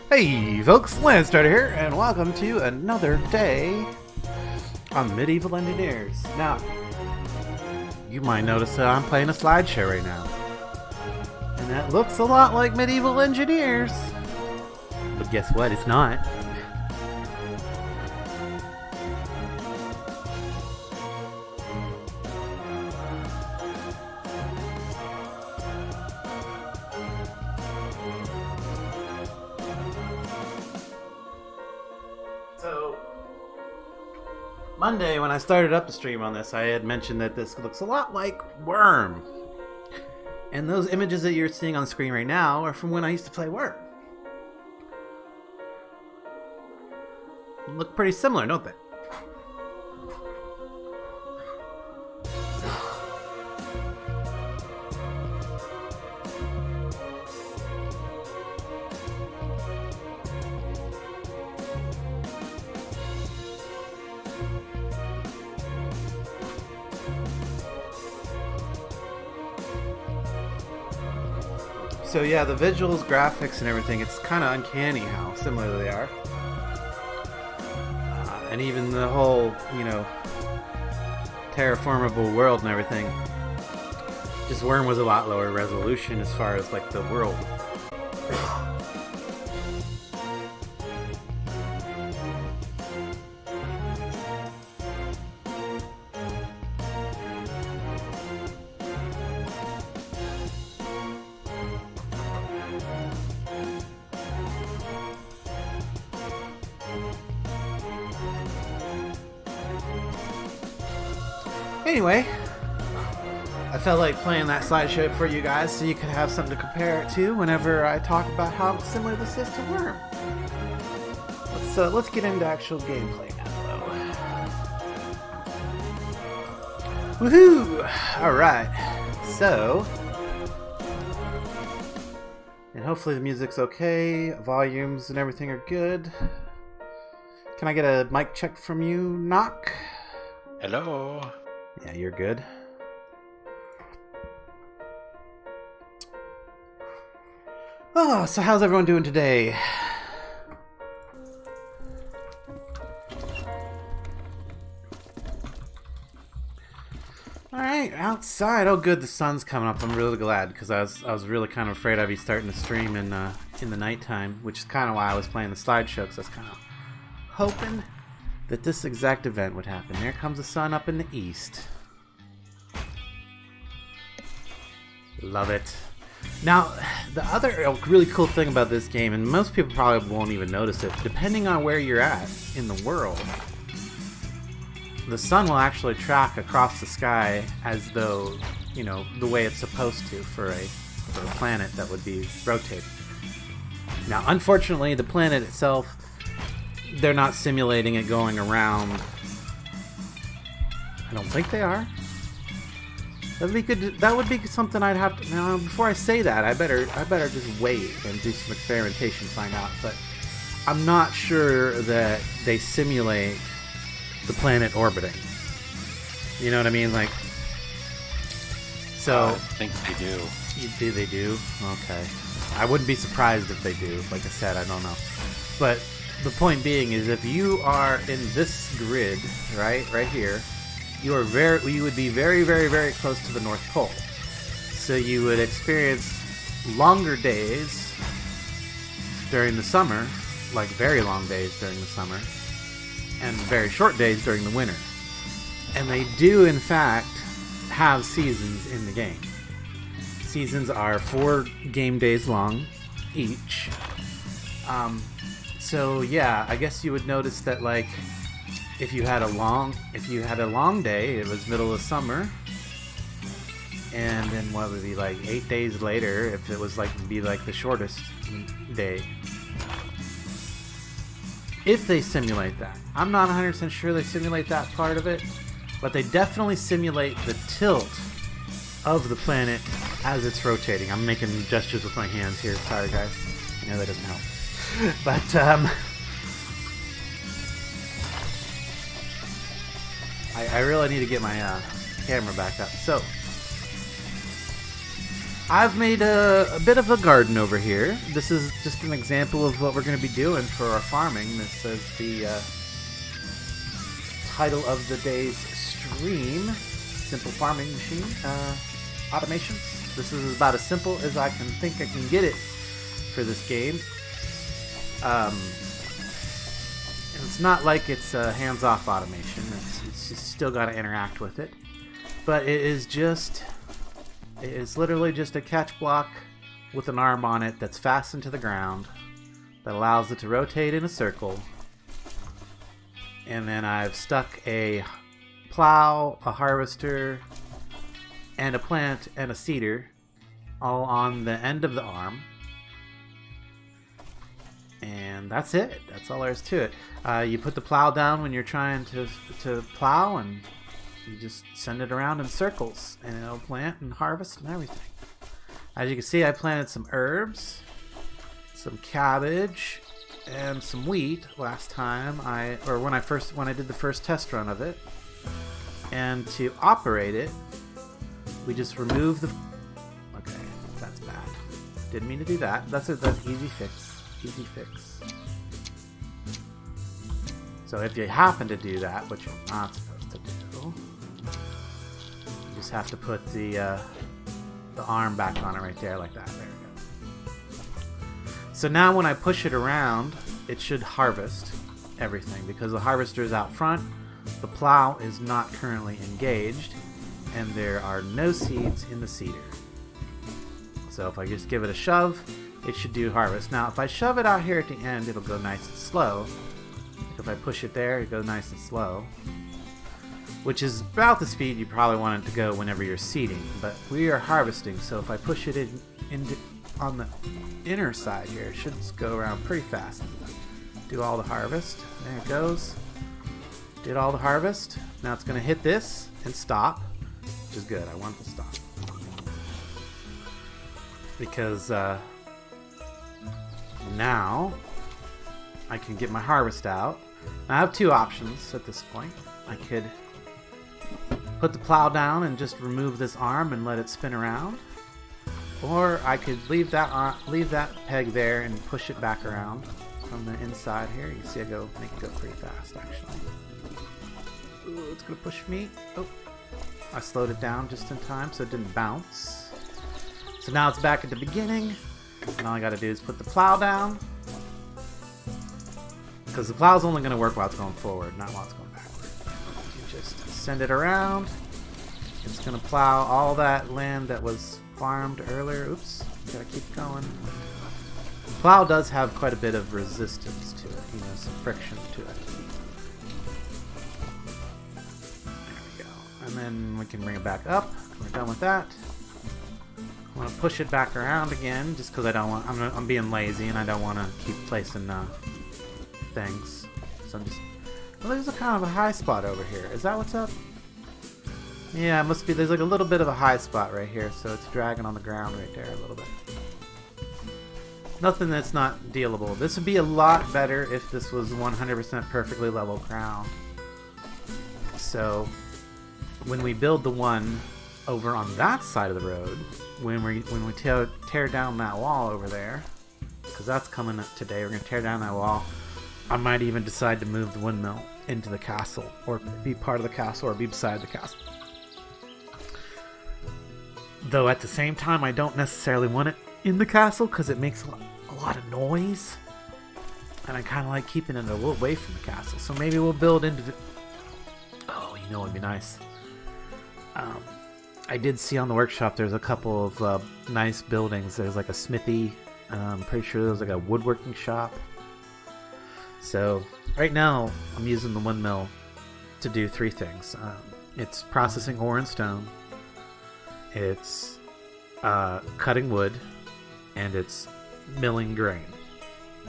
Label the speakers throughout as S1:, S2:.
S1: Hey folks, Landstarter here, and welcome to another day on Medieval Engineers. Now, you might notice that I'm playing a slideshow right now. And that looks a lot like Medieval Engineers. But guess what? It's not. So, Monday when I started up the stream on this, I had mentioned that this looks a lot like Worm. And those images that you're seeing on the screen right now are from when I used to play Worm. Look pretty similar, don't they? So yeah, the visuals, graphics, and everything, it's kind of uncanny how similar they are. And even the whole, terraformable world and everything. Just Worm was a lot lower resolution as far as, like, the world. Anyway, I felt like playing that slideshow for you guys so you could have something to compare it to whenever I talk about how similar this is to Worm. Let's get into actual gameplay now, though. Woohoo! Alright, so... And hopefully the music's okay, volumes and everything are good. Can I get a mic check from you, Knock?
S2: Hello.
S1: Yeah, you're good. Oh, so how's everyone doing today? Alright, outside. Oh good, the sun's coming up. I'm really glad, because I was really kind of afraid I'd be starting to stream in the nighttime, which is kind of why I was playing the slideshow, because I was kind of hoping that this exact event would happen. There comes the sun up in the east. Love it. Now, the other really cool thing about this game, and most people probably won't even notice it, depending on where you're at in the world, the sun will actually track across the sky as though, the way it's supposed to for a planet that would be rotating. Now, unfortunately, the planet itself, they're not simulating it going around. I don't think they are. That would be something I'd have to... Now, before I say that, I better just wait and do some experimentation to find out. But I'm not sure that they simulate the planet orbiting. You know what I mean? Like... So...
S2: I think they do.
S1: They do? Okay. I wouldn't be surprised if they do. Like I said, I don't know. But... The point being is, if you are in this grid, right here, you would be very, very, very close to the North Pole. So you would experience longer days during the summer, like very long days during the summer, and very short days during the winter. And they do, in fact, have seasons in the game. Seasons are 4 game days long each. So yeah, I guess you would notice that, like, if you had a long day, it was middle of summer, and then what would be like 8 days later if it was the shortest day. If they simulate that, I'm not 100% sure they simulate that part of it, but they definitely simulate the tilt of the planet as it's rotating. I'm making gestures with my hands here. Sorry, guys. I know that doesn't help. But, I really need to get my camera back up. So, I've made a bit of a garden over here. This is just an example of what we're going to be doing for our farming. This is the title of the day's stream. Simple farming machine automation. This is about as simple as I can think I can get it for this game. And it's not like it's hands-off automation. It's just still got to interact with it. But it is literally just a catch block with an arm on it that's fastened to the ground that allows it to rotate in a circle. And then I've stuck a plow, a harvester, and a plant and a seeder all on the end of the arm. And that's it. That's all there is to it. You put the plow down when you're trying to plow, and you just send it around in circles, and it'll plant and harvest and everything. As you can see, I planted some herbs, some cabbage, and some wheat last time when I did the first test run of it. And to operate it, we just remove the. Okay, that's bad. Didn't mean to do that. That's easy fix. Easy fix. So if you happen to do that, which you're not supposed to do, you just have to put the arm back on it right there, like that. There we go. So now when I push it around, it should harvest everything because the harvester is out front, the plow is not currently engaged, and there are no seeds in the seeder. So if I just give it a shove, it should do harvest. Now if I shove it out here at the end, it'll go nice and slow. If I push it there, it goes nice and slow, which is about the speed you probably want it to go whenever you're seeding. But we are harvesting, so if I push it on the inner side here, it should go around pretty fast. Do all the harvest. There it goes. Did all the harvest. Now it's going to hit this and stop, which is good. I want it to stop because now I can get my harvest out. Now I have two options at this point. I could put the plow down and just remove this arm and let it spin around, or I could leave that peg there and push it back around from the inside here. You can see make it go pretty fast actually. Ooh, it's gonna push me. Oh, I slowed it down just in time so it didn't bounce. So now it's back at the beginning, and all I gotta do is put the plow down, because the plow's only going to work while it's going forward, not while it's going backward. You just send it around. It's going to plow all that land that was farmed earlier. Oops, gotta keep going. The plow does have quite a bit of resistance to it, some friction to it. There we go. And then we can bring it back up. We're done with that. I'm going to push it back around again, just because I'm being lazy and I don't want to keep placing things. So I'm just. Well, there's a kind of a high spot over here. Is that what's up? Yeah, it must be. There's like a little bit of a high spot right here, so it's dragging on the ground right there a little bit. Nothing that's not dealable. This would be a lot better if this was 100% perfectly level ground. So when we build the one over on that side of the road, when we tear down that wall over there, because that's coming up today, we're going to tear down that wall. I might even decide to move the windmill into the castle, or be part of the castle, or be beside the castle. Though at the same time, I don't necessarily want it in the castle because it makes a lot of noise, and I kind of like keeping it a little away from the castle. So maybe we'll build into the. Oh, it'd be nice. I did see on the workshop there's a couple of nice buildings. There's like a smithy. I'm pretty sure there's like a woodworking shop. So right now I'm using the windmill to do three things. It's processing ore and stone, it's cutting wood, and it's milling grain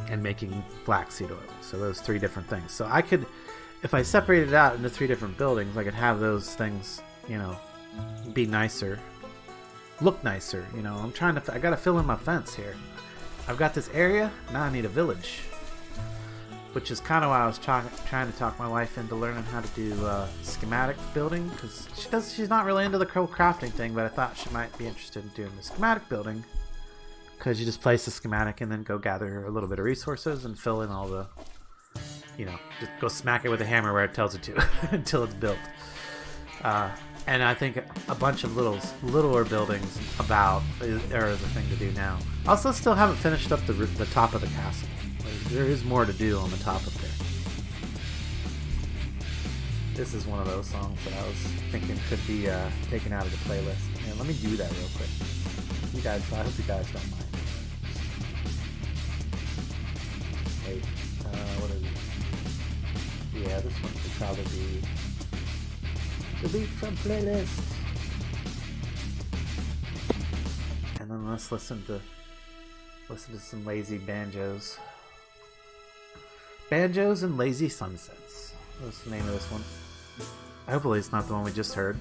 S1: and making flaxseed oil. So those three different things. So I could, if I separated it out into three different buildings, I could have those things, be nicer, look nicer. I gotta fill in my fence here. I've got this area, now I need a village. which is kind of why I was trying to talk my wife into learning how to do schematic building, because she's not really into the crafting thing, but I thought she might be interested in doing the schematic building, because you just place the schematic and then go gather a little bit of resources and fill in all the, just go smack it with a hammer where it tells it to until it's built. And I think a bunch of littler buildings are the thing to do now. Also, still haven't finished up the top of the castle. There is more to do on the top up there. This is one of those songs that I was thinking could be taken out of the playlist. Yeah, let me do that real quick. I hope you guys don't mind. Wait, what is it? Yeah, this one should probably be delete from playlist. And then let's listen to some lazy banjos. Banjos and Lazy Sunsets. What's the name of this one? Hopefully it's not the one we just heard.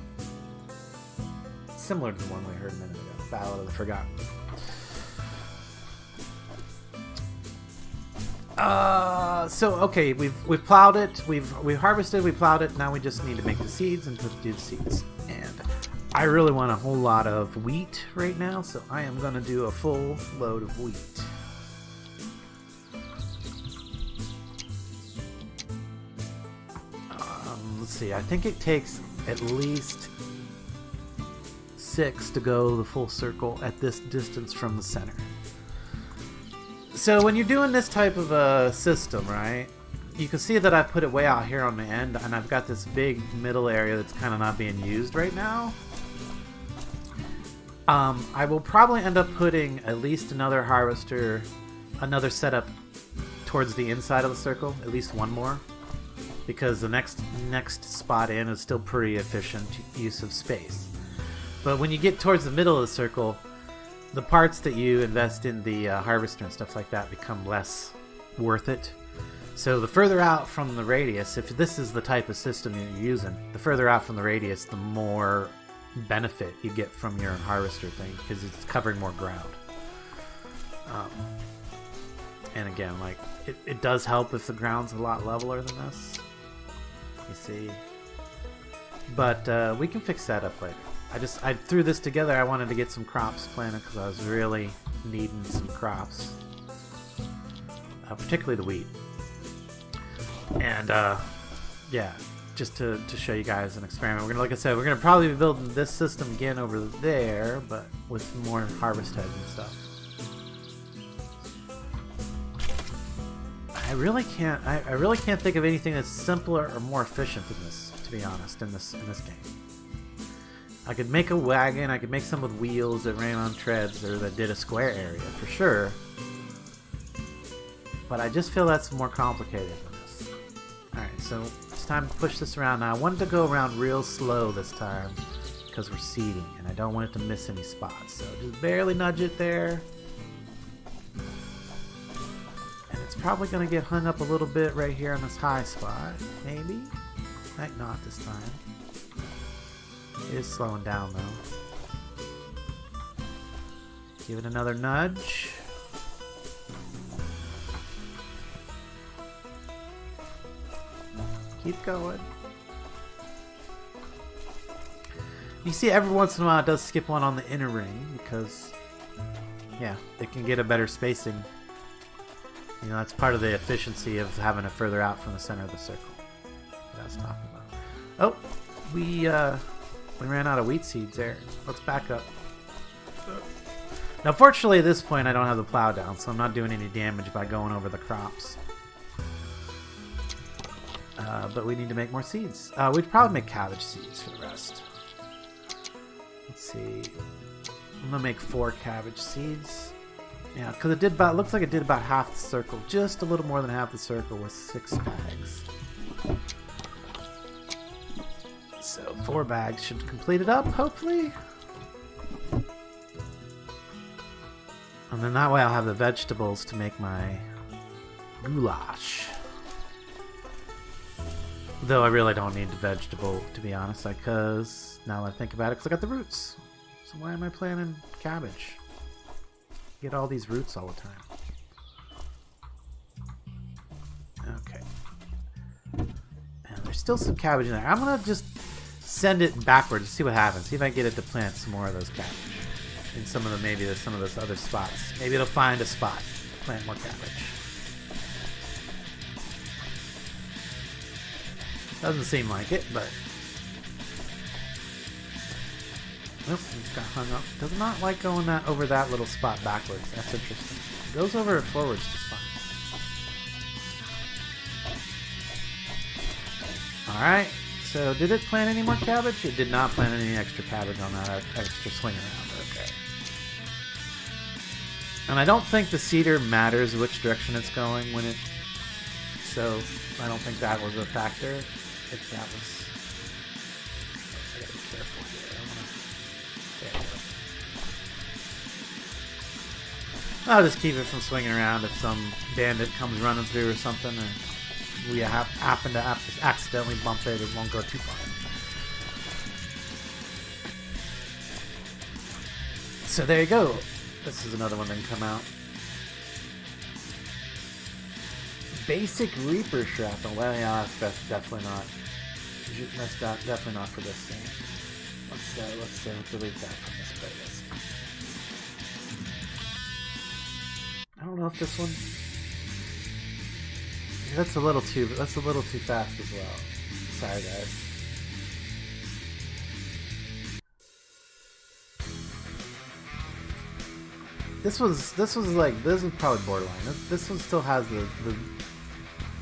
S1: Similar to the one we heard a minute ago. Ballad of the Forgotten. So okay, we've plowed it, we've harvested, we plowed it. Now we just need to make the seeds and do the seeds. And I really want a whole lot of wheat right now, so I am gonna do a full load of wheat. Let's see. I think it takes at least 6 to go the full circle at this distance from the center. So when you're doing this type of a system, right, you can see that I put it way out here on the end, and I've got this big middle area that's kind of not being used right now. I will probably end up putting at least another harvester, another setup towards the inside of the circle, at least one more, because the next spot in is still pretty efficient use of space. But when you get towards the middle of the circle, the parts that you invest in the harvester and stuff like that become less worth it. So the further out from the radius, if this is the type of system you're using, the further out from the radius, the more benefit you get from your harvester thing, because it's covering more ground. And again, like it does help if the ground's a lot leveler than this. You see, but we can fix that up later. I threw this together. I wanted to get some crops planted because I was really needing some crops, particularly the wheat. And yeah, just to show you guys an experiment. We're gonna, like I said, we're gonna probably be building this system again over there, but with more harvest heads and stuff. I really can't think of anything that's simpler or more efficient than this, to be honest, in this game. I could make a wagon, I could make some with wheels that ran on treads or that did a square area for sure. But I just feel that's more complicated than this. Alright, so it's time to push this around. Now I wanted to go around real slow this time because we're seeding and I don't want it to miss any spots. So just barely nudge it there. And it's probably going to get hung up a little bit right here on this high spot. Maybe. Might not this time. It is slowing down though. Give it another nudge. Keep going. You see every once in a while it does skip one on the inner ring because, yeah, it can get a better spacing. You know, that's part of the efficiency of having it further out from the center of the circle that I was talking about. Oh, we ran out of wheat seeds there. Let's back up. Now, fortunately, at this point, I don't have the plow down, so I'm not doing any damage by going over the crops. But we need to make more seeds. We'd probably make cabbage seeds for the rest. Let's see. I'm gonna make 4 cabbage seeds. Yeah, because it looks like it did about half the circle, just a little more than half the circle with 6 bags. So 4 bags should complete it up, hopefully. And then that way I'll have the vegetables to make my goulash. Though I really don't need the vegetable, to be honest, because now that I think about it, because I got the roots. So why am I planting cabbage? Get all these roots all the time. still some cabbage in there. I'm gonna just send it backwards to see what happens. See if I can get it to plant some more of those cabbage in some of the some of those other spots. Maybe it'll find a spot, plant more cabbage. Doesn't seem like it, but nope, it's got hung up. Does not like going over that little spot backwards. That's interesting. It goes over it forwards just fine. Alright, so did it plant any more cabbage? It did not plant any extra cabbage on that extra swing around. Okay. And I don't think the cedar matters which direction it's going when it... So, I don't think that was a factor. If that was... I gotta be careful here. There we go. I'll just keep it from swinging around if some bandit comes running through or something, or we happen to accidentally bump it. It won't go too far. So there you go. This is another one that can come out. Basic Reaper Shrapnel. Well, yeah, that's definitely not. That's definitely not for this thing. Let's delete that from this playlist. I don't know if this one. That's a little too fast as well. Sorry, guys. This was probably borderline. This one still has the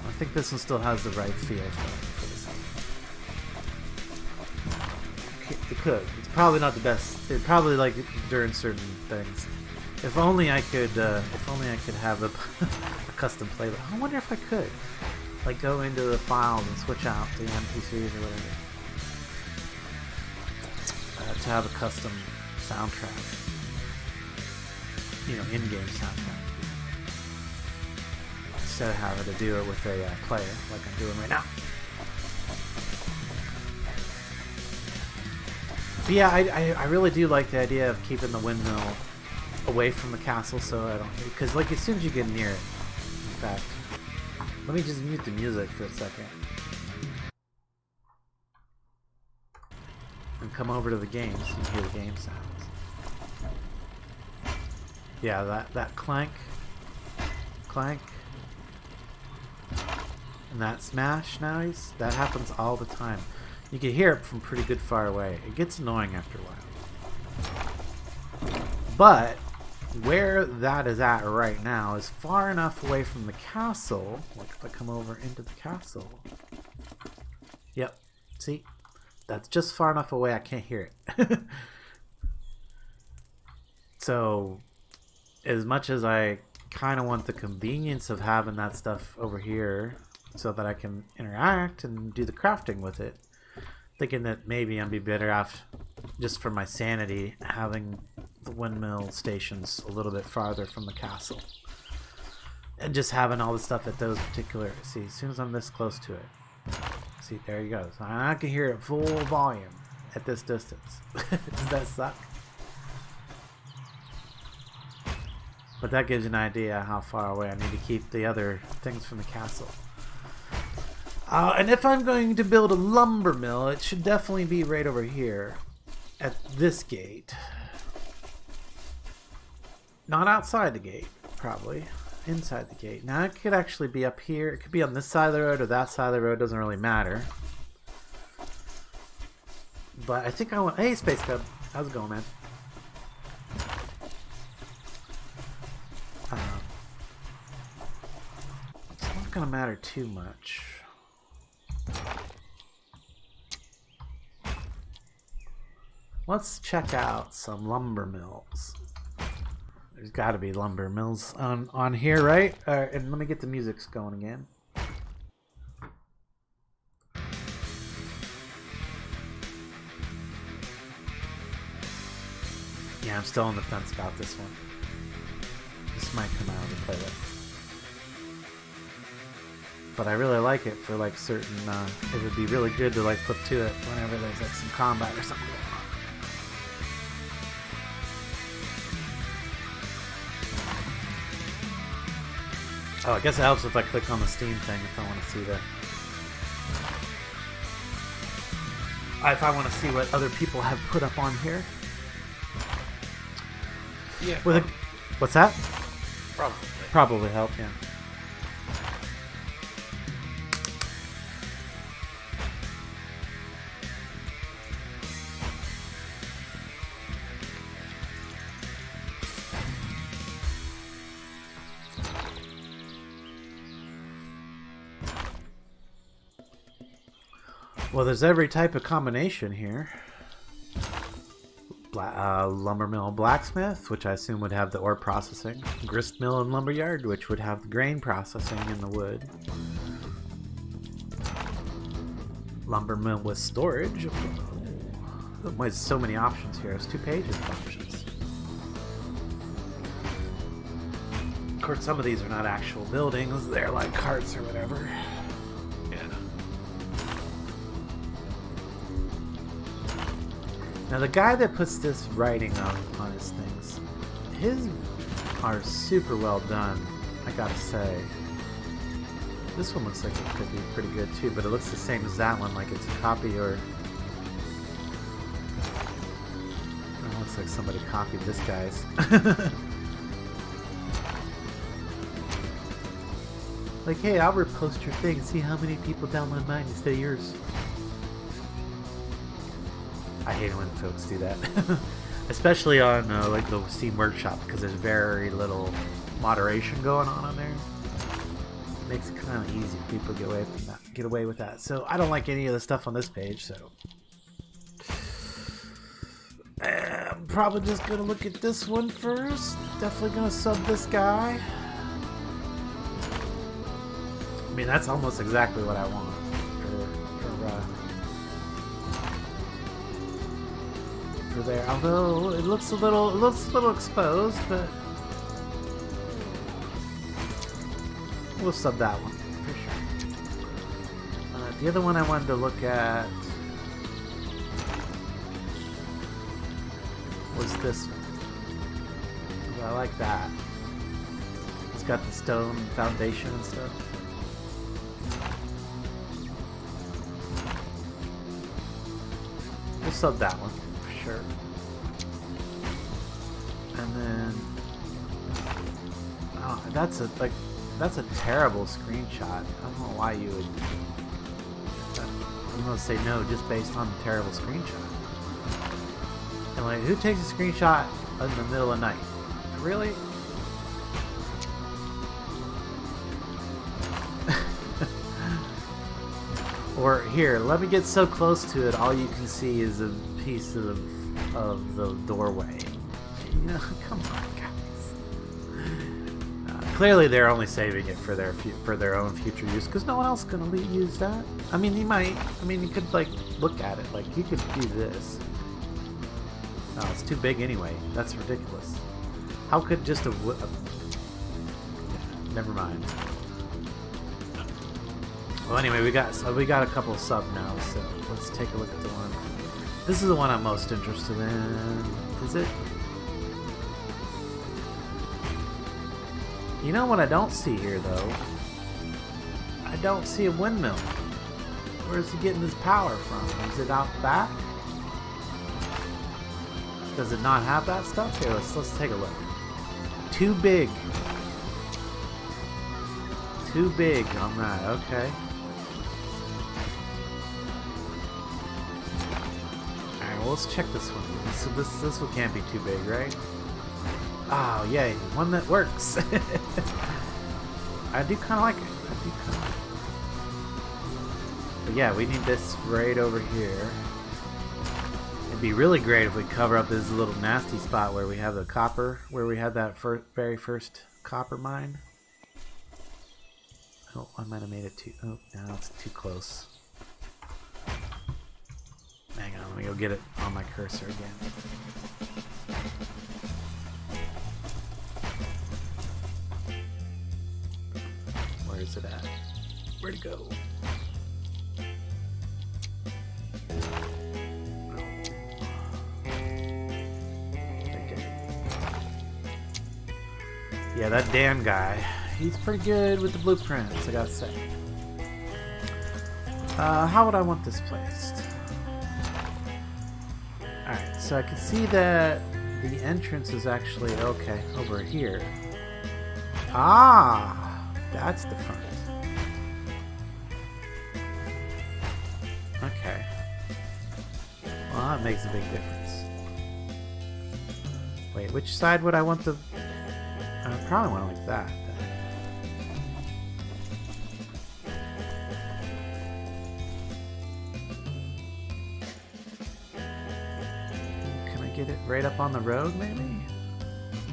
S1: I think this one still has the right feel for this. It could. It's probably not the best. It probably like during certain things. If only I could have a custom playlist. I wonder if I could, like, go into the files and switch out the MP3s or whatever to have a custom soundtrack. You know, in-game soundtrack. Instead of having to do it with a player like I'm doing right now. But yeah, I really do like the idea of keeping the windmill away from the castle, so I don't, because like as soon as you get near it, in fact, let me just mute the music for a second and come over to the game so you can hear the game sounds. Yeah, that clank, and that smash noise, that happens all the time. You can hear it from pretty good far away. It gets annoying after a while. But where that is at right now is far enough away from the castle. Like if I come over into the castle. Yep. See? That's just far enough away I can't hear it. So, as much as I kind of want the convenience of having that stuff over here so that I can interact and do the crafting with it, thinking that maybe I'd be better off, just for my sanity, having the windmill stations a little bit farther from the castle. And just having all the stuff at those particular... See, as soon as I'm this close to it. See, there you go. So I can hear it full volume at this distance. Does that suck? But that gives you an idea how far away I need to keep the other things from the castle. And if I'm going to build a lumber mill, it should definitely be right over here at this gate. Not outside the gate, probably. Inside the gate. Now it could actually be up here. It could be on this side of the road or that side of the road. Doesn't really matter. But I think I want... Hey, Space Cub. How's it going, man? It's not going to matter too much. Let's check out some lumber mills. There's got to be lumber mills on here, right? And let me get the music going again. Yeah, I'm still on the fence about this one. This might come out of the playlist. But I really like it for like certain, it would be really good to like put to it whenever there's like some combat or something going on. Oh, I guess it helps if I click on the Steam thing if I want to see the if I want to see what other people have put up on here.
S2: Yeah.
S1: What's that?
S2: Probably.
S1: Probably help, yeah. Well, there's every type of combination here. Lumber mill and blacksmith, which I assume would have the ore processing. Grist mill and lumberyard, which would have the grain processing in the wood. Lumber mill with storage. There's so many options here. There's 2 pages of options. Of course, some of these are not actual buildings. They're like carts or whatever. Now the guy that puts this writing on his things, his are super well done, I gotta say. This one looks like it could be pretty good too, but it looks the same as that one, like it's a copy or... It looks like somebody copied this guy's. Like, hey, I'll repost your thing and see how many people download mine instead of yours. I hate when folks do that, especially on like the Steam Workshop, because there's very little moderation going on there. It makes it kind of easy for people to get away with that. So I don't like any of the stuff on this page. So I'm probably just gonna look at this one first. Definitely gonna sub this guy. I mean, that's almost exactly what I want for there. Although it looks a little exposed, but we'll sub that one for sure. The other one I wanted to look at was this one. I like that. It's got the stone foundation and stuff. We'll sub that one for sure. And then that's a terrible screenshot. I don't know why you would. I'm gonna say no just based on the terrible screenshot. And like, who takes a screenshot in the middle of the night? Really? Or here, let me get so close to it, all you can see is a piece of the doorway. You know, come on, guys. Clearly, they're only saving it for their own future use, because no one else is gonna use that. I mean, you might. I mean, you could like look at it, like you could do this. No, it's too big anyway. That's ridiculous. How could just never mind. Well, anyway, we got a couple of subs now, so let's take a look at the one. This is the one I'm most interested in. Is it? You know what I don't see here, though? I don't see a windmill. Where's he getting his power from? Is it out back? Does it not have that stuff? Here, let's take a look. Too big. Too big on that. Okay. Well, let's check this one. So this one can't be too big, right? Oh, yay. One that works. I do kind of like it. But yeah, we need this right over here. It'd be really great if we cover up this little nasty spot where we have the copper, where we had that very first copper mine. Oh, I might have made it too... Oh, now it's too close. Hang on, let me go get it on my cursor again. Where is it at? Where'd it go? Yeah, that Dan guy, he's pretty good with the blueprints, I gotta say. How would I want this placed? Alright, so I can see that the entrance is actually, okay, over here. Ah! That's the front. Okay. Well, that makes a big difference. Wait, which side would I want the... I probably want it like that. Can I get it right up on the road, maybe?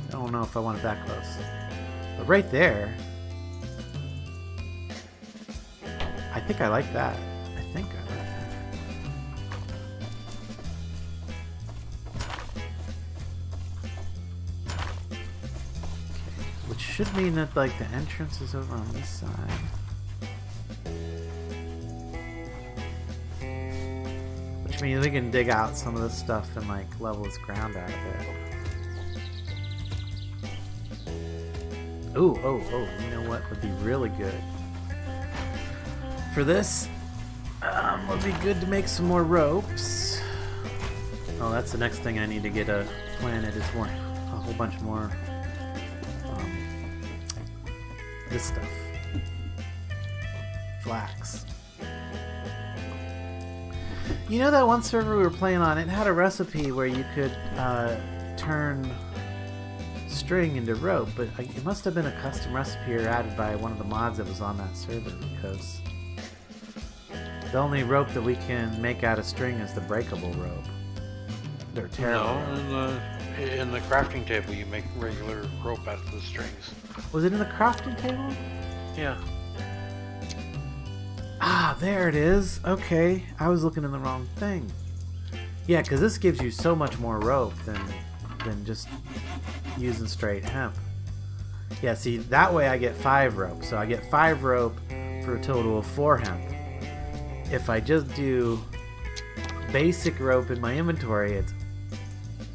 S1: I don't know if I want it that close. But right there... I think I like that. I think I like that. Which should mean that like the entrance is over on this side. Which means we can dig out some of this stuff and like level this ground out a bit. Ooh, oh, you know what would be really good? For this, would be good to make some more ropes. Oh, that's the next thing I need to get planted is a whole bunch more this stuff. Flax. You know that one server we were playing on, it had a recipe where you could turn string into rope, but it must have been a custom recipe or added by one of the mods that was on that server, because the only rope that we can make out of string is the breakable rope. They're terrible.
S2: No, in the crafting table you make regular rope out of the strings.
S1: Was it in the crafting table?
S2: Yeah.
S1: Ah, there it is. Okay, I was looking in the wrong thing. Yeah, because this gives you so much more rope than just using straight hemp. Yeah, see, that way I get 5 rope. So I get 5 rope for a total of 4 hemp. If I just do basic rope in my inventory, it's,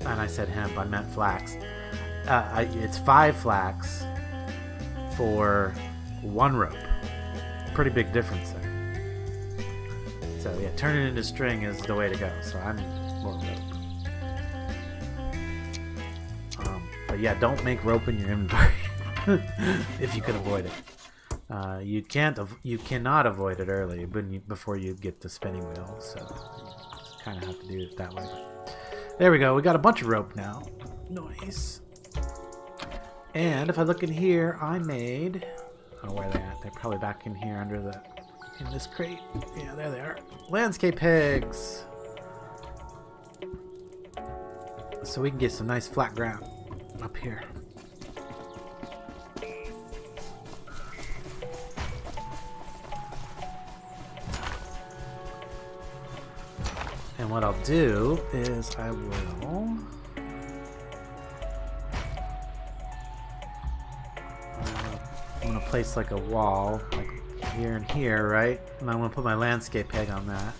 S1: and I said hemp, I meant flax. It's 5 flax for 1 rope. Pretty big difference there. So yeah, turning it into string is the way to go. So I need more rope. But yeah, don't make rope in your inventory if you can avoid it. You cannot avoid it early before you get the spinning wheel, so you kind of have to do it that way. There we go. We got a bunch of rope now. Nice. And if I look in here, I made... Oh, where are they at? They're probably back in here under in this crate. Yeah, there they are. Landscape pegs. So we can get some nice flat ground up here. And what I'll do is I will... I'm going to place like a wall, like here and here, right? And I'm going to put my landscape peg on that.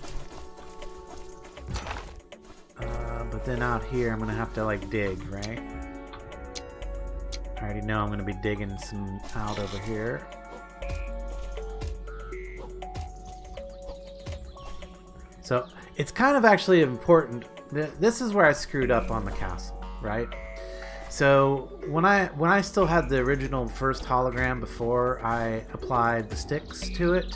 S1: But then out here, I'm going to have to like dig, right? I already know I'm going to be digging some out over here. So it's kind of actually important. This is where I screwed up on the castle, right? So when I still had the original first hologram before I applied the sticks to it,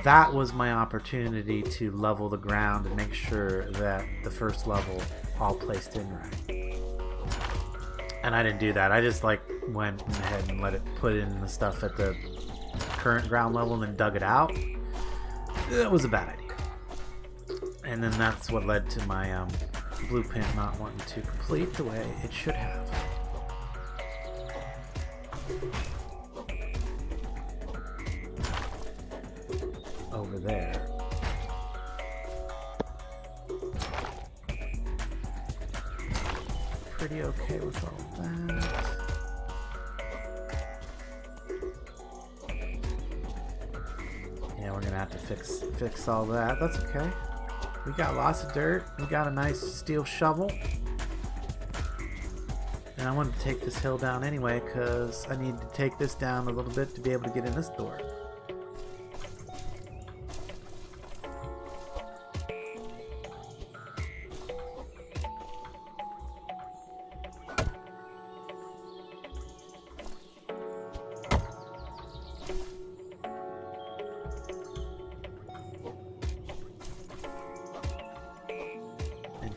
S1: that was my opportunity to level the ground and make sure that the first level all placed in right. And I didn't do that. I just like went ahead and let it put in the stuff at the current ground level and then dug it out. That was a bad idea. And then that's what led to my blueprint not wanting to complete the way it should have. Over there. Pretty okay with all that. Yeah, we're gonna have to fix all that. That's okay. We got lots of dirt. We got a nice steel shovel. And I wanted to take this hill down anyway because I need to take this down a little bit to be able to get in this door.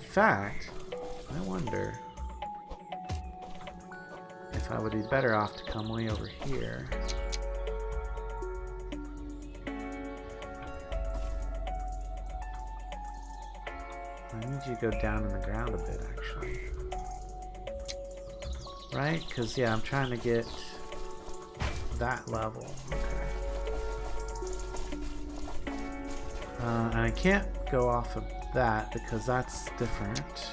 S1: fact, I wonder if I would be better off to come way over here. I need you to go down in the ground a bit, actually. Right? Because, yeah, I'm trying to get that level. Okay. And I can't go off of that because that's different.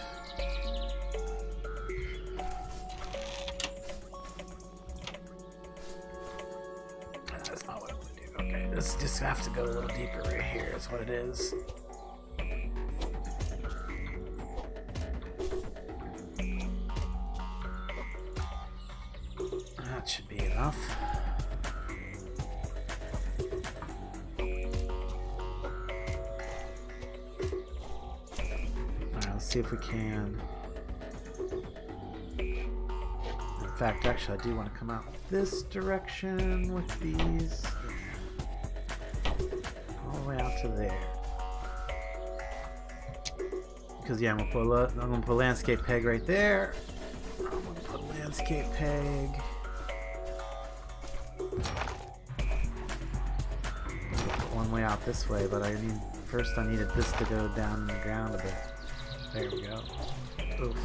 S1: That's not what I'm going to do. Okay, this just have to go a little deeper right here is what it is. That should be enough. Alright, let's see if we can. In fact, actually, I do want to come out this direction with these. All the way out to there. Because, yeah, I'm going to put a landscape peg right there. I'm going to put a landscape peg. One way out this way, but first I needed this to go down in the ground a bit. There we go. Oof.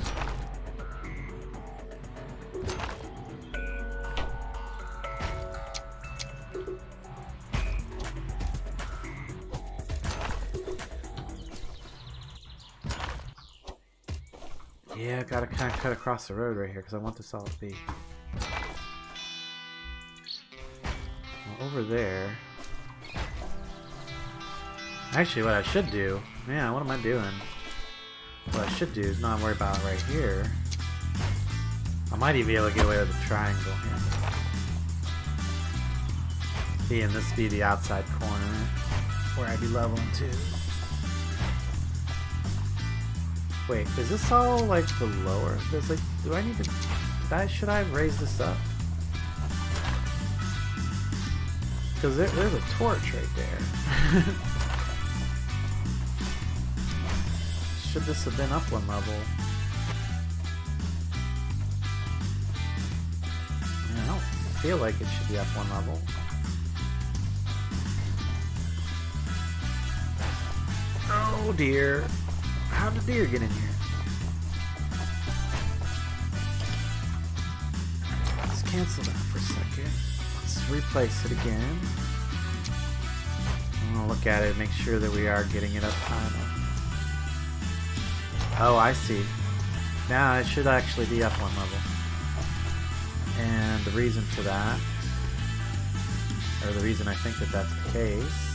S1: Yeah, gotta kind of cut across the road right here because I want this all to be over there. Actually, what I should do... Man, what am I doing? What I should do is not worry about it right here. I might even be able to get away with a triangle handle. Being this be the outside corner where I'd be leveling to. Wait, is this all like the lower? There's like, do I need to... Should I raise this up? Because there's a torch right there. Should this have been up one level? I don't feel like it should be up one level. Oh dear. How did deer get in here? Let's cancel that for a second. Let's replace it again. I'm gonna look at it and make sure that we are getting it up high enough. Oh, I see. Now it should actually be up one level. And the reason for that, or the reason I think that that's the case,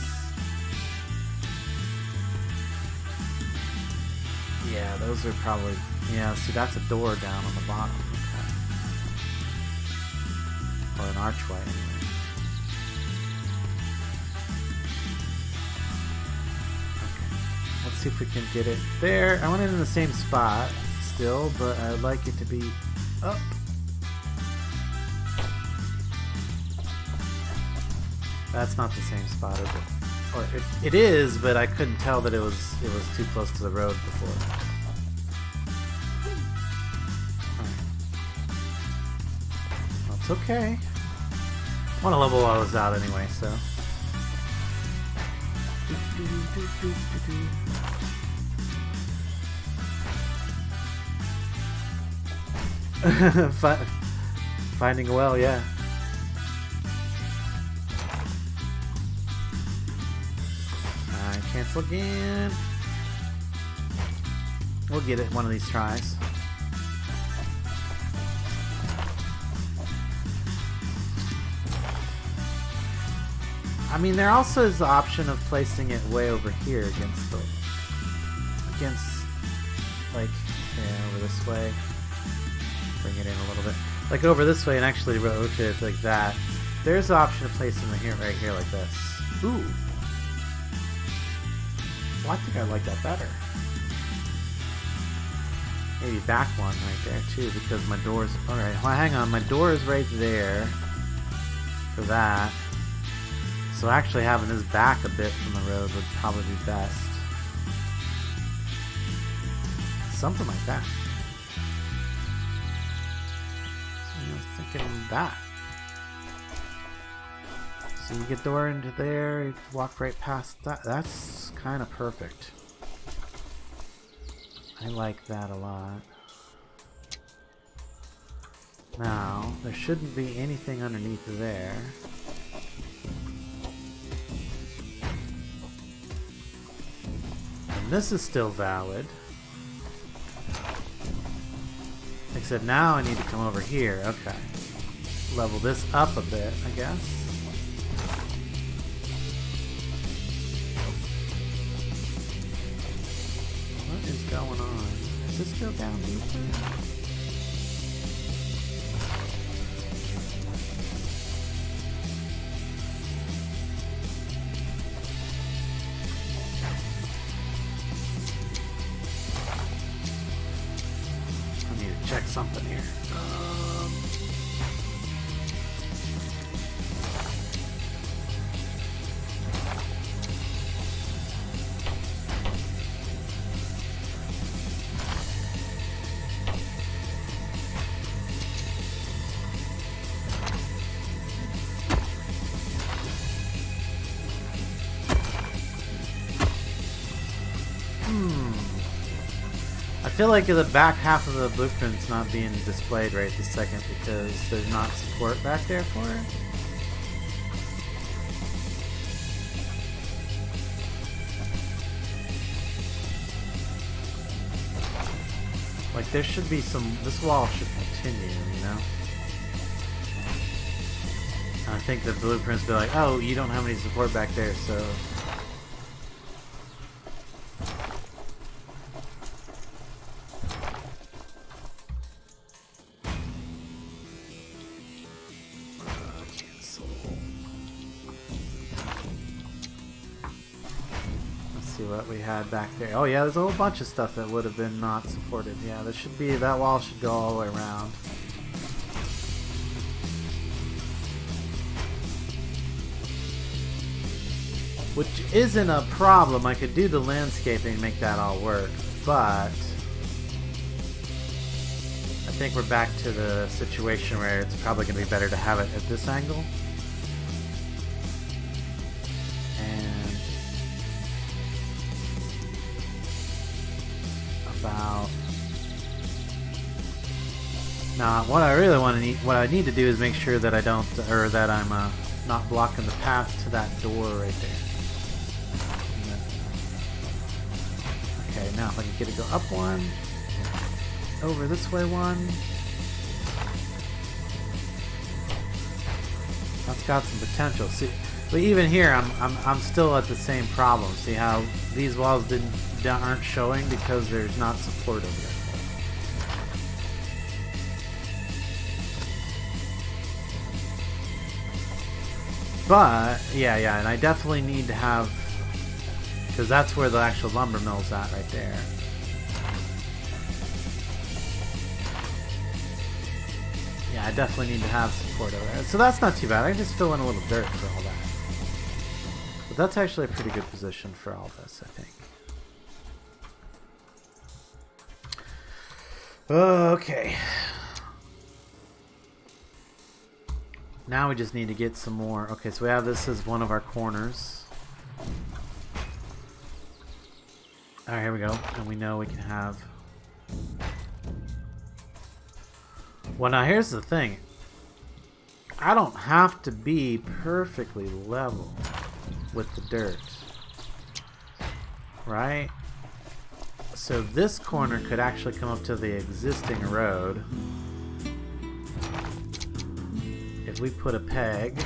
S1: yeah, those are probably, yeah, see that's a door down on the bottom. Okay. Or an archway anyway. Okay. Let's see if we can get it there. I want it in the same spot still, but I'd like it to be up. That's not the same spot, is it? Or it is, but I couldn't tell that it was too close to the road before. That's okay. I want to level all those out anyway, so. Finding a well, yeah. Cancel again. We'll get it one of these tries. I mean, there also is the option of placing it way over here against, like, yeah, over this way. Bring it in a little bit. Like over this way and actually rotate it like that. There's the option of placing it here, right here like this. Ooh. Well, I think I like that better. Maybe back one right there too, because my door's... Alright, well, hang on, my door is right there for that. So actually having this back a bit from the road would probably be best. something like that. I was thinking of that. So you get door into there, you walk right past that. That's kind of perfect. I like that a lot. Now, there shouldn't be anything underneath there. And this is still valid. Except now I need to come over here. Okay. Level this up a bit, I guess. What is going on? Does this go down deeper? Check something here. I feel like the back half of the blueprint's not being displayed right this second because there's not support back there for it. Like there should be some, this wall should continue, you know? And I think the blueprints be like, oh, you don't have any support back there, so... what we had back there. Oh yeah, there's a whole bunch of stuff that would have been not supported. Yeah, there should be, that wall should go all the way around. Which isn't a problem. I could do the landscaping and make that all work, but I think we're back to the situation where it's probably going to be better to have it at this angle. Now, what I really want to need, what I need to do is make sure that I don't, or that I'm not blocking the path to that door right there. Okay, now if I can get it to go up one, over this way one. That's got some potential. See, but even here, I'm still at the same problem. See how these walls aren't showing because there's not support over there. But, yeah, and I definitely need to have, because that's where the actual lumber mill's at right there. Yeah, I definitely need to have support over there. So that's not too bad. I can just fill in a little dirt for all that. But that's actually a pretty good position for all this, I think. Okay. Now we just need to get some more. Okay, so we have this as one of our corners. Alright, here we go. And we know we can have... Well, now here's the thing. I don't have to be perfectly level with the dirt. Right? So this corner could actually come up to the existing road. If we put a peg,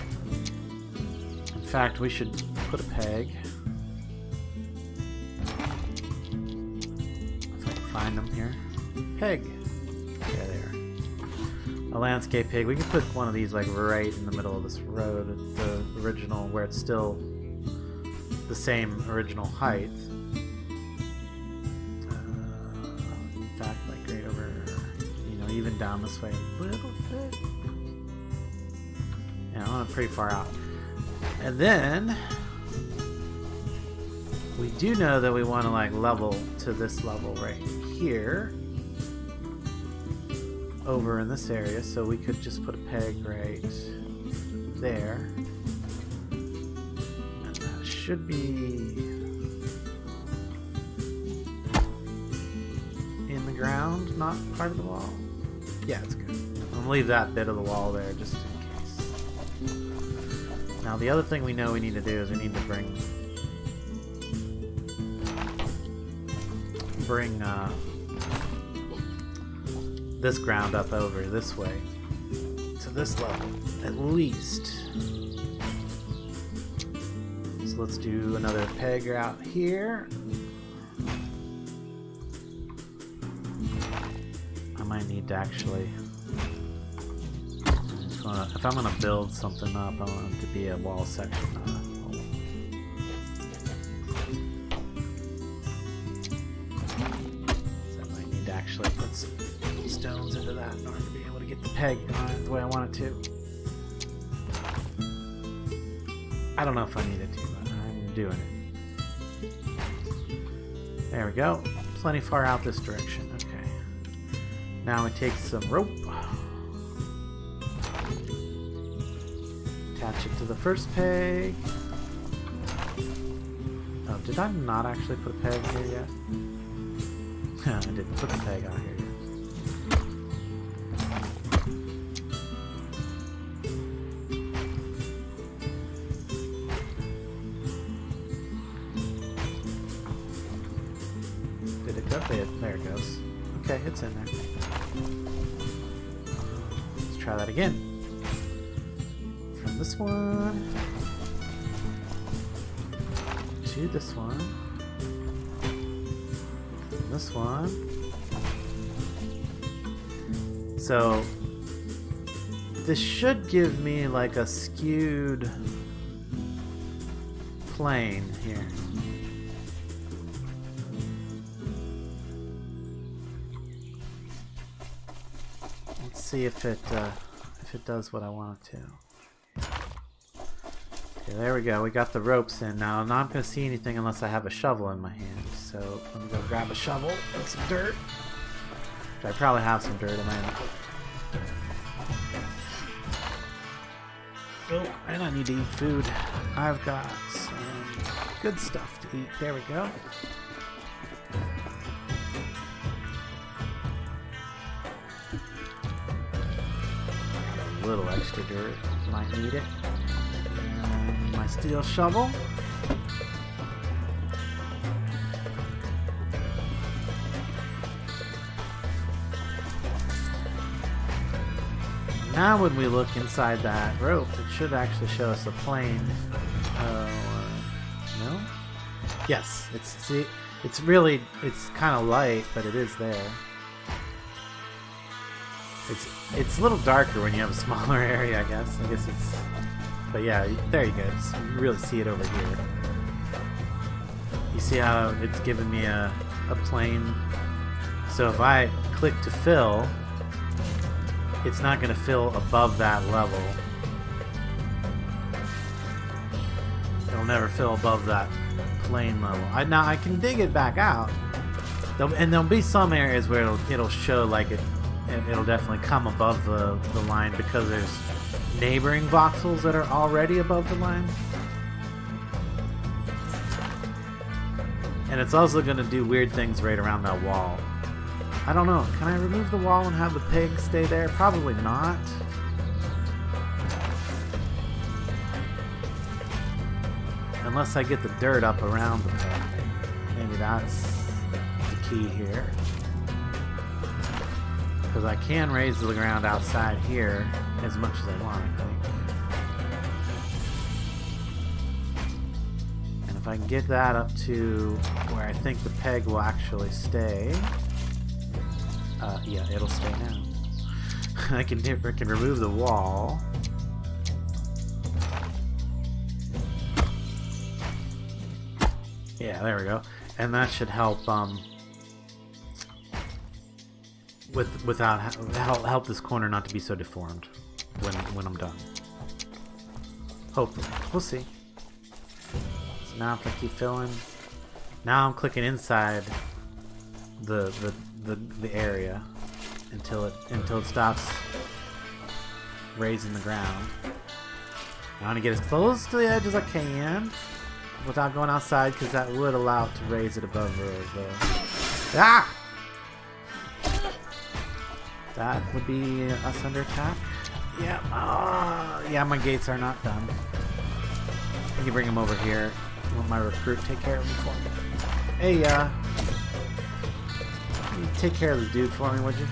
S1: in fact, we should put a peg. If I can find them here. Peg. Yeah, there. A landscape peg. We could put one of these like right in the middle of this road at the original, where it's still the same original height. In fact, like right over, you know, even down this way a little bit. Yeah, I want it pretty far out. And then we do know that we want to like level to this level right here over in this area, so we could just put a peg right there. And that should be in the ground, not part of the wall. Yeah, it's good. I'm gonna leave that bit of the wall there just in case. Now the other thing we know we need to do is we need to bring this ground up over this way to this level at least. So let's do another peg out here. I might need to actually, if I'm gonna build something up, I want it to be a wall section, not a wall. So I might need to actually put some stones into that in order to be able to get the peg on it the way I want it to. I don't know if I need it to, but I'm doing it. There we go. Plenty far out this direction. Okay. Now we take some rope. Attach it to the first peg. Oh, did I not actually put a peg here yet? I didn't put the peg out here yet. Did it go? There it goes. Okay, it's in there. Let's try that again. From this one to this one. From this one. So this should give me like a skewed plane here. See if it does what I want it to. Okay, there we go. We got the ropes in. Now I'm not going to see anything unless I have a shovel in my hand. So let me go grab a shovel and some dirt. I probably have some dirt in my hand. Oh, and I need to eat food. I've got some good stuff to eat. There we go. A little extra dirt, might need it. And my steel shovel. Now when we look inside that rope, it should actually show us a plane. No? Yes, it's kind of light, but it is there. It's a little darker when you have a smaller area, I guess. But yeah, there you go. You really see it over here. You see how it's giving me a plane. So if I click to fill, it's not going to fill above that level. It'll never fill above that plane level. Now I can dig it back out, and there'll be some areas where it'll show like it'll definitely come above the line because there's neighboring voxels that are already above the line. And it's also going to do weird things right around that wall. I don't know. Can I remove the wall and have the pig stay there? Probably not. Unless I get the dirt up around the pig. Maybe that's the key here. Because I can raise the ground outside here as much as I want, I think. And if I can get that up to where I think the peg will actually stay, yeah, it'll stay now. I can remove the wall. Yeah, there we go. And that should help help this corner not to be so deformed when I'm done. Hopefully. We'll see. So now if I keep filling, now I'm clicking inside the the area until it stops raising the ground. I want to get as close to the edge as I can without going outside, because that would allow it to raise it above the... Ah! That would be us under attack. Yeah, yeah, my gates are not done. I can bring him over here. Let my recruit take care of him for me. Hey, you take care of this dude for me, would you?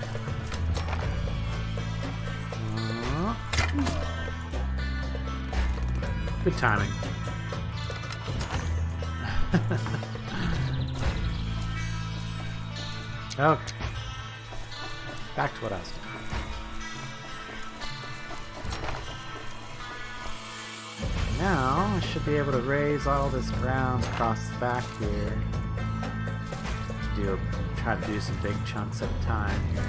S1: Good timing. Okay. Back to what I was doing. Now I should be able to raise all this ground across the back here. Try to do some big chunks at a time here.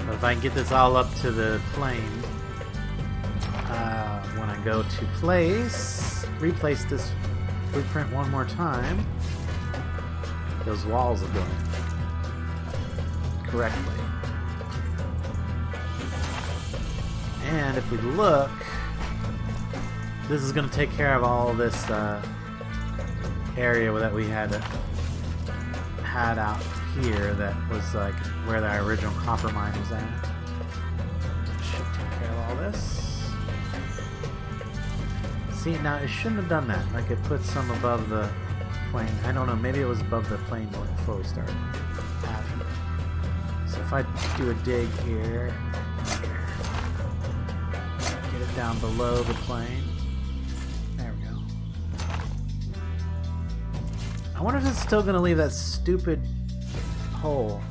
S1: So if I can get this all up to the plane, when I go to replace this blueprint one more time, those walls will go in correctly. And if we look, this is going to take care of all this area that we had out here that was like where the original copper mine was at. Should take care of all this. See, now it shouldn't have done that. Like it put some above the plane. I don't know, maybe it was above the plane before we started. So if I do a dig here, get it down below the plane. There we go. I wonder if it's still going to leave that stupid hole.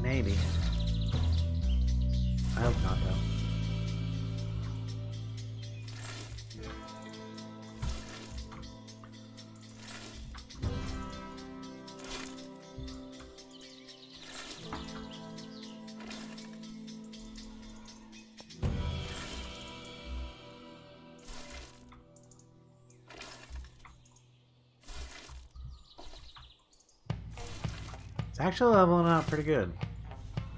S1: Maybe. I hope not, though. It's actually leveling out pretty good,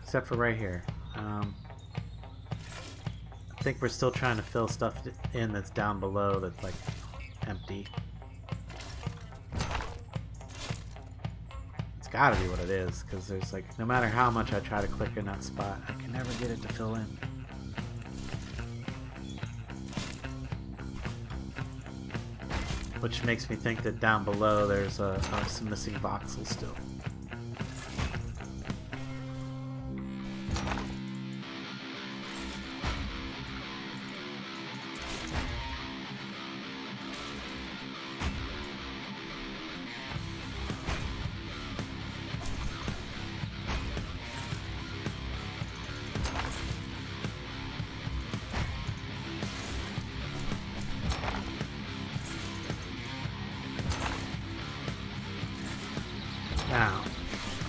S1: except for right here. I think we're still trying to fill stuff in that's down below that's like empty. It's gotta be what it is, because there's like, no matter how much I try to click in that spot, I can never get it to fill in. Which makes me think that down below there's some missing voxels still. Now,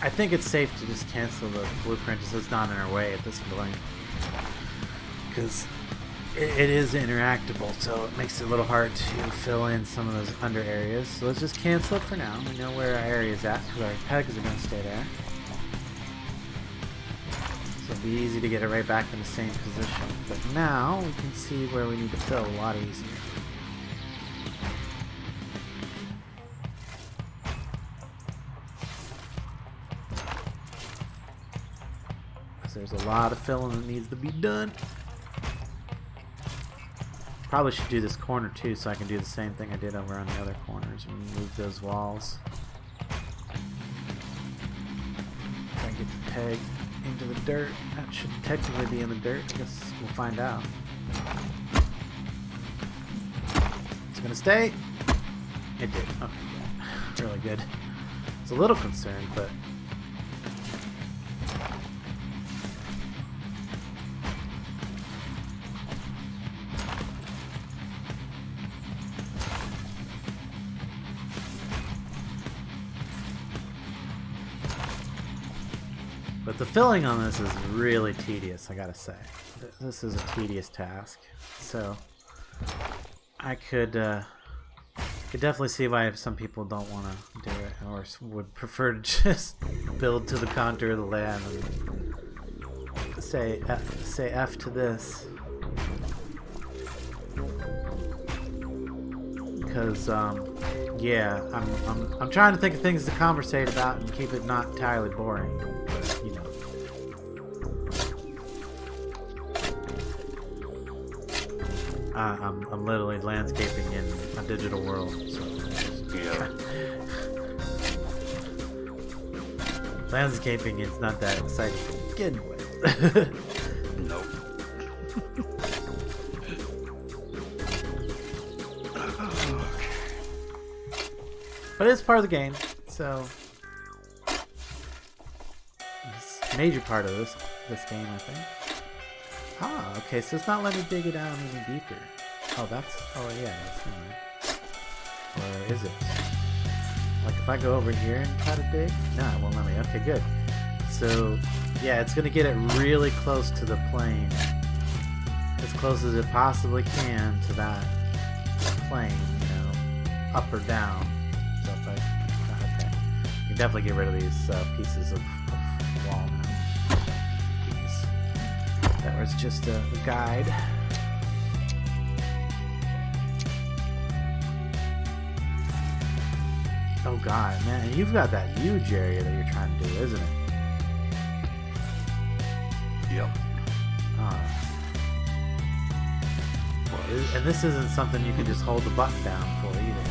S1: I think it's safe to just cancel the blueprint so it's not in our way at this point. Because it is interactable, so it makes it a little hard to fill in some of those under areas. So let's just cancel it for now. We know where our area is at, because our pegs are going to stay there. So it'll be easy to get it right back in the same position. But now we can see where we need to fill a lot easier. There's a lot of filling that needs to be done. Probably should do this corner too, so I can do the same thing I did over on the other corners and move those walls. Try and get the peg into the dirt. That should technically be in the dirt. I guess we'll find out. It's gonna stay. It did. Okay, good. Really good. It's a little concerned, but But the filling on this is really tedious, I gotta say. This is a tedious task. So I could definitely see why some people don't want to do it, or would prefer to just build to the contour of the land and say F to this. Because yeah, I'm trying to think of things to conversate about and keep it not entirely boring. But, you know. I'm literally landscaping in a digital world. So
S2: Yeah.
S1: landscaping is not that exciting to begin with.
S2: Nope.
S1: But it's part of the game, so it's a major part of this game, I think. Ah, okay, so it's not letting me dig it down even deeper. Oh, yeah, that's not right. Or is it? Like if I go over here and try to dig? No, it won't let me. Okay, good. So, yeah, it's going to get it really close to the plane. As close as it possibly can to that plane, you know, up or down. So if okay. You can definitely get rid of these pieces of wall now. That was just a guide. Oh god, man, you've got that huge area that you're trying to do, isn't it?
S2: Yep.
S1: And this isn't something you can just hold the button down for either.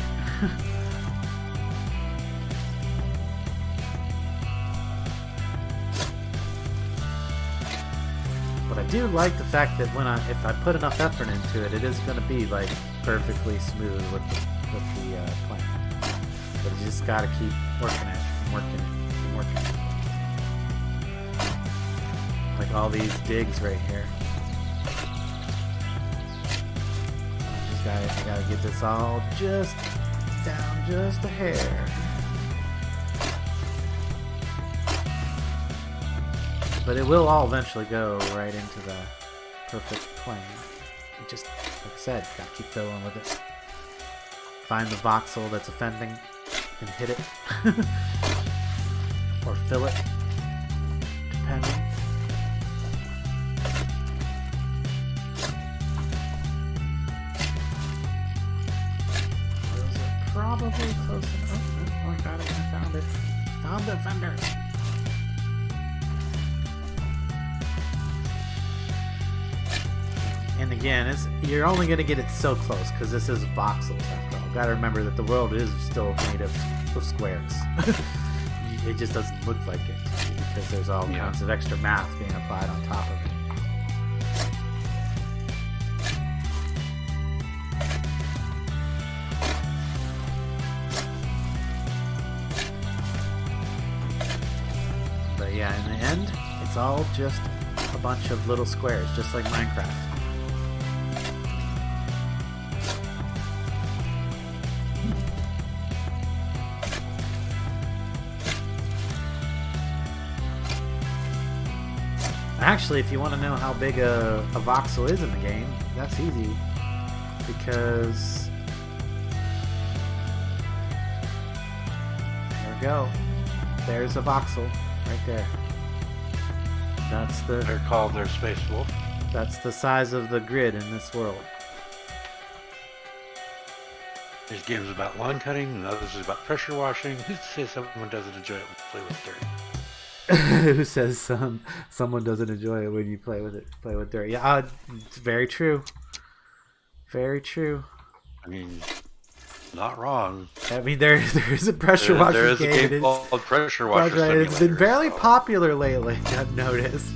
S1: But I do like the fact that if I put enough effort into it, it is going to be like perfectly smooth with the plane. But you just got to keep working it and working it and working it. Like all these digs right here. I gotta get this all just down just a hair. But it will all eventually go right into the perfect plane. You just, like I said, gotta keep filling with it. Find the voxel that's offending and hit it. Or fill it, depending. Probably close enough. Oh, I got it. I found it. Found the offender. And again, you're only going to get it so close because this is voxels after all. Got to remember that the world is still made of squares. It just doesn't look like it because there's all kinds of extra math being applied on top of it. Yeah, in the end, it's all just a bunch of little squares, just like Minecraft. Actually, if you want to know how big a voxel is in the game, that's easy. Because... there we go. There's a voxel. Right there.
S2: They're called their Space Wolf.
S1: That's the size of the grid in this world.
S2: There's games about lawn cutting, and others is about pressure washing. Who says someone doesn't enjoy it when you play with dirt?
S1: Who says someone doesn't enjoy it when you play with dirt? Yeah, it's very true. Very true.
S2: I mean, not wrong.
S1: I mean, there is a pressure washing game.
S2: There is a game called Pressure Washer Simulator.
S1: It's been fairly popular lately, I've noticed.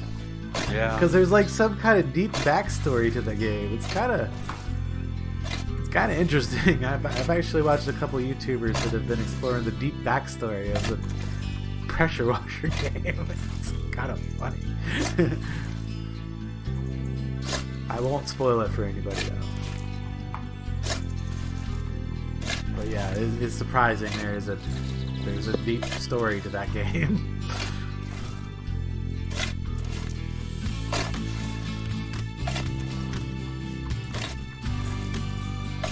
S2: Yeah.
S1: Because there's like some kind of deep backstory to the game. It's kind of interesting. I've actually watched a couple YouTubers that have been exploring the deep backstory of the pressure washer game. It's kind of funny. I won't spoil it for anybody though. But yeah, it's surprising. There's a deep story to that game.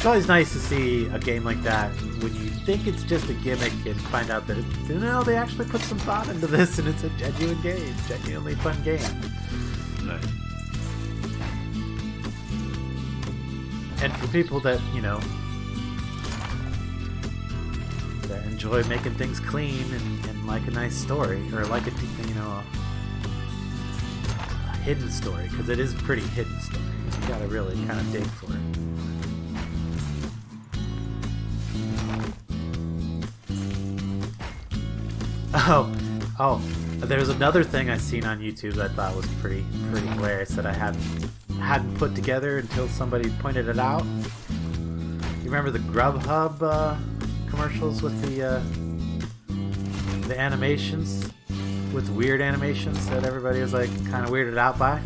S1: It's always nice to see a game like that when you think it's just a gimmick and find out that they actually put some thought into this and it's a genuine game, genuinely fun game.
S2: Nice.
S1: And for people that that enjoy making things clean and like a nice story, or like a hidden story, because it is a pretty hidden story. You gotta really kind of dig for it. Oh, there's another thing I seen on YouTube that I thought was pretty hilarious that I hadn't put together until somebody pointed it out. You remember the Grubhub commercials with the animations, with weird animations that everybody was like kind of weirded out by?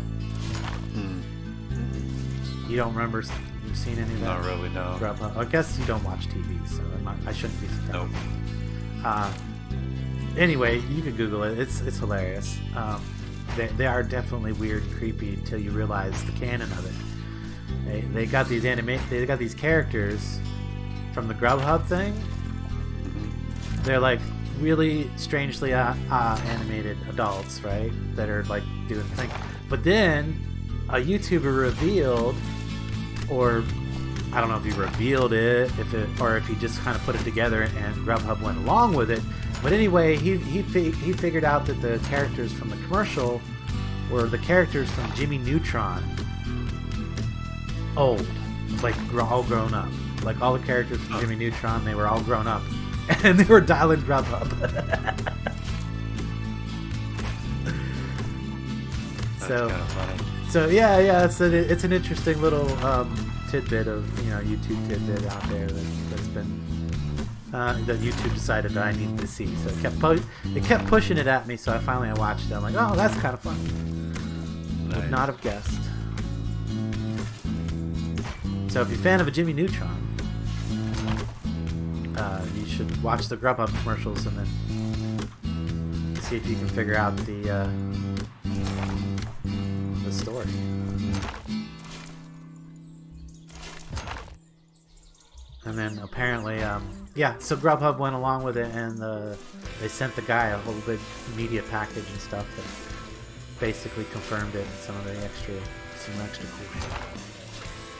S1: You don't remember seeing any of that?
S2: Not really, no.
S1: Grubhub. I guess you don't watch TV, so I shouldn't be surprised.
S2: Nope.
S1: Anyway, you can Google it. It's hilarious. They are definitely weird and creepy until you realize the canon of it. They got these characters from the Grubhub thing. They're like really strangely animated adults, right? That are like doing things. But then a YouTuber revealed, or I don't know if he revealed it, or if he just kind of put it together and Grubhub went along with it. But anyway, he figured out that the characters from the commercial were the characters from Jimmy Neutron. Old. Like all grown up. Like all the characters from Jimmy Neutron, they were all grown up. And they were dialing Grubhub.
S2: That's kind of funny.
S1: So yeah, it's an interesting little tidbit of YouTube tidbit out there that's been that YouTube decided that I needed to see. So it kept pushing it at me. So I watched it. I'm like, oh, that's kind of fun.
S2: Nice.
S1: Would not have guessed. So if you're a fan of a Jimmy Neutron, you should watch the Grubhub commercials and then see if you can figure out the story. And then apparently, so Grubhub went along with it, and they sent the guy a whole big media package and stuff that basically confirmed it and some extra cool shit.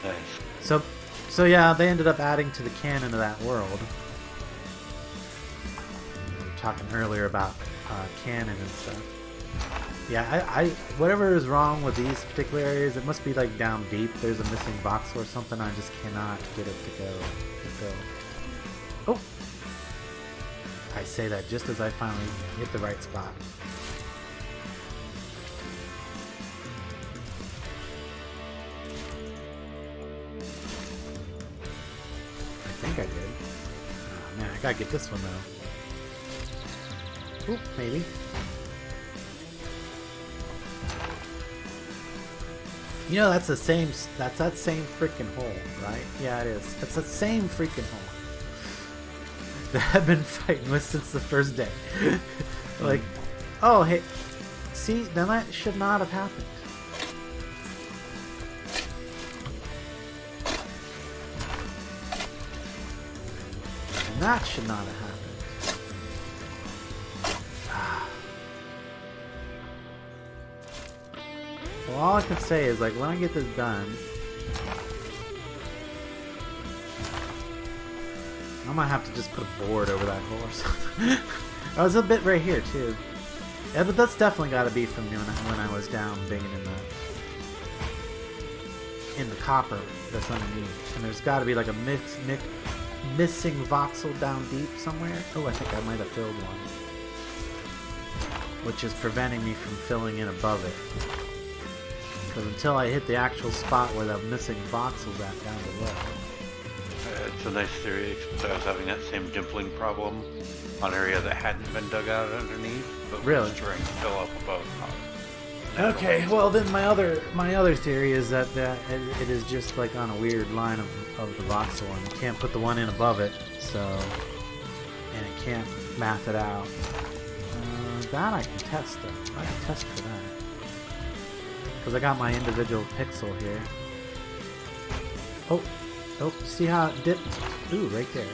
S2: Nice.
S1: So yeah, they ended up adding to the canon of that world. We were talking earlier about canon and stuff. Yeah, I whatever is wrong with these particular areas, it must be like down deep. There's a missing voxel or something. I just cannot get it to go. Oh! I say that just as I finally hit the right spot. I think I did. Oh man, I gotta get this one though. Oop, maybe. That's that same freaking hole, right? Yeah, it is. That's that same freaking hole that I've been fighting with since the first day. Like, oh, hey, see, then that should not have happened. And that should not have happened. Well, all I can say is, like, when I get this done, I might have to just put a board over that hole or something. Oh, there's a bit right here, too. Yeah, but that's definitely got to be from when I was down digging in the copper that's underneath. And there's got to be, like, a missing voxel down deep somewhere. Oh, I think I might have filled one. Which is preventing me from filling in above it. Because until I hit the actual spot where the missing voxel's at down below.
S2: It's a nice theory, except I was having that same dimpling problem on an area that hadn't been dug out underneath, but
S1: really?
S2: was trying to fill up above.
S1: Okay, well then my other theory is that it is just like on a weird line of the voxel, and you can't put the one in above it, so, and it can't math it out. That I can test though. I can test for that. Because I got my individual pixel here. Oh, Oh, see how it dipped? Ooh, right there.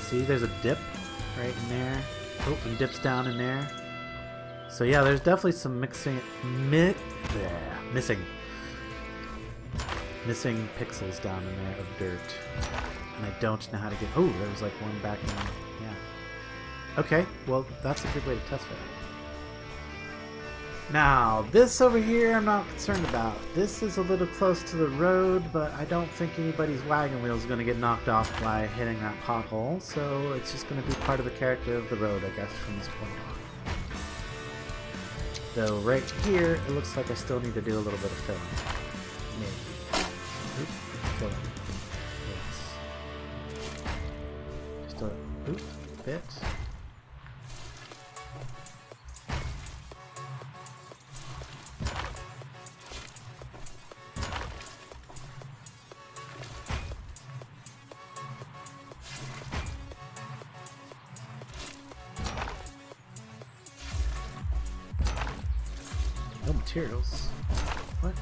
S1: See, there's a dip right in there. Oh, and dips down in there. So yeah, there's definitely some missing pixels down in there of dirt. And I don't know how to get... Oh, there was like one back in... Yeah. Okay, well, that's a good way to test for that. Now, this over here I'm not concerned about. This is a little close to the road, but I don't think anybody's wagon wheel is going to get knocked off by hitting that pothole, so it's just going to be part of the character of the road, I guess, from this point on. Though right here, it looks like I still need to do a little bit of filling. Maybe. Oop, filling. Yes. Just a bit. No materials. What?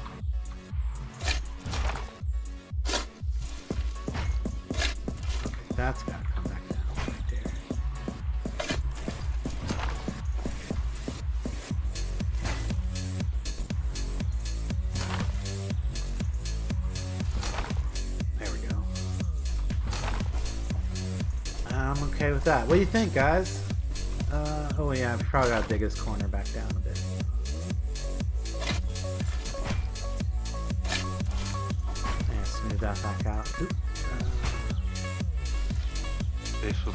S1: Okay, that's gotta come back down right there. There we go. I'm okay with that. What do you think, guys? Oh yeah, I've probably gotta dig this corner back down a bit. Smooth that back out.
S2: This will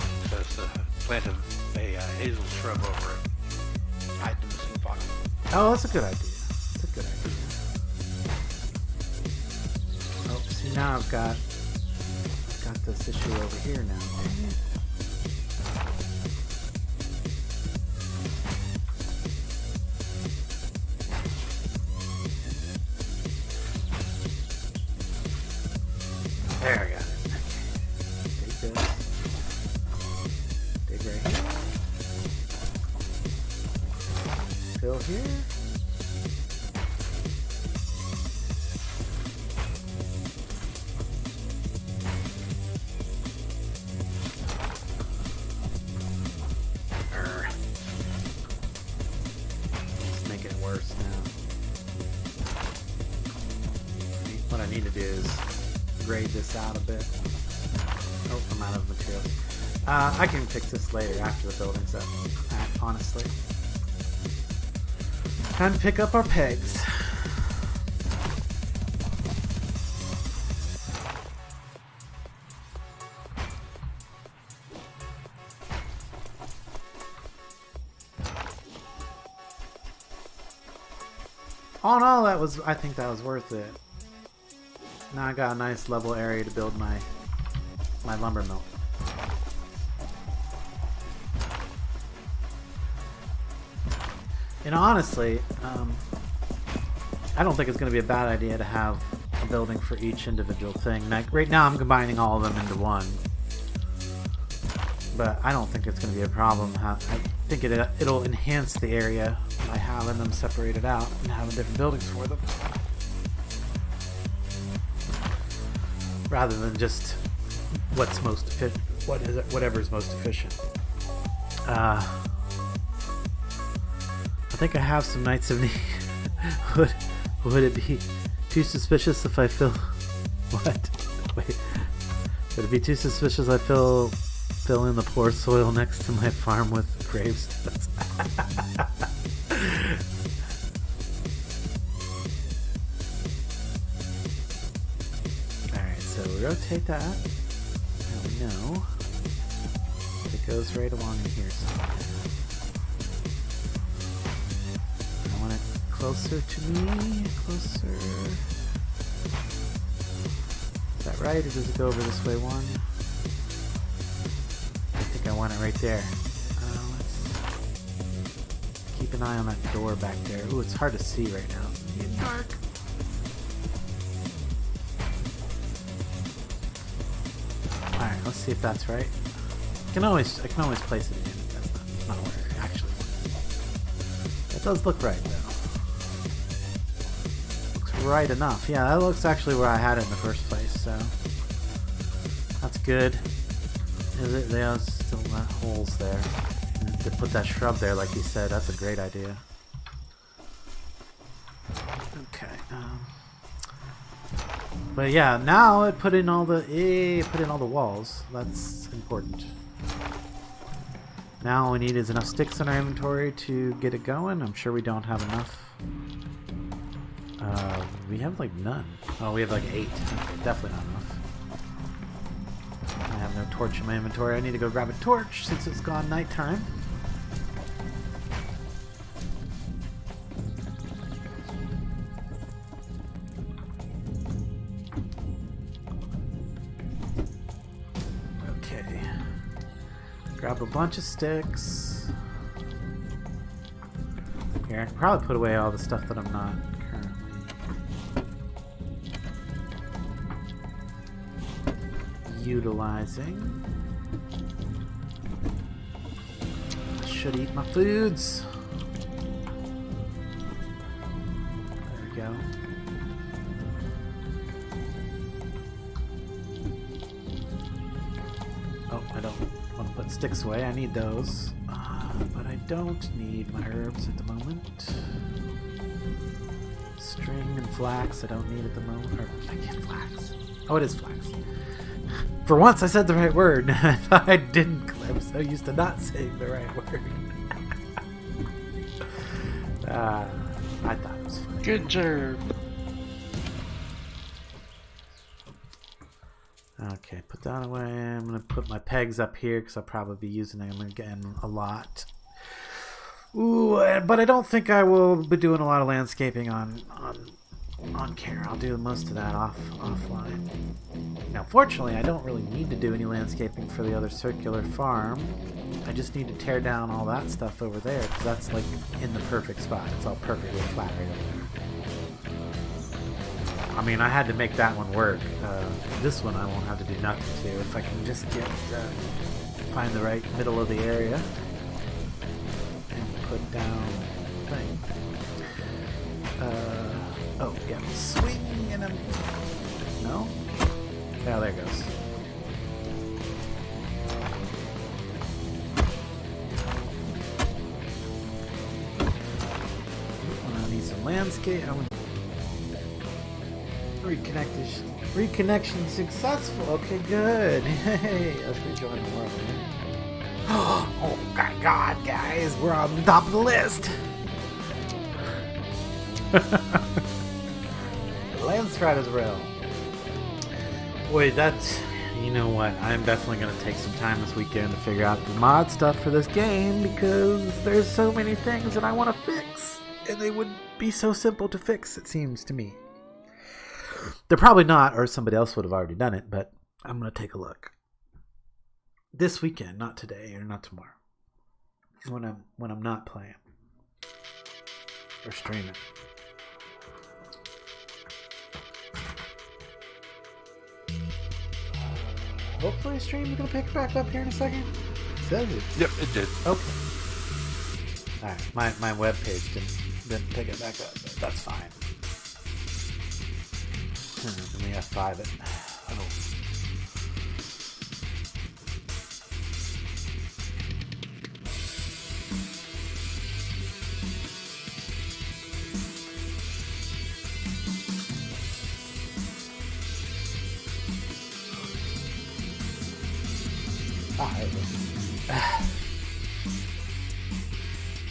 S2: plant a hazel shrub over it. Hide the missing pot.
S1: Oh, that's a good idea. That's a good idea. Oh, see now I've got this issue over here now. Dang it. There, I got it. Dig this. Dig right here. Fill here. Let's make it worse now. What I need to do is grade this out a bit. Oh, I'm out of materials. I can fix this later after the building's up, honestly. Time to pick up our pegs. All in all, I think that was worth it. Now I got a nice level area to build my lumber mill. And honestly, I don't think it's going to be a bad idea to have a building for each individual thing. Like right now I'm combining all of them into one. But I don't think it's going to be a problem. I think it'll enhance the area by having them separated out and having different buildings for them. Rather than just what's most efficient, whatever's most efficient. I think I have some Knights of Need. Would it be too suspicious if I fill... What? Wait. Would it be too suspicious I fill in the poor soil next to my farm with gravestones? Alright, so we rotate that. Now we know it goes right along in here somewhere. I want it closer to me. Closer. Is that right, or does it go over this way one? I think I want it right there. Let's keep an eye on that door back there. Ooh, it's hard to see right now. It's getting dark. Alright, let's see if that's right. I can always place it again if that's not where I actually want it. That does look right, though. Looks right enough. Yeah, that looks actually where I had it in the first place, so that's good. Is it? There's still not holes there. And to put that shrub there, like you said, that's a great idea. Okay. But yeah, now it put in all the walls. That's important. Now all we need is enough sticks in our inventory to get it going. I'm sure we don't have enough. We have like none. Oh, we have like 8. Okay, definitely not enough. I have no torch in my inventory. I need to go grab a torch since it's gone nighttime. Okay. Grab a bunch of sticks. Here, I can probably put away all the stuff that I'm not currently utilizing. I should eat my foods. There we go. Oh, I don't want to put sticks away. I need those. But I don't need my herbs at the moment. String and flax I don't need at the moment. Or I get flax. Oh, it is flax. For once I said the right word. I thought I didn't. I'm so used to not saying the right word. I thought it was funny.
S2: Good job.
S1: Okay, put that away. I'm going to put my pegs up here because I'll probably be using them again a lot. Ooh, but I don't think I will be doing a lot of landscaping on camera. I'll do most of that offline. Now, fortunately, I don't really need to do any landscaping for the other circular farm. I just need to tear down all that stuff over there because that's like in the perfect spot. It's all perfectly flat right over there. I mean, I had to make that one work. This one I won't have to do nothing to. If I can just get find the right middle of the area and put down thing. Oh yeah, swing and I'm no. Yeah, there it goes. I need some landscape. Reconnection successful. Okay, good. Hey, let's rejoin the world. Oh my God, guys, we're on the top of the list. The Landstrider's Realm. Boy, that's... You know what? I'm definitely going to take some time this weekend to figure out the mod stuff for this game because there's so many things that I want to fix, and they would be so simple to fix, it seems to me. They're probably not, or somebody else would have already done it, but I'm going to take a look. This weekend, not today or not tomorrow. When I'm not playing or streaming. Hopefully stream's going to pick back up here in a second. Says it.
S2: Yep, it did.
S1: Okay. Alright, my web page didn't pick it back up, but that's fine. Let me F5 it. Oh.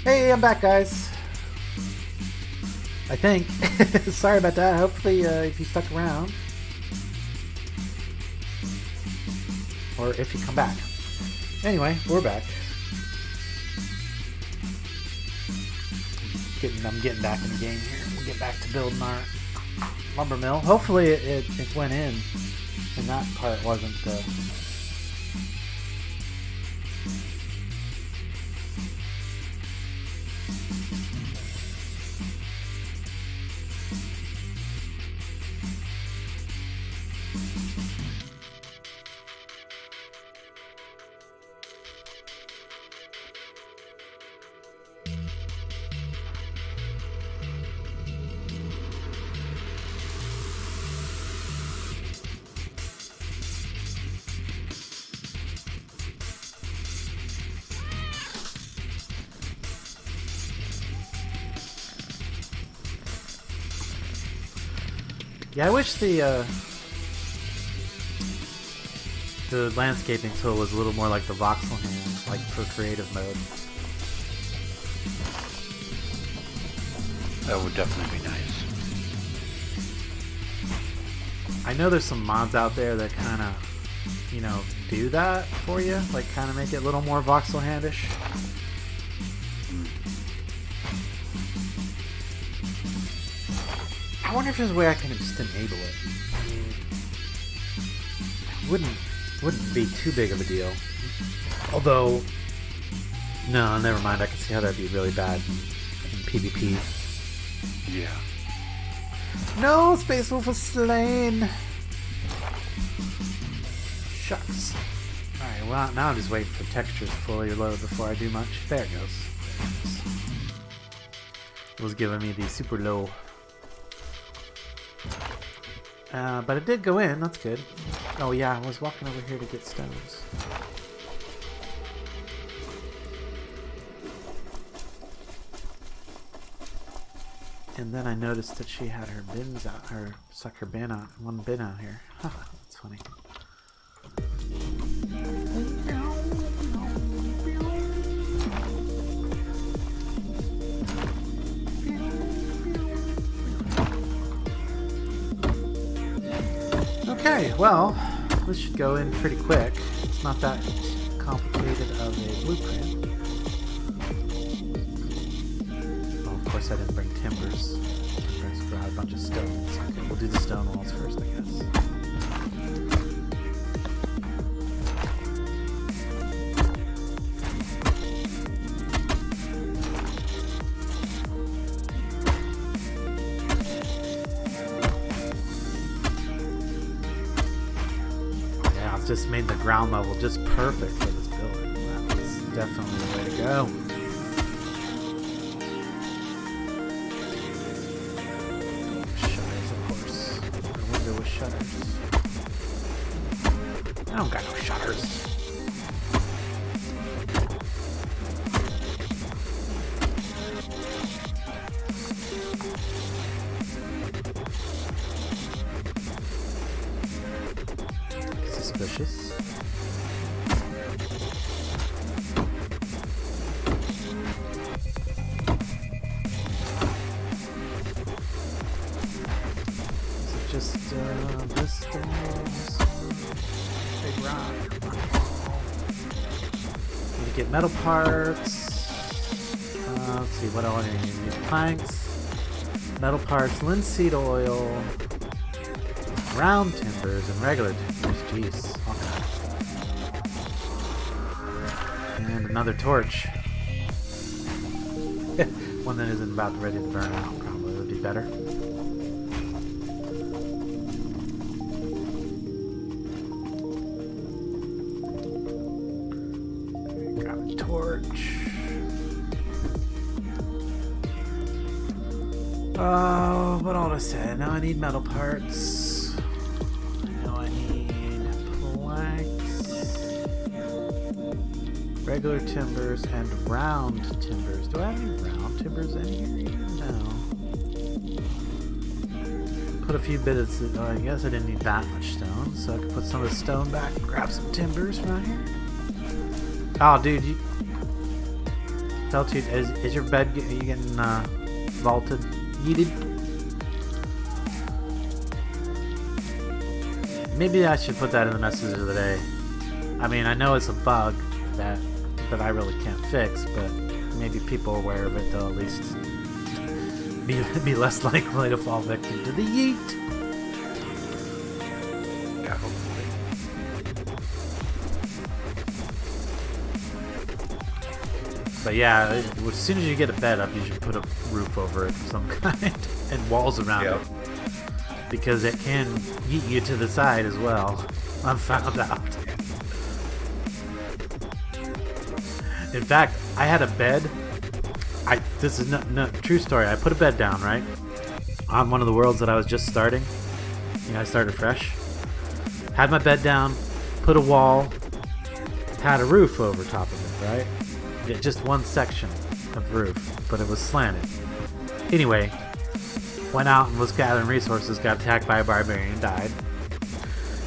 S1: Hey, I'm back, guys. I think. Sorry about that. Hopefully, if you stuck around. Or if you come back. Anyway, we're back. I'm getting back in the game here. We'll get back to building our lumber mill. Hopefully it went in. And that part wasn't... Yeah, I wish the landscaping tool was a little more like the voxel hand, like for creative mode.
S2: That would definitely be nice.
S1: I know there's some mods out there that kind of, you know, do that for you, like kind of make it a little more voxel handish. I wonder if there's a way I can just enable it. I mean, it wouldn't be too big of a deal. Although, no, never mind. I can see how that'd be really bad in PvP.
S2: Yeah.
S1: No, Space Wolf was slain. Shucks. Alright, well, now I'm just waiting for textures to fully load before I do much. There it goes. It was giving me the super low. But it did go in, that's good. Oh yeah, I was walking over here to get stones. And then I noticed that she had her bins out, her sucker bin out, one bin out here. That's funny. Okay, well, this should go in pretty quick. It's not that complicated of a blueprint. Oh, of course I didn't bring timbers. I brought a bunch of stones. Okay, we'll do the stone walls first, I guess. Just made the ground level just perfect for this building. That was definitely the way to go. Shutters, of course. The window with shutters. I don't got no shutters. Suspicious. Is it just this stone? Big rock. Need to get metal parts. Let's see, what do I need? Planks, metal parts, linseed oil, round timbers, and regular timbers. Jeez. Okay. And another torch. One that isn't about ready to burn out probably would be better. Grab a torch. Oh, what all to say? Now I need metal parts. Regular timbers and round timbers. Do I have any round timbers in here? No. Put a few bits of, I guess I didn't need that much stone, so I could put some of the stone back and grab some timbers right here. Oh, dude, you... is your bed, are you getting vaulted? Yeeted? Maybe I should put that in the message of the day. I mean, I know it's a bug that I really can't fix, but maybe people aware of it, they'll at least be less likely to fall victim to the yeet.
S2: Yeah, hopefully.
S1: But yeah, as soon as you get a bed up, you should put a roof over it of some kind and walls around it, because it can yeet you to the side as well. I've found out. In fact, I had a bed. This is not true story. I put a bed down, right? On one of the worlds that I was just starting. You know, I started fresh. Had my bed down, put a wall, had a roof over top of it, right? Yeah, just one section of roof, but it was slanted. Anyway, Went out and was gathering resources, got attacked by a barbarian, died.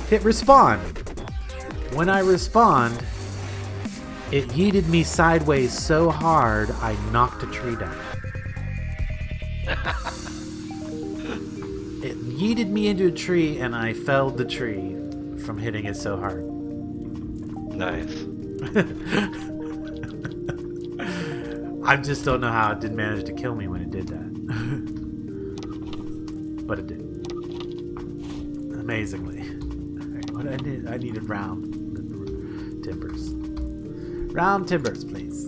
S1: Hit respawn. When I respawned, it yeeted me sideways so hard I knocked a tree down. It yeeted me into a tree and I felled the tree from hitting it so hard.
S2: Nice.
S1: I just don't know how it didn't manage to kill me when it did that. But it did. Amazingly. Alright, what I needed round timbers. Round timbers, please.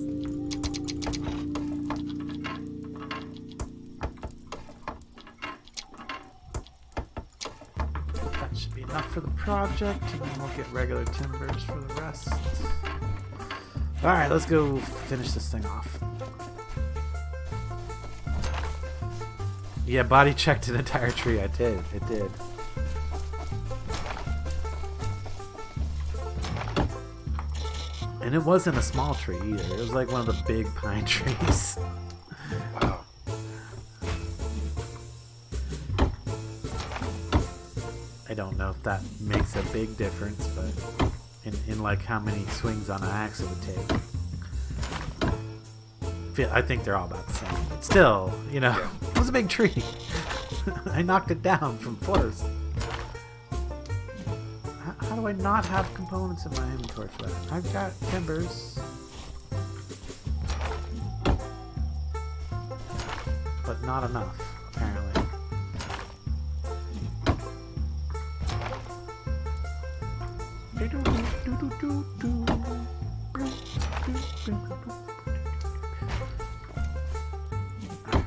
S1: That should be enough for the project, and then we'll get regular timbers for the rest. Alright, let's go finish this thing off. Yeah, body checked an entire tree. I did. It did. And it wasn't a small tree either. It was like one of the big pine trees.
S2: Wow.
S1: I don't know if that makes a big difference, but in like how many swings on an axe it would take. I think they're all about the same. But still, you know,
S2: Yeah.
S1: it was a big tree. I knocked it down from force. How do I not have components in my inventory for that? I've got timbers. But not enough, apparently.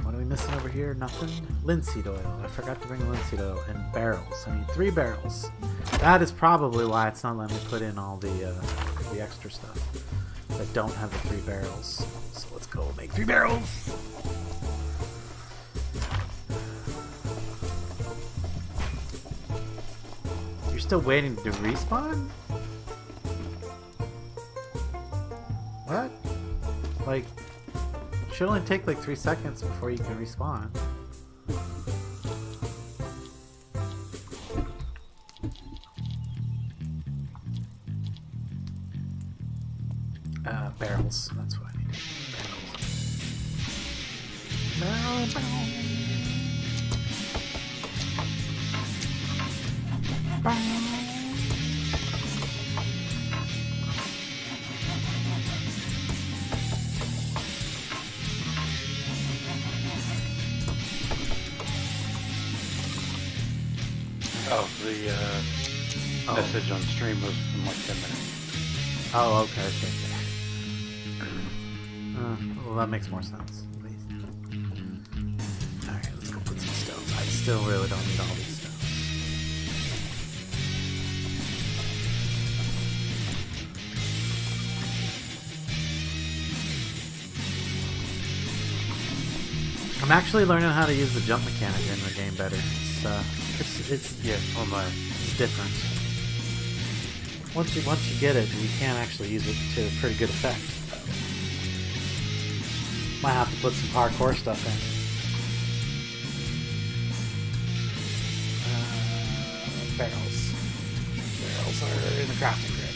S1: What are we missing over here? Nothing? Linseed oil. I forgot to bring linseed oil and barrels. I need 3 barrels. That is probably why it's not letting me put in all the extra stuff. I don't have the 3 barrels. So let's go make 3 barrels. You're still waiting to respawn? What? Like, it should only take like 3 seconds before you can respawn. Barrels. That's what I need. Barrels. Barrel.
S2: Oh, the message on stream was from like 10 minutes.
S1: Oh, okay. Well, that makes more sense. Alright, let's go put some stones. I still really don't need all these stones. I'm actually learning how to use the jump mechanic in the game better. It's
S2: Yeah, on my.
S1: It's different. Once you get it, you can actually use it to pretty good effect. Might have to put some parkour stuff in. Barrels. Barrels are in the crafting grid.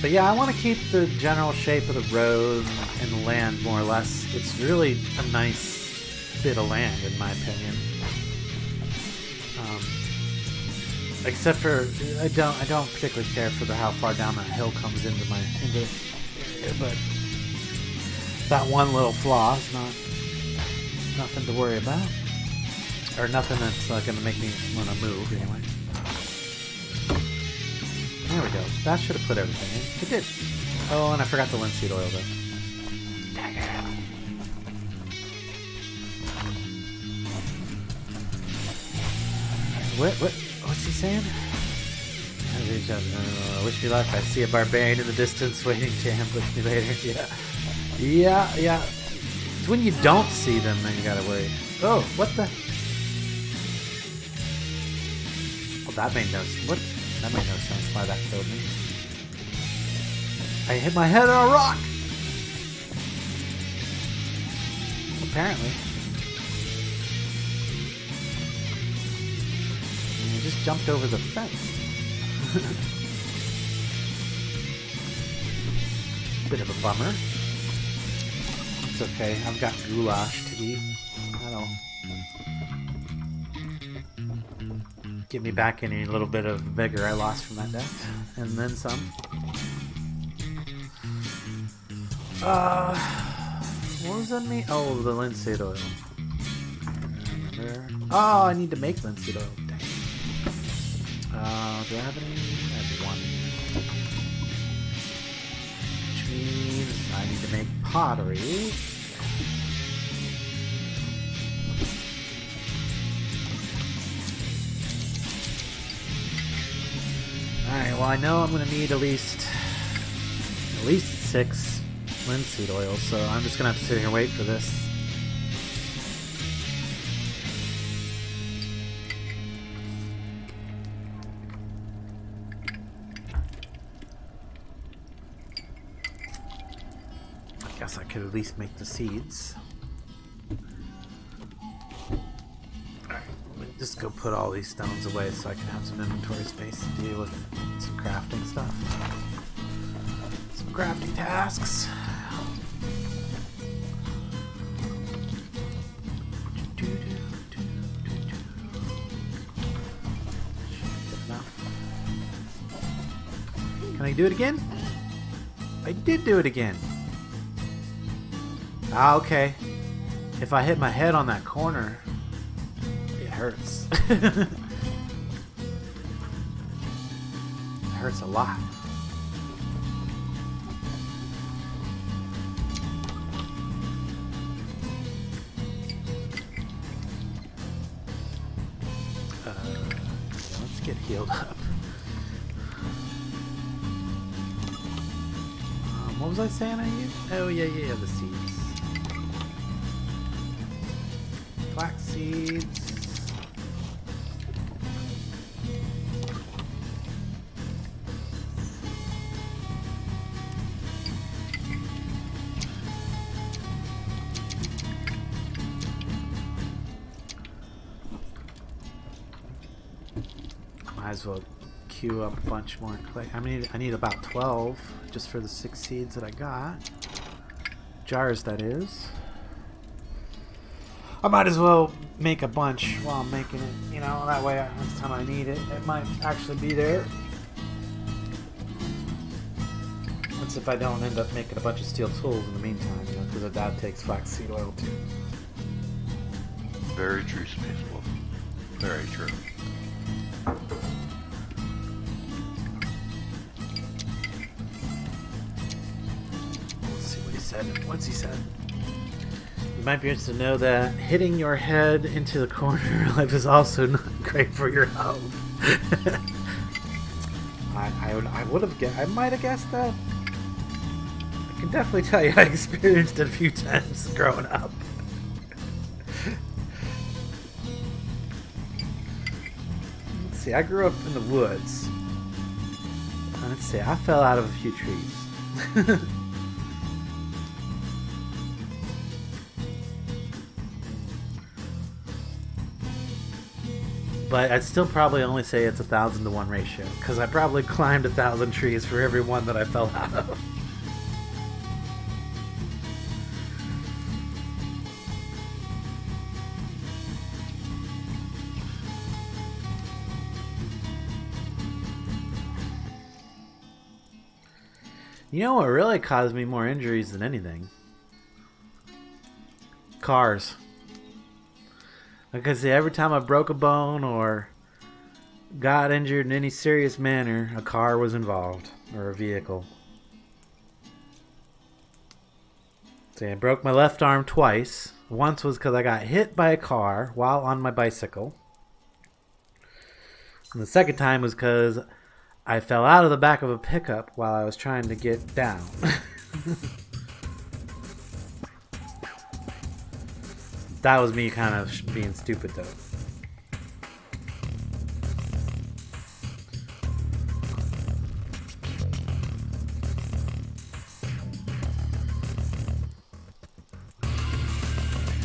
S1: But yeah, I want to keep the general shape of the road and the land more or less. It's really a nice bit of land, in my opinion. Except for I don't particularly care for how far down that hill comes into area, but that one little flaw is nothing to worry about, or nothing that's going to make me want to move anyway. There we go. That should have put everything in. It did. Oh, and I forgot the linseed oil though. Dang it. What's he saying? Wish me luck. I see a barbarian in the distance waiting to ambush me later. Yeah. It's when you don't see them that you gotta worry. Oh, what the? Well, that made no sense why that killed me. I hit my head on a rock! Apparently. And I just jumped over the fence. Bit of a bummer. It's okay, I've got goulash to eat. That'll give me back any little bit of vigor I lost from that death. And then some. What was on me? Oh, the linseed oil. Oh, I need to make linseed oil. Dang. Do I have any? I have one. Which means I need to make pottery. Alright, well I know I'm going to need at least 6 linseed oil, so I'm just going to have to sit here and wait for this. I guess I could at least make the seeds. Alright, let me just go put all these stones away so I can have some inventory space to deal with some crafting stuff. Some crafting tasks. Can I do it again? I did do it again. Ah, okay. If I hit my head on that corner, it hurts. It hurts a lot. Let's get healed up. What was I saying I used? Oh, yeah, the seeds. Flax seeds. Might as well queue up a bunch more clay. I need about 12 just for the 6 seeds that I got. Jars, that is. I might as well make a bunch while I'm making it, you know, that way next time I need it, it might actually be there. That's if I don't end up making a bunch of steel tools in the meantime, you know, because the dad takes flaxseed oil too.
S2: Very true, Space Wolf. Very true.
S1: Let's see what he said. What's he said? You might be interested to know that hitting your head into the corner of life is also not great for your health. I might have guessed that. I can definitely tell you I experienced it a few times growing up. Let's see, I grew up in the woods. Let's see, I fell out of a few trees. But I'd still probably only say it's 1,000 to 1 ratio, because I probably climbed 1,000 trees for every one that I fell out of. You know what really caused me more injuries than anything? Cars. Because every time I broke a bone or got injured in any serious manner, a car was involved, or a vehicle. See, I broke my left arm twice. Once was because I got hit by a car while on my bicycle. And the second time was because I fell out of the back of a pickup while I was trying to get down. That was me kind of being stupid, though.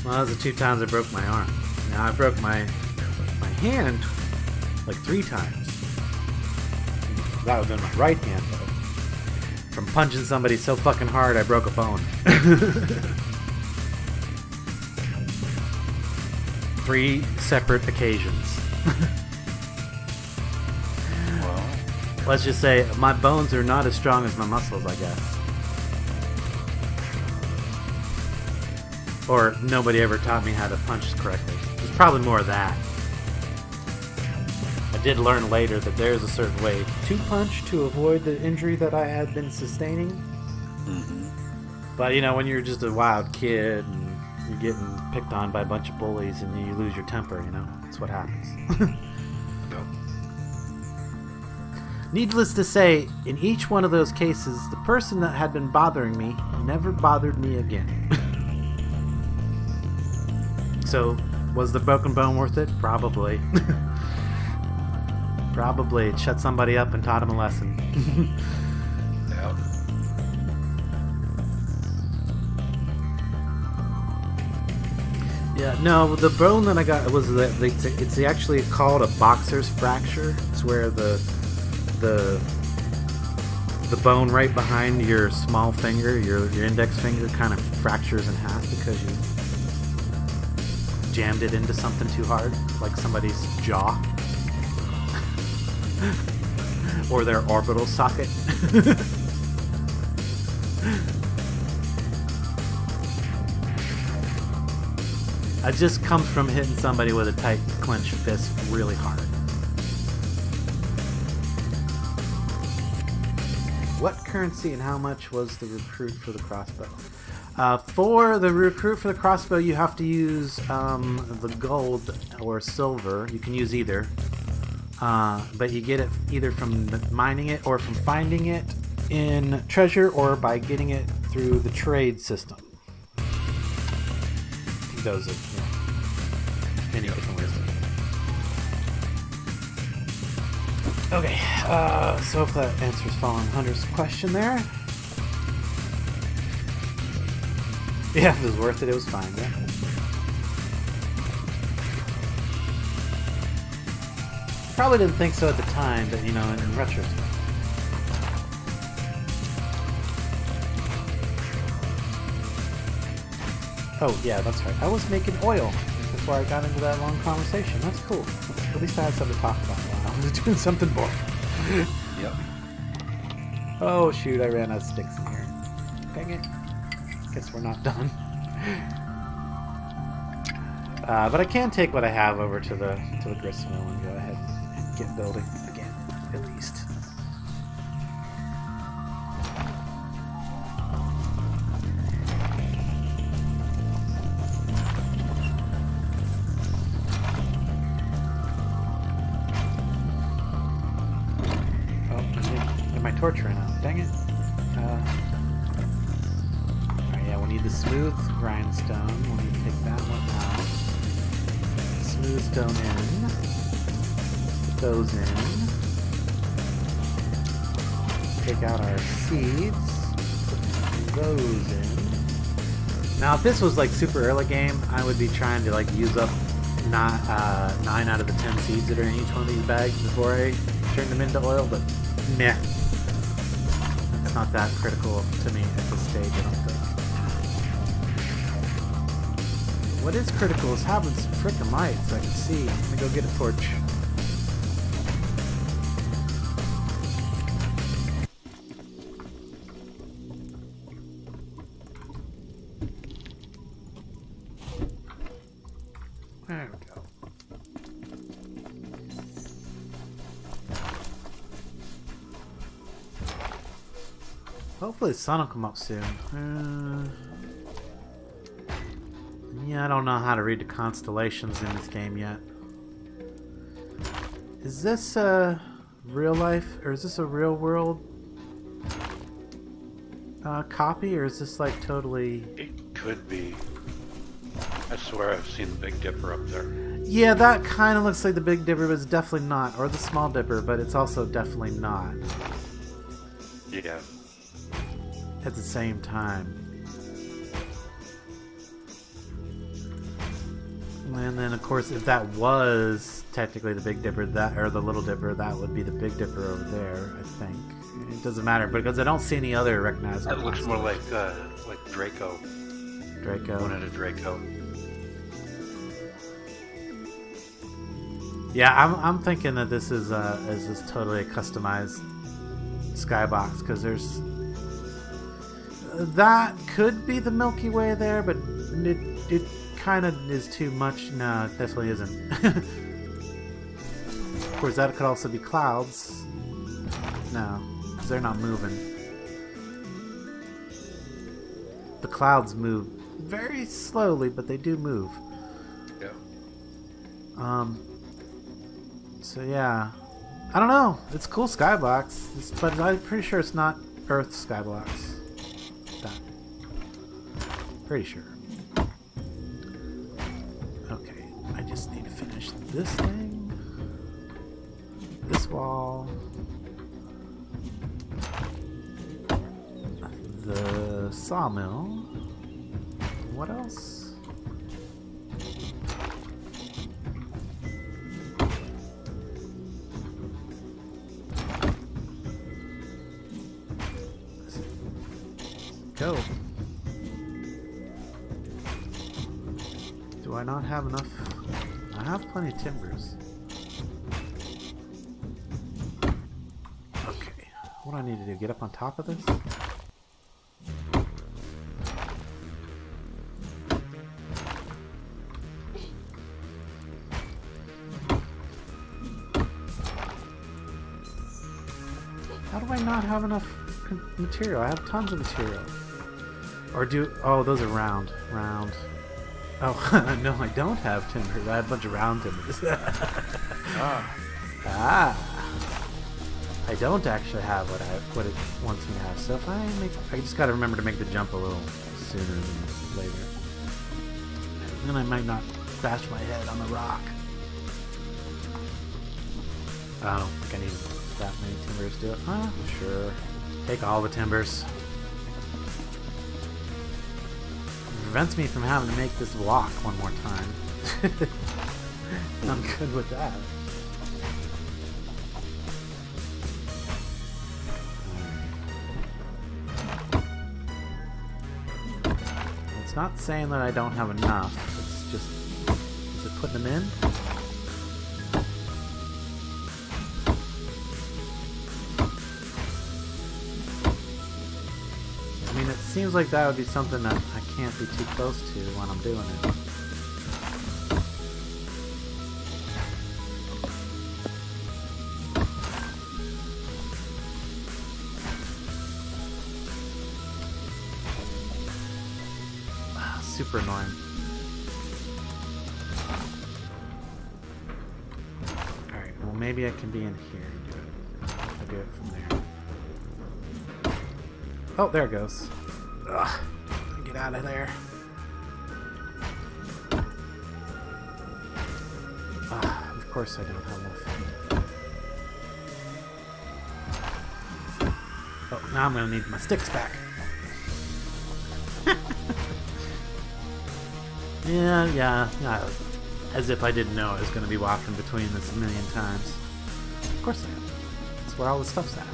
S1: Well, that was the 2 times I broke my arm. Now I broke my hand like 3 times. That would have been my right hand, though. From punching somebody so fucking hard, I broke a bone. 3 separate occasions.
S2: Well,
S1: Let's just say my bones are not as strong as my muscles, I guess. Or nobody ever taught me how to punch correctly. There's probably more of that. I did learn later that there's a certain way to punch to avoid the injury that I had been sustaining.
S2: mm-hmm.
S1: But you know, when you're just a wild kid and you're getting picked on by a bunch of bullies and you lose your temper, you know, that's what happens.
S2: Yep.
S1: Needless to say, in each one of those cases, the person that had been bothering me never bothered me again. So, was the broken bone worth it? Probably. Probably. It shut somebody up and taught him a lesson.
S2: Yep.
S1: Yeah, no, the bone that I got was it's actually called a boxer's fracture. It's where the bone right behind your small finger, your index finger, kind of fractures in half because you jammed it into something too hard, like somebody's jaw or their orbital socket. It just comes from hitting somebody with a tight clenched fist really hard. What currency and how much was the recruit for the crossbow? For the recruit for the crossbow, you have to use the gold or silver. You can use either. But you get it either from mining it or from finding it in treasure or by getting it through the trade system. Those are many different ways. Okay, so if that answers Fallen Hunter's question there. Yeah, if it was worth it, it was fine, yeah. Probably didn't think so at the time, but you know, in retrospect. Oh, yeah, that's right. I was making oil before I got into that long conversation. That's cool. At least I had something to talk about while I was doing something boring.
S2: Yep.
S1: Oh, shoot, I ran out of sticks in here. Dang it. Guess we're not done. But I can take what I have over to the grist mill and go ahead and get building again, at least. Torch ran out. Dang it. Alright, yeah, we'll need the smooth grindstone. We'll need to take that one out. Smooth stone in. Put those in. Take out our seeds. Put those in. Now, if this was like super early game, I would be trying to like use up 9 out of the 10 seeds that are in each one of these bags before I turn them into oil, but meh. Not that critical to me at this stage, I don't think. What is critical is having some frickin' light so I can see. I'm gonna go get a torch. There we go. Hopefully the sun will come up soon. Yeah, I don't know how to read the constellations in this game yet. Is this real life, or is this a real world copy, or is this like totally...
S2: It could be. I swear I've seen the Big Dipper up there.
S1: Yeah, that kind of looks like the Big Dipper, but it's definitely not. Or the Small Dipper, but it's also definitely not.
S2: Yeah.
S1: At the same time. And then, of course, if that was technically the Big Dipper, or the Little Dipper, that would be the Big Dipper over there, I think. It doesn't matter, because I don't see any other recognizable.
S2: That looks more like Draco.
S1: Draco.
S2: One of the Draco.
S1: Yeah, I'm thinking that this is just totally a customized skybox, because there's that could be the Milky Way there, but it kind of is too much. No, it definitely isn't. Of course, that could also be clouds. No, because they're not moving. The clouds move very slowly, but they do move.
S2: Yeah.
S1: So yeah, I don't know. It's a cool skybox, but I'm pretty sure it's not Earth skybox. Pretty sure. Okay, I just need to finish this thing, this wall, the sawmill. What else? Go. Do I not have enough? I have plenty of timbers. Okay. What do I need to do? Get up on top of this? How do I not have enough material? I have tons of material. Or do... Oh, those are round. Round. Oh, no, I don't have timbers. I have a bunch of round timbers. I don't actually have what it wants me to have. So if I just gotta remember to make the jump a little sooner than later. Then I might not bash my head on the rock. I don't think I need that many timbers to do it. Sure. Take all the timbers. Prevents me from having to make this walk one more time. I'm good with that. It's not saying that I don't have enough. It's just... Is it putting them in? I mean, it seems like that would be something that I can't be too close to when I'm doing it. Super annoying. Alright, well maybe I can be in here and do it. I'll do it from there. Oh, there it goes. Ugh. Get out of there. Of course I don't have enough. Oh, now I'm gonna need my sticks back. Yeah. As if I didn't know I was gonna be walking between this a million times. Of course I am. That's where all the stuff's at.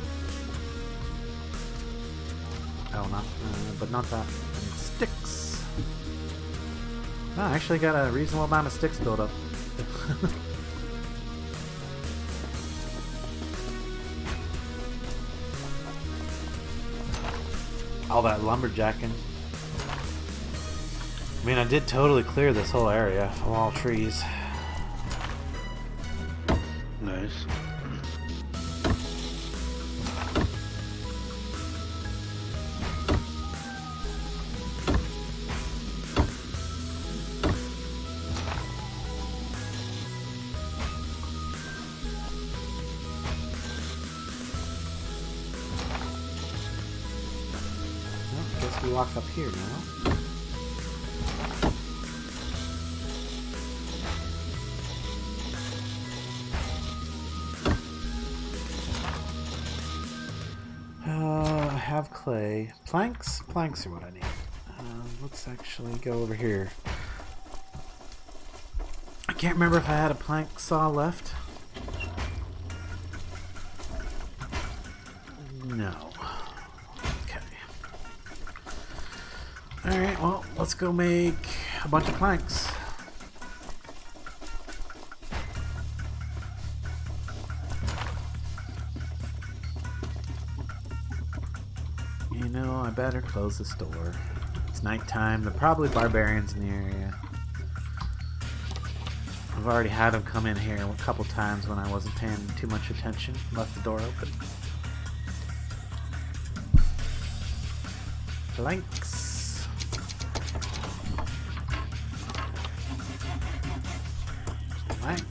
S1: Oh, but not that. I need sticks. Oh, I actually got a reasonable amount of sticks built up. All that lumberjacking. I mean, I did totally clear this whole area of all trees.
S2: Nice.
S1: We walk up here now. I have clay. Planks? Planks are what I need. Let's actually go over here. can't remember if I had a plank saw left. No. Okay. Alright, well, let's go make a bunch of planks. You know, I better close this door. It's nighttime. There are probably barbarians in the area. I've already had them come in here a couple times when I wasn't paying too much attention. Left the door open. Planks. Planks.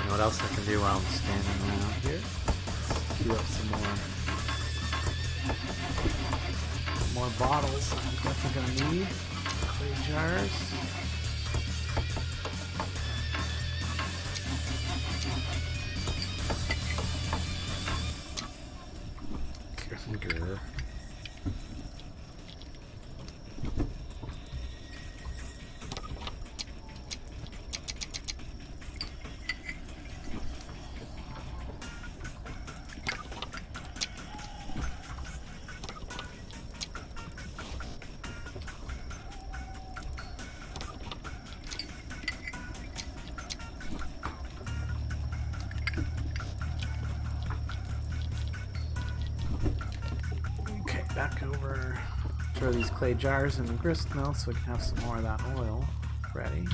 S1: What else I can do while I'm standing around here? Let's queue up some more bottles. I'm definitely gonna need clay jars. Good. Back over, throw these clay jars in the grist mill so we can have some more of that oil ready.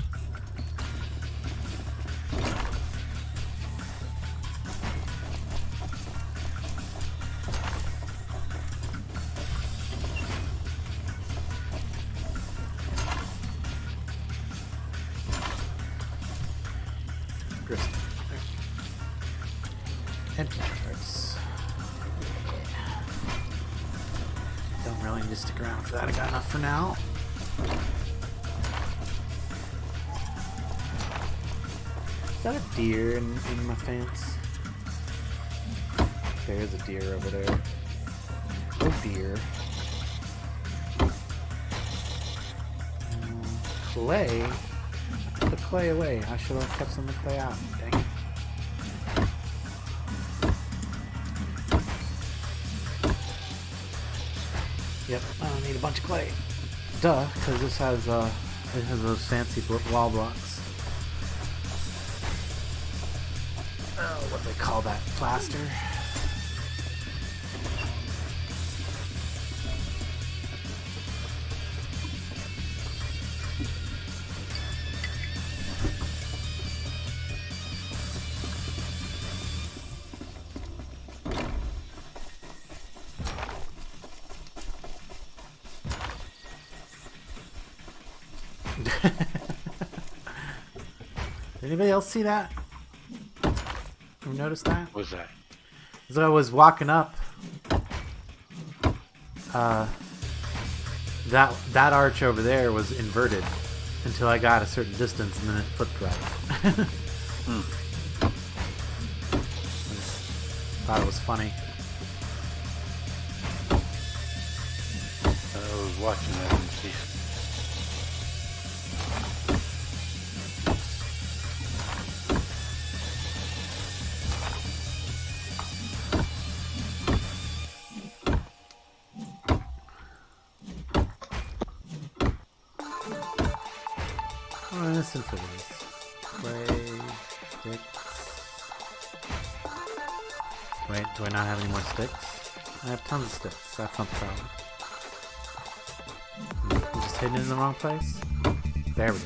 S1: Grist. Empty jars. Don't really need to stick around for that. I got enough for now. Is that a deer in my fence? There's a deer over there. Oh dear. Clay? I put the clay away. I should have kept some of the clay out. Dang it. Yep, I don't need a bunch of clay. Duh, because this has it has those fancy wall blocks. Oh, what do they call that? Plaster? Did anybody else see that? Or notice that?
S2: What was that?
S1: As I was walking up, that arch over there was inverted until I got a certain distance, and then it flipped right. I just thought it was funny.
S2: I was watching that and see.
S1: Listen for this. Clay, sticks. Wait, do I not have any more sticks? I have tons of sticks. That's not the problem. I'm just hitting it in the wrong place? There we go.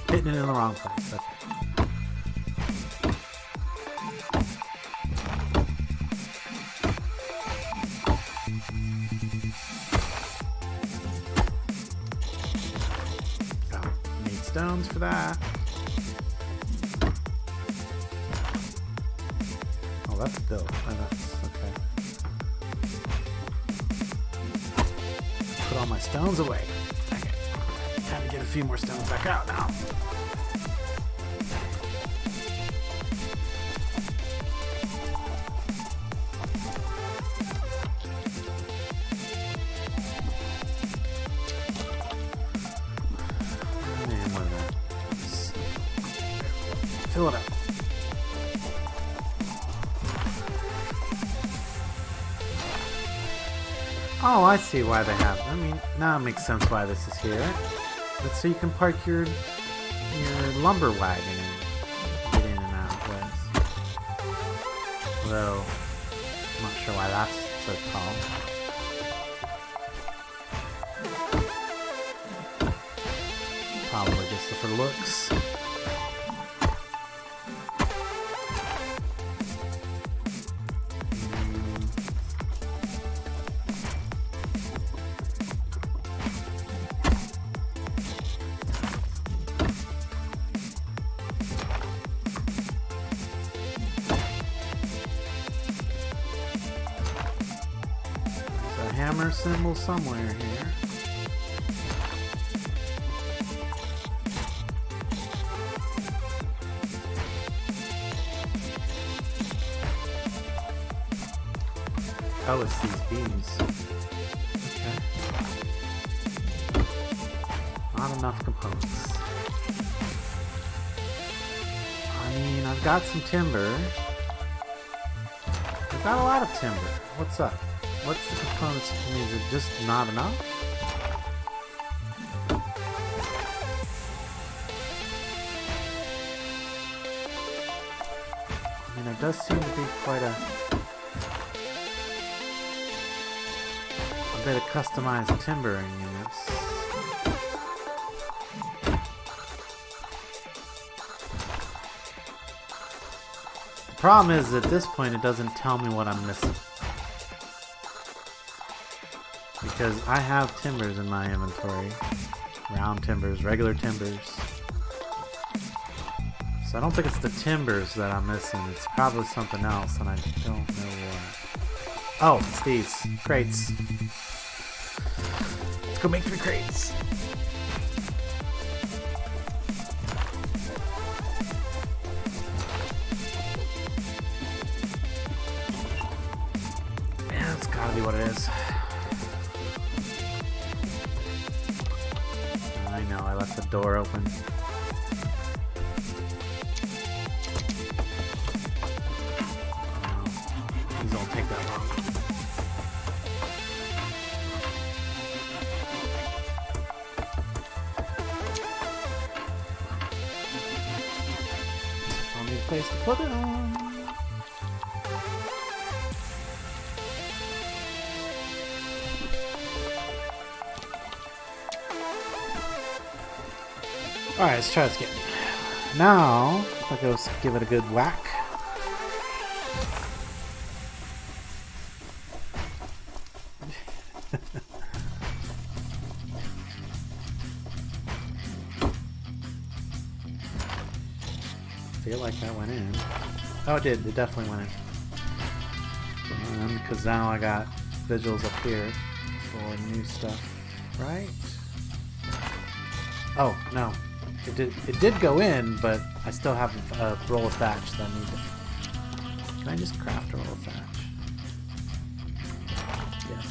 S1: Hitting it in the wrong place. Okay. stones for that. Oh, that's built. Oh, that's okay. Put all my stones away. Okay. Time to get a few more stones back out now. Fill it up. Oh, I see why they have. I mean, now it makes sense why this is here. But so you can park your lumber wagon and get in and out of place. Although, I'm not sure why that's so tall. Probably just for looks. Hammer symbol somewhere here. Oh, it's these beams. Okay. Not enough components. I mean, I've got some timber. I've got a lot of timber. What's up? What's the components? I mean, is it just not enough? I mean, there does seem to be quite a bit of customized timbering in this. The problem is, at this point, it doesn't tell me what I'm missing. Because I have timbers in my inventory. Round timbers, regular timbers. So I don't think it's the timbers that I'm missing. It's probably something else, and I don't know what. Oh, it's these crates. Let's go make 3 crates. Yeah, that's gotta be what it is. I know, I left the door open. These don't take that long. I'll need a place to put it on. Alright, let's try this again. Now, if I go give it a good whack. I feel like that went in. Oh, it did. It definitely went in. Because now I got visuals up here for new stuff. Right? Oh, no. It did go in, but I still have a roll of thatch that I need to... Can I just craft a roll of thatch? Yes.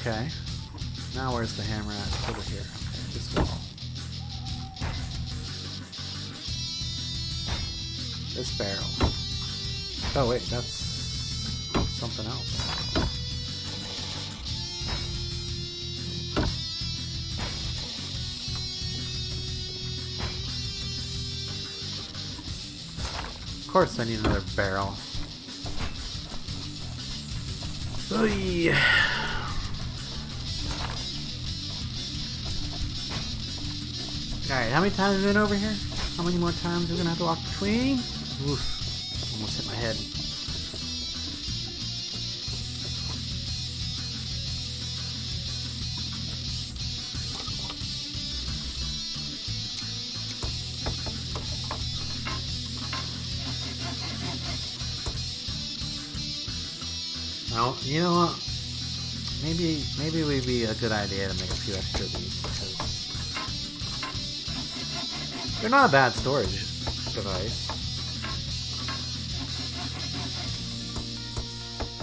S1: Okay. Now where's the hammer at? It's over here. Okay, this wall. This barrel. Oh wait, that's something else. Of course I need another barrel. Oy. Alright, how many times have we been over here? How many more times are we gonna have to walk between? Oof. Almost hit my head. Well, you know what? Maybe it would be a good idea to make a few extra of these, because they're not a bad storage device.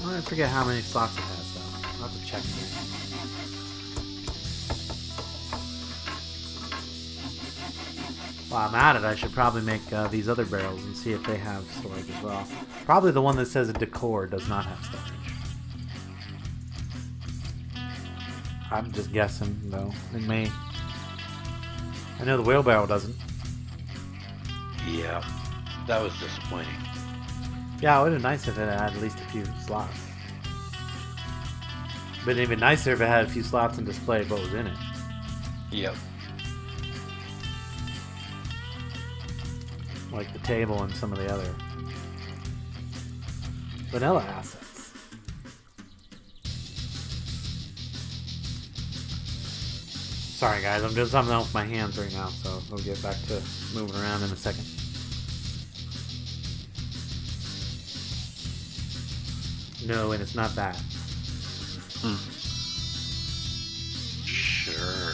S1: I forget how many slots it has, though. I'll have to check here. While I'm at it, I should probably make these other barrels and see if they have storage as well. Probably the one that says decor does not have storage. I'm just guessing, though. It may. I know the wheelbarrow doesn't.
S2: Yeah, that was disappointing.
S1: Yeah, it would have been nice if it had at least a few slots. But even nicer if it had a few slots and displayed what was in it.
S2: Yep.
S1: Like the table and some of the other vanilla assets. Sorry guys, I'm doing something else with my hands right now, so we'll get back to moving around in a second. No, and it's not that.
S2: Sure.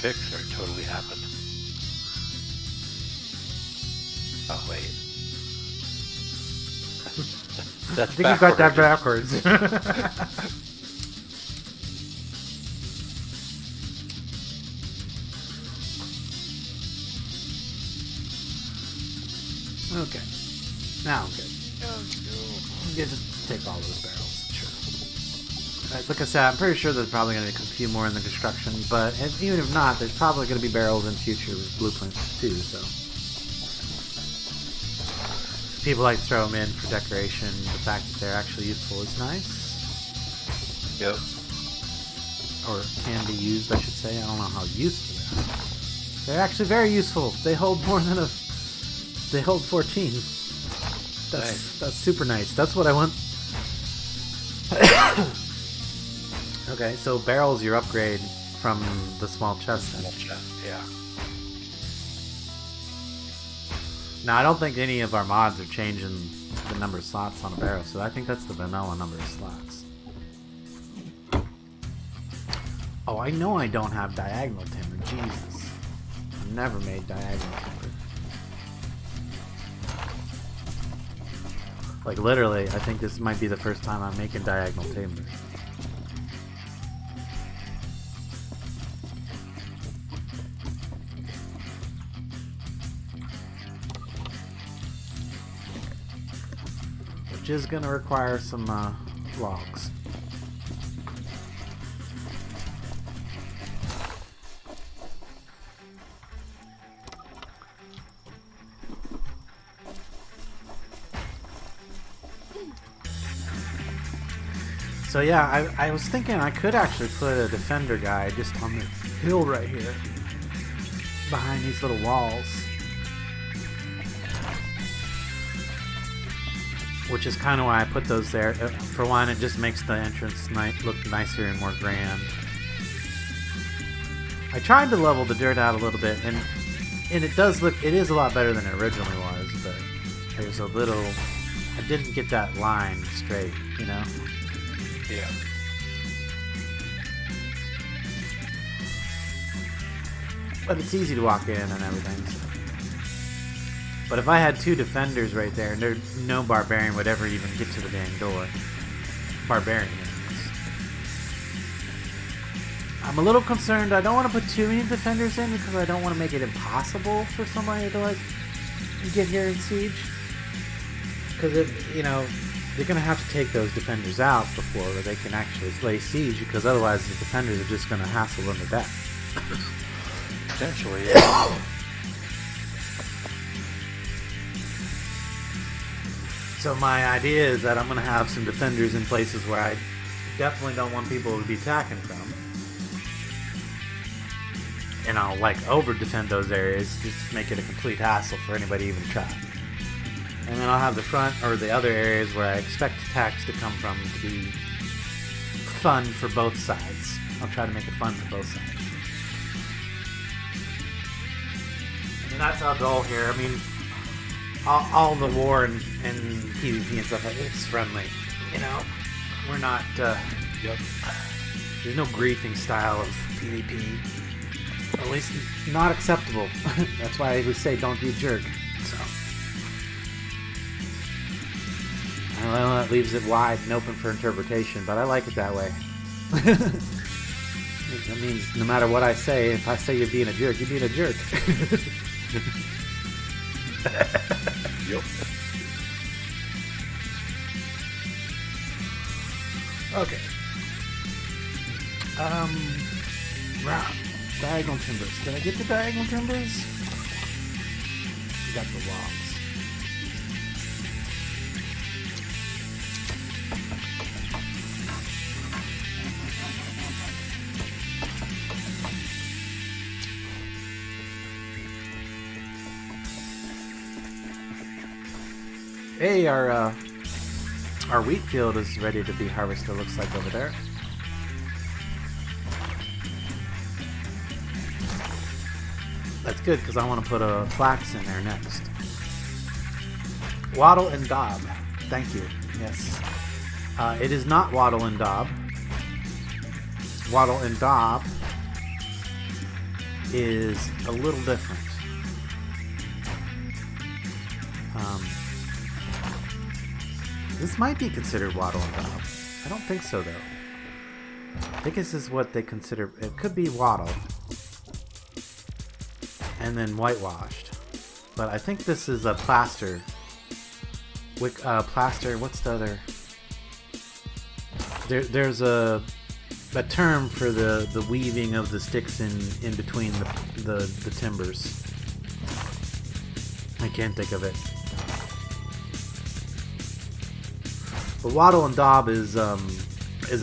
S2: Pixar totally happened. Oh wait. That's
S1: I think you got that backwards. Okay. Now I'm good. Yeah, just take all those barrels. Sure. Like I said, I'm pretty sure there's probably going to be a few more in the construction, but even if not, there's probably going to be barrels in future blueprints too, so. People like to throw them in for decoration. The fact that they're actually useful is nice.
S2: Yep.
S1: Or can be used, I should say. I don't know how useful they are. They're actually very useful. They hold more than they hold 14. That's super nice. That's what I want. Okay, so barrels your upgrade from the small chest then.
S2: Yeah.
S1: Now, I don't think any of our mods are changing the number of slots on a barrel, so I think that's the vanilla number of slots. Oh, I know I don't have diagonal timber. Jesus. I've never made diagonal timber. Like, literally, I think this might be the first time I'm making diagonal timber. Which is going to require some logs. So yeah, I was thinking I could actually put a defender guy just on the hill right here, behind these little walls. Which is kind of why I put those there. For one, it just makes the entrance look nicer and more grand. I tried to level the dirt out a little bit, and it does look, it is a lot better than it originally was, but there's a little, I didn't get that line straight, you know?
S2: Yeah.
S1: But it's easy to walk in and everything. So. But if I had two defenders right there, no barbarian would ever even get to the dang door. Barbarian. I'm a little concerned. I don't want to put too many defenders in because I don't want to make it impossible for somebody to like get here and siege. Because if you know. They're going to have to take those defenders out before they can actually lay siege, because otherwise the defenders are just going to hassle them to death.
S2: Potentially, yeah.
S1: So my idea is that I'm going to have some defenders in places where I definitely don't want people to be attacking from. and I'll like over defend those areas just to make it a complete hassle for anybody to even try. And then I'll have the front or the other areas where I expect attacks to come from to be fun for both sides. I'll try to make it fun for both sides. And that's our goal here. I mean, all the war and PvP and stuff, it's friendly. You know, we're not, there's no griefing style of PvP. At least not acceptable. That's why we say don't be a jerk. So, I know that leaves it wide and open for interpretation, but I like it that way. That means no matter what I say, if I say you're being a jerk, you're being a jerk.
S2: Yep.
S1: Okay. Right. Diagonal timbers. Did I get the diagonal timbers? We got the logs. Hey, our wheat field is ready to be harvested, looks like, over there. That's good, because I want to put a flax in there next. Wattle and daub. Thank you. Yes. It is not wattle and daub. Wattle and daub is a little different. This might be considered wattle and daub. I don't think so, though. I think this is what they consider... It could be wattle. And then whitewashed. But I think this is a plaster. Plaster... What's the other... There's a term for the weaving of the sticks in between the timbers. I can't think of it. But wattle and daub is a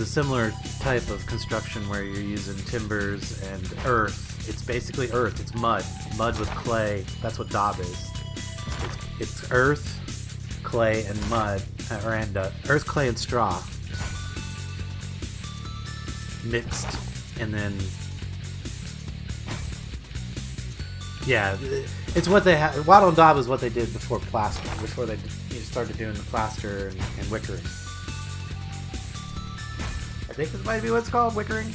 S1: similar type of construction where you're using timbers and earth. It's basically earth. It's mud with clay. That's what daub is. It's earth, clay, and mud, earth, clay, and straw mixed, and then yeah, it's what they have. Wattle and daub is what they did before plaster, before they started doing the plaster and wickering. I think this might be what it's called, wickering.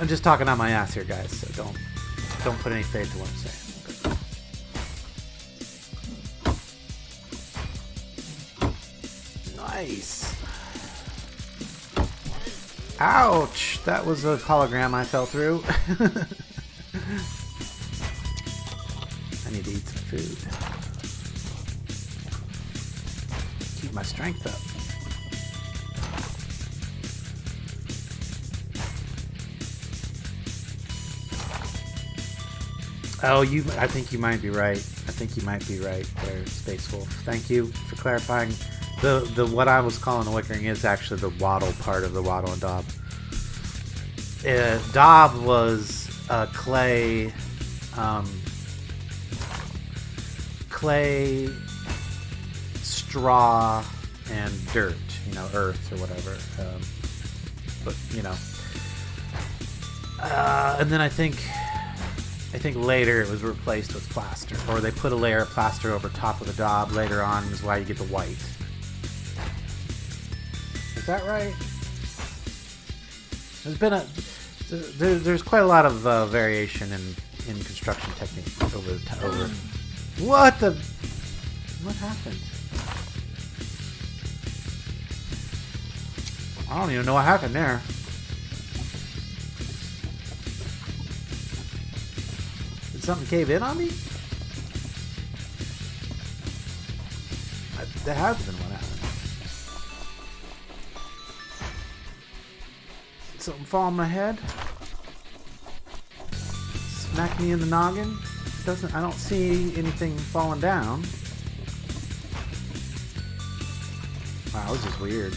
S1: I'm just talking on my ass here, guys, so don't put any faith in what I'm saying. Nice. Ouch! That was a hologram I fell through. I need to eat some food. Keep my strength up. Oh, I think you might be right. I think you might be right there, Space Wolf. Thank you for clarifying. The what I was calling a wickering is actually the wattle part of the wattle and daub. Daub was clay, straw, and dirt. You know, earth or whatever. But you know, and then I think later it was replaced with plaster, or they put a layer of plaster over top of the daub. Later on is why you get the white. Is that right? There's quite a lot of variation in construction technique over. What happened? I don't even know what happened there. Did something cave in on me? That has been what happened. Something fall on my head? Smack me in the noggin? I don't see anything falling down. Wow, this is weird.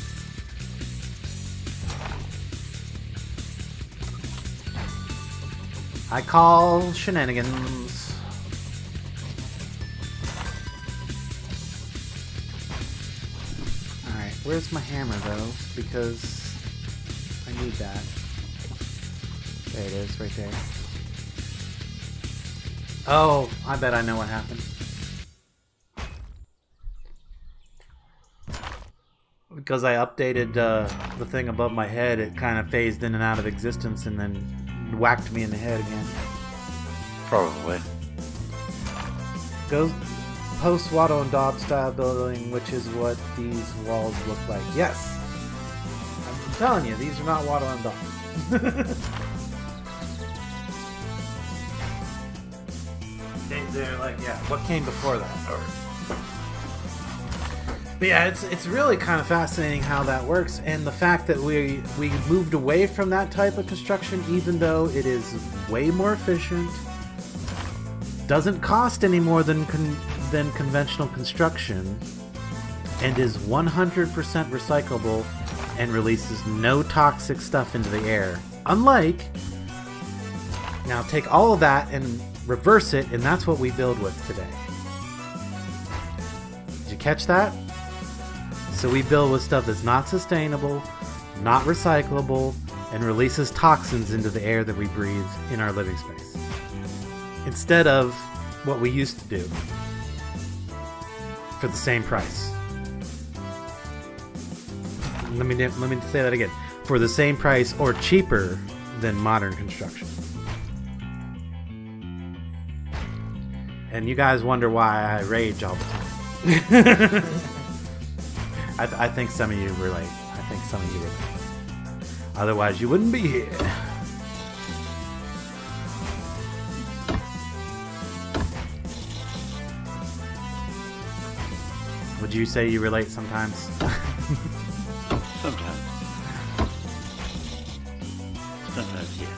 S1: I call shenanigans. Alright, where's my hammer though? Because I need that. There it is, right there. Oh, I bet I know what happened. Because I updated the thing above my head, it kind of phased in and out of existence and then whacked me in the head again.
S2: Probably.
S1: Goes post Watto and Daub style building, which is what these walls look like. Yes! I'm telling you, these are not Watto and Daub. They're like, yeah, what came before that? Or... But yeah, it's really kind of fascinating how that works, and the fact that we moved away from that type of construction, even though it is way more efficient, doesn't cost any more than conventional construction, and is 100% recyclable and releases no toxic stuff into the air. Unlike, now take all of that and reverse it, and that's what we build with today. Did you catch that? So we build with stuff that's not sustainable, not recyclable, and releases toxins into the air that we breathe in our living space. Instead of what we used to do for the same price. Let me say that again. For the same price or cheaper than modern construction. And you guys wonder why I rage all the time. I think some of you relate. Otherwise, you wouldn't be here. Would you say you relate sometimes?
S2: Sometimes. Sometimes, yes.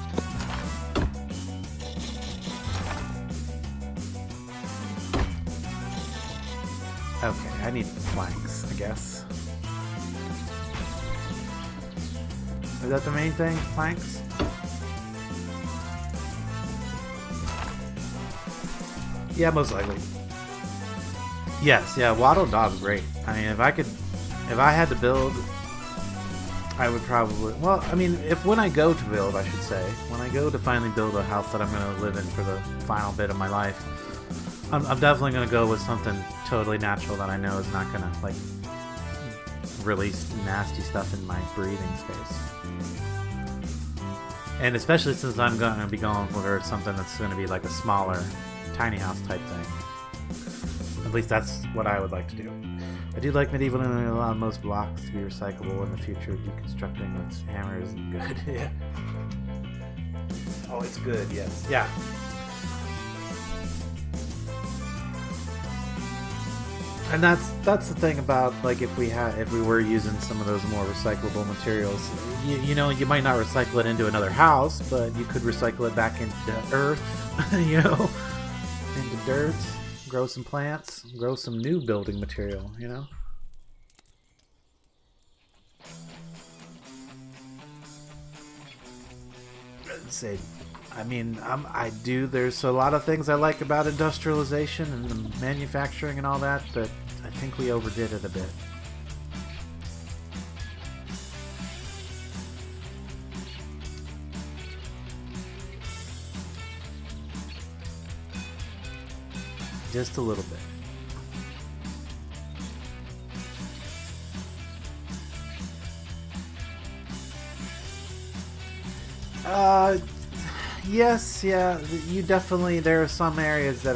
S1: Okay, I need planks, I guess. Is that the main thing? Planks? Yeah, most likely. Yes, yeah, Watto Daub's great. I mean, if I had to build, I would probably, well, I mean, when I go to build, I should say, when I go to finally build a house that I'm going to live in for the final bit of my life, I'm definitely going to go with something totally natural that I know is not going to, like, release nasty stuff in my breathing space. And especially since I'm going to be going for something that's going to be like a smaller, tiny house type thing. At least that's what I would like to do. I do like medieval and I allow most blocks to be recyclable in the future. Deconstructing with hammers is good. Yeah. Oh, it's good, yes. Yeah. And that's the thing about, like, if we were using some of those more recyclable materials, you know, you might not recycle it into another house, but you could recycle it back into earth, you know, into dirt, grow some plants, grow some new building material, you know. Say, I mean, there's a lot of things I like about industrialization and the manufacturing and all that, but I think we overdid it a bit. Just a little bit. Yes, yeah, you definitely, there are some areas that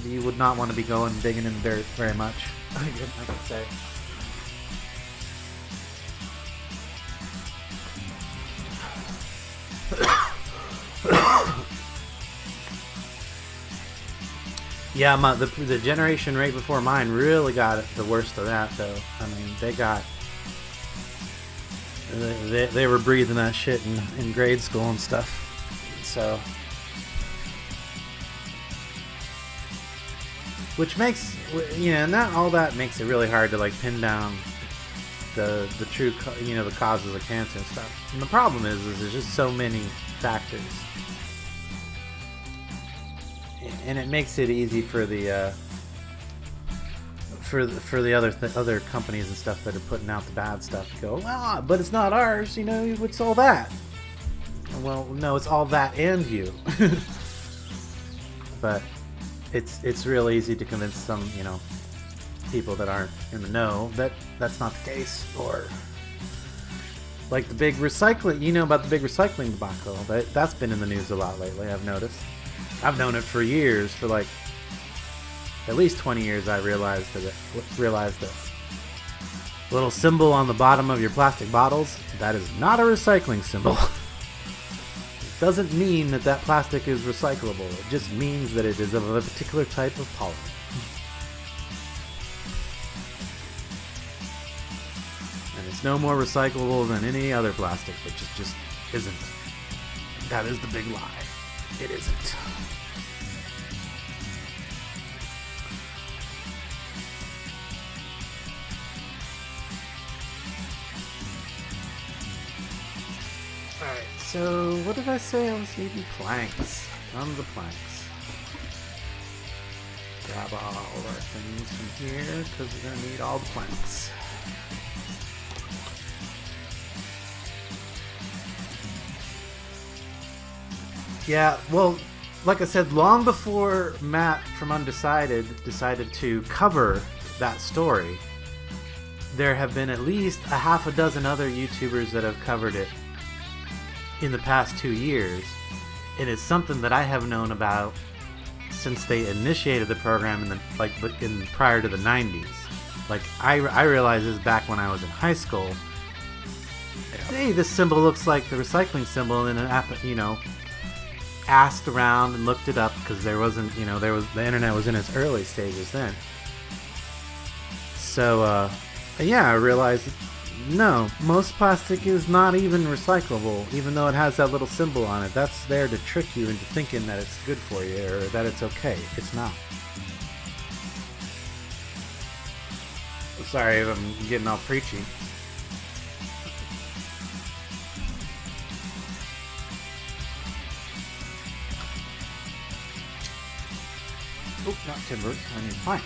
S1: you would not want to be going digging in the dirt very much, I could say. Yeah, the generation right before mine really got the worst of that, though. I mean, they were breathing that shit in grade school and stuff. So, which makes, you know, and all that makes it really hard to, like, pin down the true, you know, the causes of cancer and stuff. And the problem is there's just so many factors. and it makes it easy for the other companies and stuff that are putting out the bad stuff to go, well, but it's not ours, it's all that. Well, no, it's all that and you. But it's real easy to convince some, people that aren't in the know that that's not the case. Or like the big recycling, about the big recycling debacle. That's been in the news a lot lately, I've noticed. I've known it for years, for like at least 20 years. I realized this little symbol on the bottom of your plastic bottles, that is not a recycling symbol. It doesn't mean that plastic is recyclable. It just means that it is of a particular type of polymer. And it's no more recyclable than any other plastic, which just isn't. That is the big lie. It isn't. Alright, so what did I say? I was needing planks. Tons of planks. Grab all of our things from here, because we're going to need all the planks. Yeah, well, like I said, long before Matt from Undecided decided to cover that story, there have been at least a half a dozen other YouTubers that have covered it in the past 2 years. It is something that I have known about since they initiated the program in prior to the 90s. Like I realized this back when I was in high school. Hey, this symbol looks like the recycling symbol, and asked around and looked it up because there wasn't, the internet was in its early stages then. So yeah, I realized no, most plastic is not even recyclable, even though it has that little symbol on it. That's there to trick you into thinking that it's good for you or that it's okay. It's not. Sorry if I'm getting all preachy. Oh, not timber. I need plank.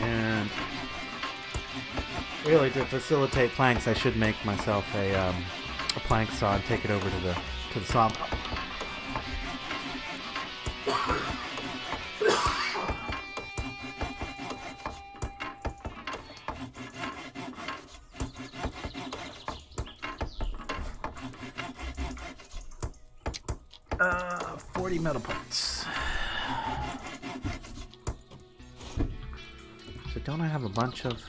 S1: And really, to facilitate planks, I should make myself a plank saw and take it over to the saw. Uh, 40 metal parts. So don't I have a bunch of...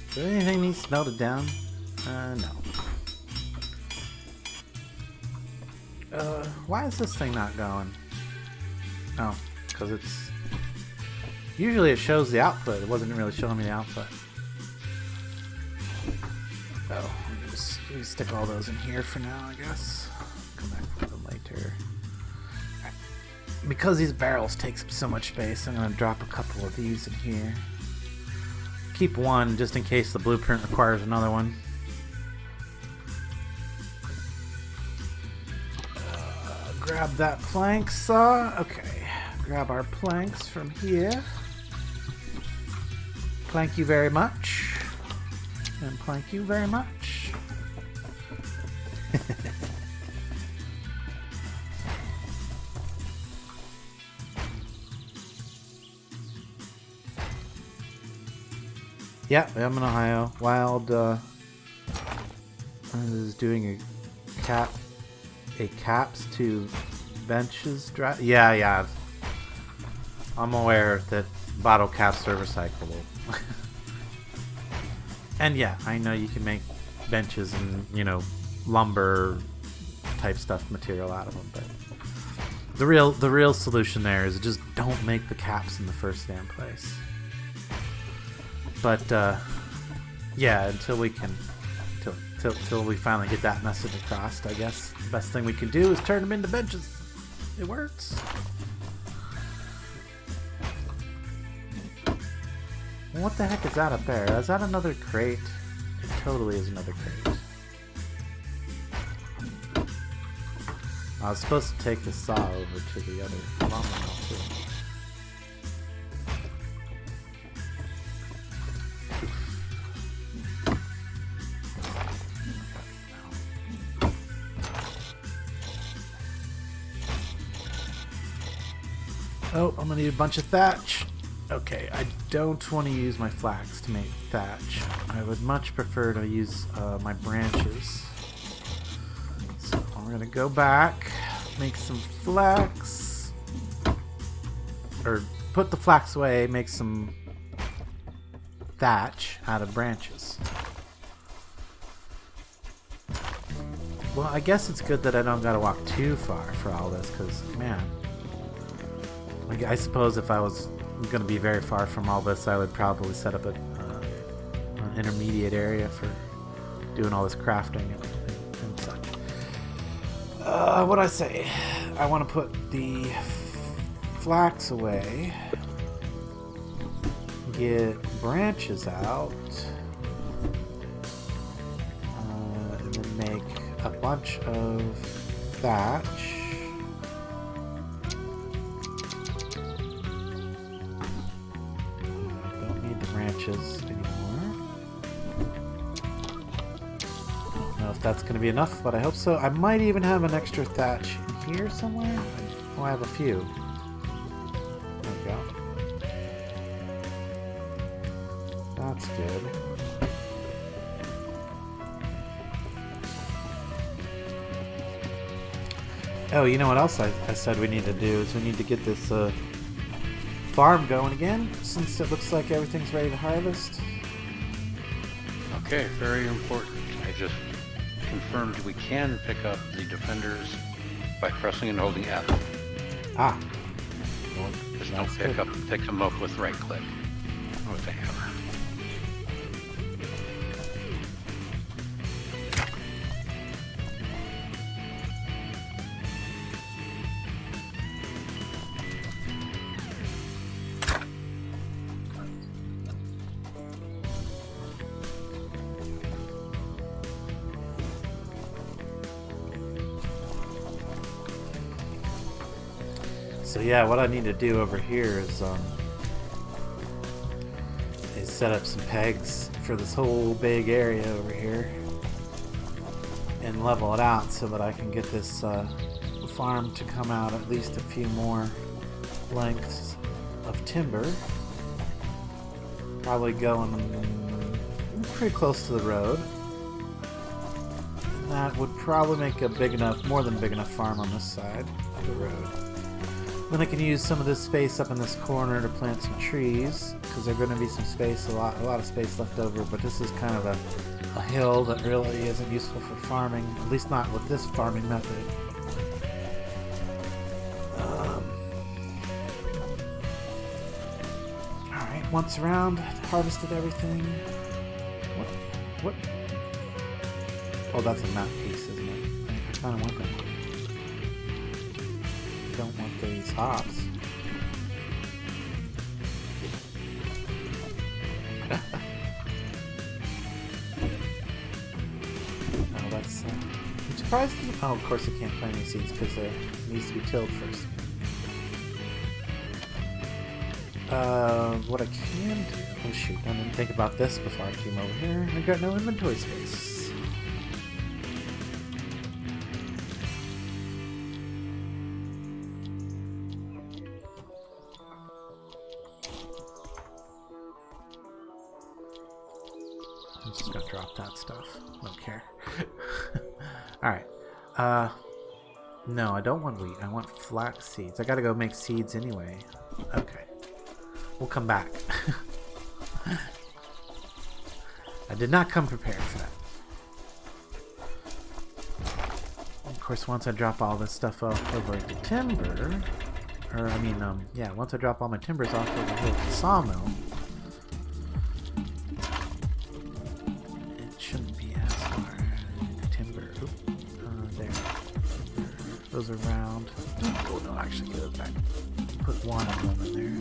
S1: Is there anything needs melted down? No. Why is this thing not going? Oh, because it's... Usually it shows the output. It wasn't really showing me the output. Oh, let me stick all those in here for now, I guess. Come back for them later. Right. Because these barrels take up so much space, I'm going to drop a couple of these in here. Keep one just in case the blueprint requires another one. Grab that plank saw. Okay, grab our planks from here. Plank you very much. And plank you very much. Yeah, I'm in Ohio. Wild is doing a caps to benches drive. Yeah. I'm aware that bottle caps are recyclable. And yeah, I know you can make benches and, lumber type stuff material out of them, but The real solution there is just don't make the caps in the first damn place. But yeah, until we finally get that message across, I guess the best thing we can do is turn them into benches. It works. What the heck is that up there? Is that another crate? It totally is another crate. I was supposed to take the saw over to the other lumber mill too. Oh, I'm gonna need a bunch of thatch. Okay, I don't want to use my flax to make thatch. I would much prefer to use my branches. So I'm gonna go back, make some flax, or put the flax away, make some thatch out of branches. Well, I guess it's good that I don't gotta walk too far for all this, because, man, I suppose if I was going to be very far from all this, I would probably set up an intermediate area for doing all this crafting and such. What I say? I want to put the flax away, get branches out, and then make a bunch of thatch. Anymore. I don't know if that's going to be enough, but I hope so. I might even have an extra thatch in here somewhere. Oh, I have a few. There we go. That's good. Oh, you know what else I said we need to do is we need to get this farm going again, since it looks like everything's ready to harvest.
S2: Okay, very important. I just confirmed we can pick up the defenders by pressing and holding F.
S1: Ah.
S2: Well, just don't pick them up with right click or with the hammer.
S1: So yeah, what I need to do over here is set up some pegs for this whole big area over here and level it out so that I can get this farm to come out at least a few more lengths of timber. Probably going pretty close to the road. And that would probably make a more than big enough farm on this side of the road. Then I can use some of this space up in this corner to plant some trees, because there's going to be some space, a lot of space left over, but this is kind of a hill that really isn't useful for farming, at least not with this farming method. Alright, once around, harvested everything. What? Oh, that's a map piece, isn't it? I kind of want that. Don't want these hops. Oh, that's. I'm surprised. Oh, of course, it can't plant any seeds because it needs to be tilled first. What I can do. Oh shoot! I didn't think about this before I came over here. I got no inventory space. I'm just gonna drop that stuff. Don't care. Alright. No, I don't want wheat. I want flax seeds. I gotta go make seeds anyway. Okay. We'll come back. I did not come prepared for that. course, once I drop all this stuff off over at the timber, or I mean, yeah, once I drop all my timbers off over here at the sawmill, it shouldn't be as hard. Timber, there. Timber goes around. Oh no, actually, get it back. Put one of them in there.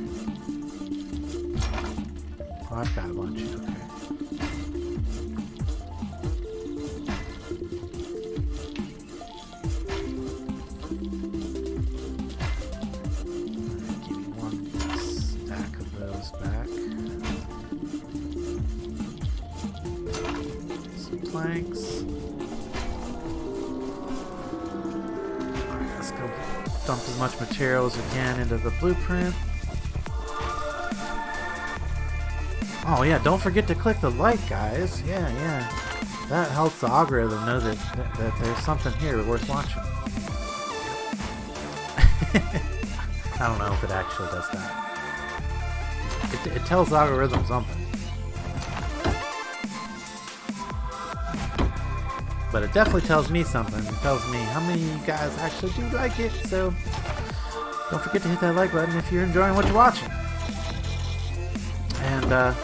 S1: Oh, I've got a bunch. Okay. Planks. Alright, let's go dump as much material as we can into the blueprint. Oh yeah, don't forget to click the like, guys. Yeah. That helps the algorithm know that there's something here worth watching. I don't know if it actually does that. It tells the algorithm something. But it definitely tells me something. It tells me how many of you guys actually do like it. So don't forget to hit that like button if you're enjoying what you're watching. And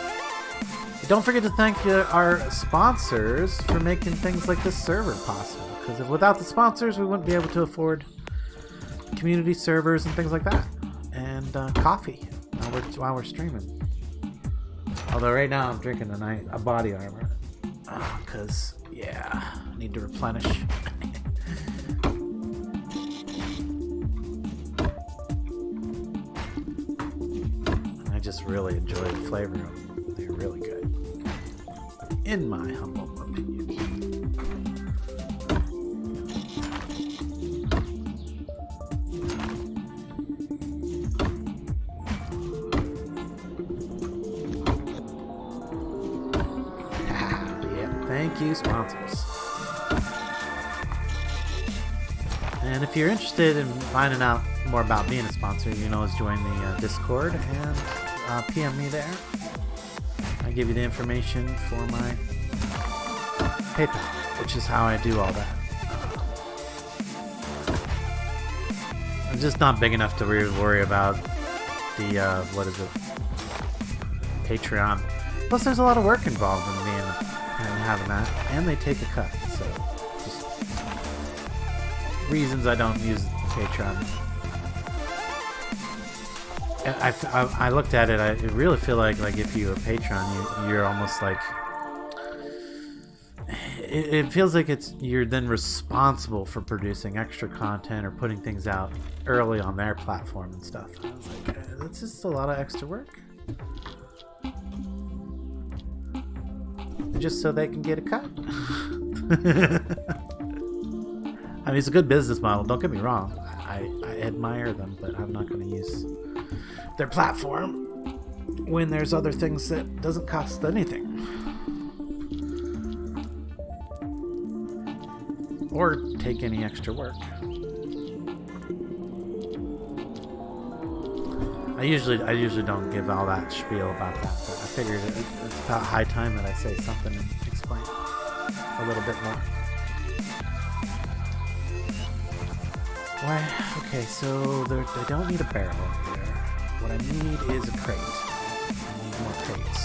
S1: don't forget to thank our sponsors for making things like this server possible. Because without the sponsors, we wouldn't be able to afford community servers and things like that. And coffee while we're streaming. Although right now I'm drinking a body armor. Because... yeah, need to replenish. I just really enjoy the flavor of them. They're really good. In my humble opinion. Thank you, sponsors. And if you're interested in finding out more about being a sponsor, you can always join the Discord and PM me there. I give you the information for my PayPal, which is how I do all that. I'm just not big enough to really worry about the, Patreon. Plus, there's a lot of work involved in being and having that, and they take a cut, so just reasons I don't use Patreon. I looked at it. I really feel like if you're a Patreon, you're almost like it feels like you're then responsible for producing extra content or putting things out early on their platform and stuff. I was like, that's just a lot of extra work. Just so they can get a cut. I mean, it's a good business model, don't get me wrong. I admire them, but I'm not going to use their platform when there's other things that doesn't cost anything. Or take any extra work. I usually don't give all that spiel about that, but I figured it's about high time that I say something and explain a little bit more. Why? Okay, so they don't need a barrel up there. What I need is a crate. I need more crates.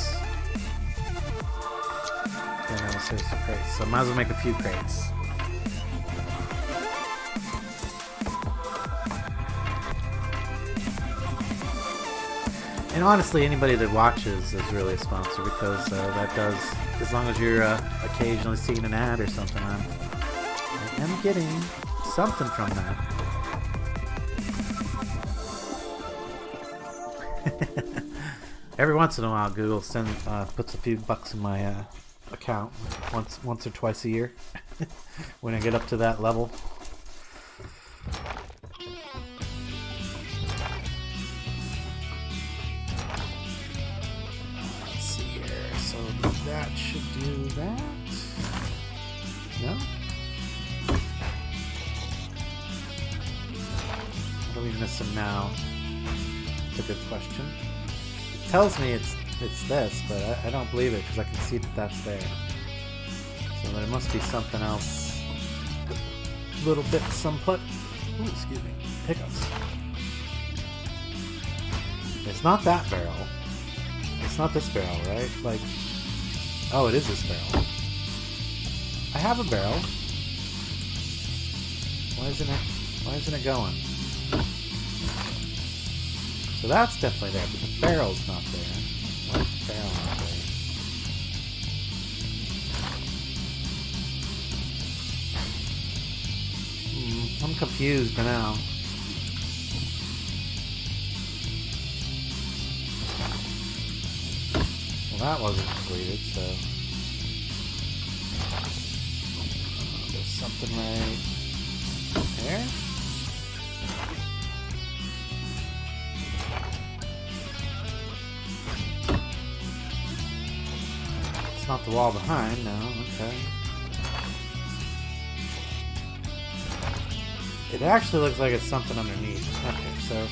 S1: Then I will say some crates. So I might as well make a few crates. And honestly, anybody that watches is really a sponsor because that does, as long as you're occasionally seeing an ad or something, I am getting something from that. Every once in a while, Google puts a few bucks in my account once or twice a year when I get up to that level. That should do that. No? How do we miss them now? It's a good question. It tells me it's this, but I don't believe it because I can see that that's there. So there must be something else little bit someplace. Ooh, excuse me. Hiccups. It's not that barrel. It's not this barrel, right? Like, oh, it is this barrel. I have a barrel. Why isn't it going? So that's definitely there, but the barrel's not there. Why is the barrel not there? I'm confused now. Well, that wasn't completed, so there's something right there. It's not the wall behind, no, okay. It actually looks like it's something underneath. Okay, so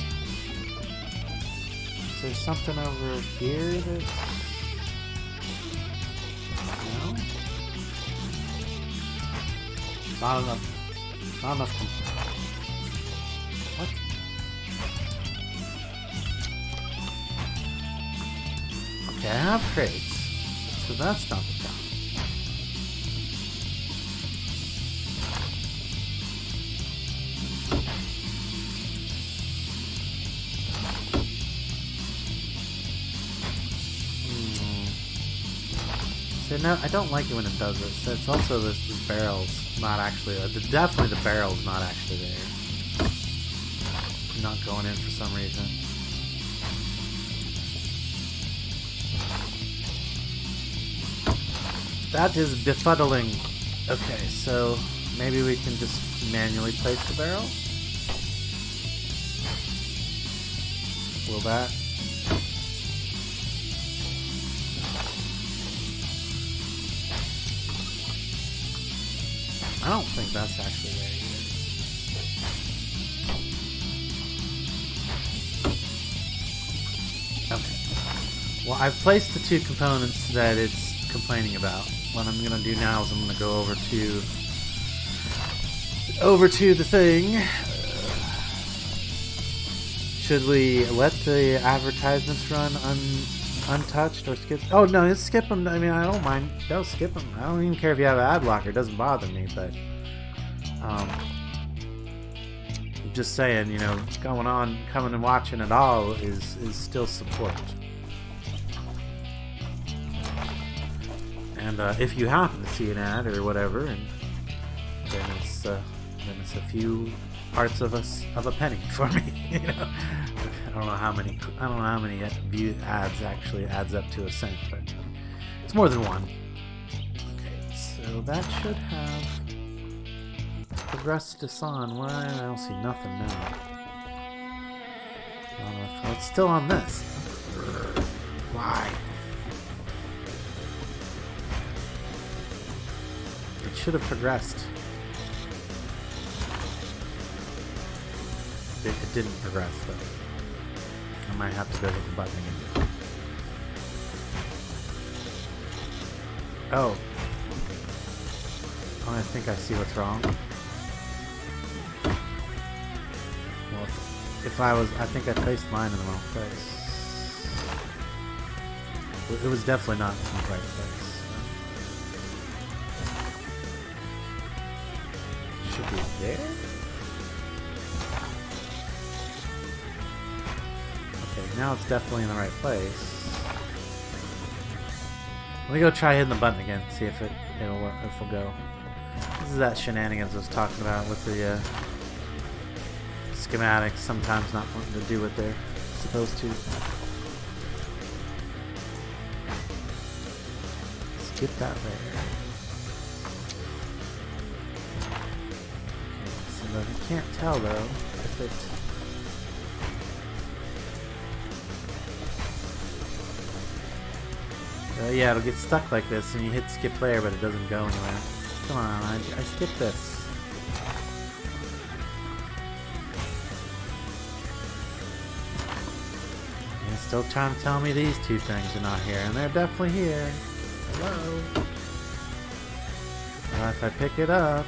S1: is there something over here that's... No? Not enough. Not enough. What? Okay, I have crates. So that's not the problem. So no, I don't like it when it does this. It's also this barrel's not actually, definitely the barrel's not actually there. Not going in for some reason. That is befuddling. Okay, so maybe we can just manually place the barrel? Will that? I don't think that's actually there either. Okay. Well, I've placed the two components that it's complaining about. What I'm gonna do now is I'm gonna go over to the thing. Should we let the advertisements run untouched or skip? Oh no, just skip them. I mean, I don't mind. Don't skip them. I don't even care if you have an ad blocker. It doesn't bother me. But I'm just saying, you know, coming and watching it all is still support. And if you happen to see an ad or whatever, and then it's a few parts of a penny for me. You know, I don't know how many view ads actually adds up to a cent, but it's more than one. Okay, so that should have progressed us on. Well, I don't see nothing now. I don't know if it's still on this. Why? It should have progressed. It didn't progress though. I might have to go hit the button again. Oh. Oh, I think I see what's wrong. Well, I think I placed mine in the wrong place. It was definitely not in the right place. Should be there? Now it's definitely in the right place. Let me go try hitting the button again, see if it'll work, if it'll go. This is that shenanigans I was talking about with the schematics sometimes not wanting to do what they're supposed to. Skip that layer. Okay, so I can't tell though if it's... yeah, it'll get stuck like this, and you hit skip layer, but it doesn't go anywhere. Come on, I skipped this. You're still trying to tell me these two things are not here, and they're definitely here. Hello? Well, if I pick it up...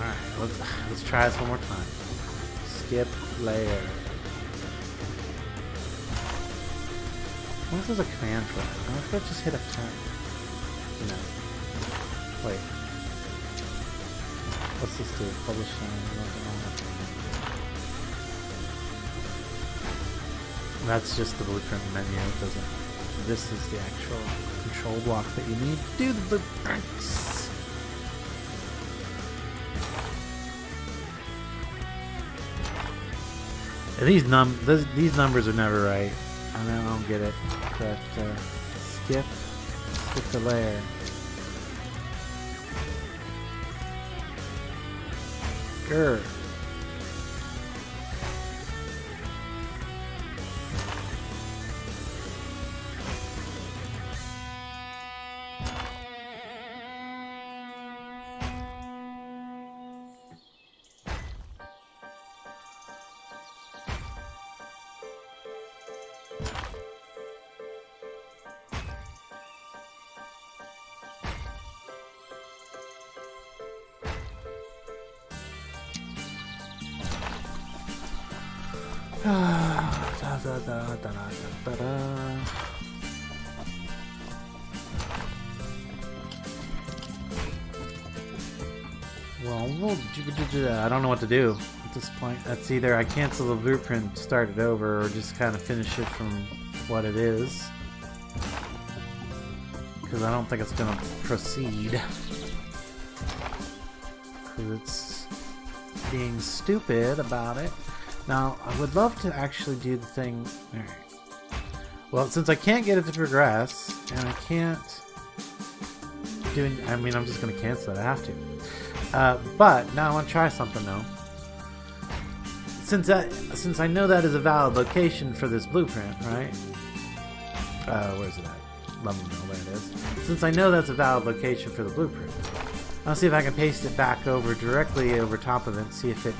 S1: Alright, let's try this one more time. Skip layer. What if there's a command for that? What if I just hit a turn? No. Wait. What's this do? Publish That's just the blueprint menu. It doesn't. This is the actual control block that you need to do the blueprints. These numbers are never right. I don't get it. But skip the layer. Grr. Well, I don't know what to do at this point. That's either I cancel the blueprint, start it over, or just kind of finish it from what it is. Because I don't think it's going to proceed. Because it's being stupid about it. Now, I would love to actually do the thing... Alright. Well, since I can't get it to progress, and I can't... I mean, I'm just going to cancel it. I have to. But, now I want to try something, though. Since I know that is a valid location for this blueprint, right? Where's it at? Windmill, there it is. Since I know that's a valid location for the blueprint, I'll see if I can paste it back over directly over top of it and see if it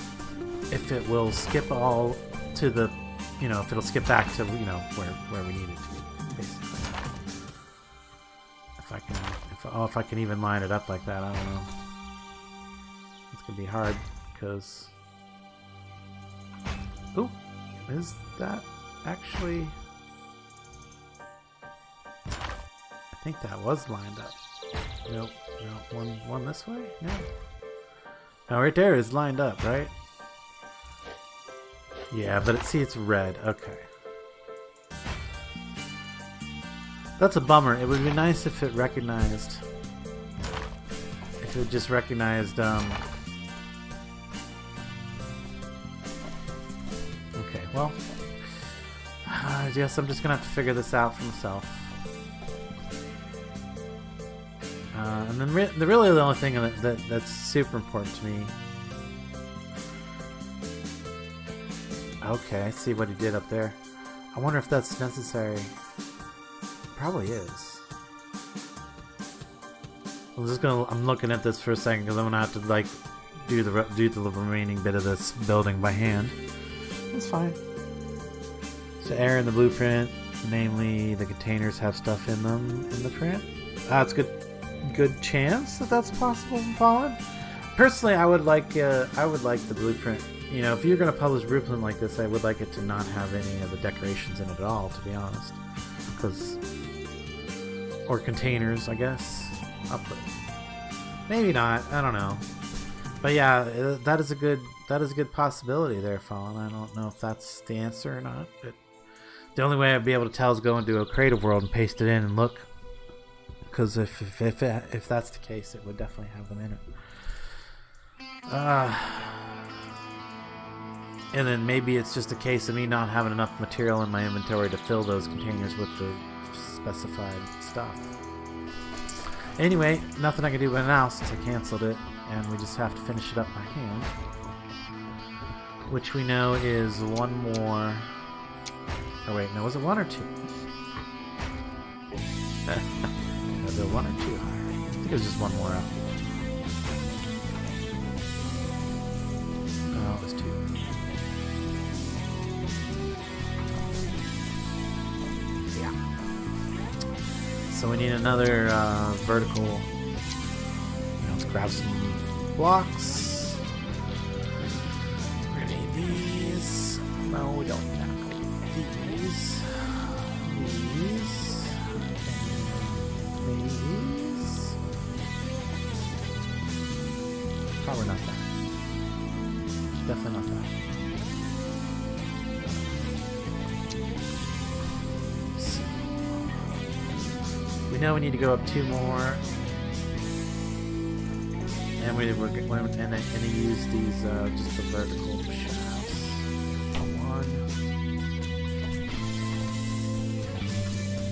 S1: will skip all to the, if it'll skip back to, where we need it to be, basically. If I can even line it up like that, I don't know. It's gonna be hard, because... Ooh, is that actually... I think that was lined up. Nope, no, one this way? No. Now right there is lined up, right? Yeah, but it's red. Okay. That's a bummer. It would be nice if it recognized... If it just recognized, Okay, well... I guess I'm just gonna have to figure this out for myself. And then really the only thing that's super important to me... Okay, I see what he did up there. I wonder if that's necessary. It probably is. I'm looking at this for a second because I'm gonna have to do the remaining bit of this building by hand. That's fine. So error in the blueprint, namely the containers have stuff in them in the print. It's good chance that that's possible in Fallen. Personally, I would like the blueprint. If you're going to publish a blueprint like this, I would like it to not have any of the decorations in it at all, to be honest. Or containers, I guess. Maybe not. I don't know. But yeah, that is a good possibility there, Fallen. I don't know if that's the answer or not. But the only way I'd be able to tell is go into a creative world and paste it in and look. Because if that's the case, it would definitely have them in it. And then maybe it's just a case of me not having enough material in my inventory to fill those containers with the specified stuff. Anyway, nothing I can do right now since I canceled it, and we just have to finish it up by hand. Which we know is one more... Oh wait, no, was it one or two? Was it one or two higher? I think it was just one more up. Oh, it was two. Yeah. So we need another vertical. Let's grab some blocks. These. No, we don't need that. These. These. Maybe these. Probably not that. Definitely not that. So, we know we need to go up 2 more. And we're gonna use these just the vertical shafts. 1.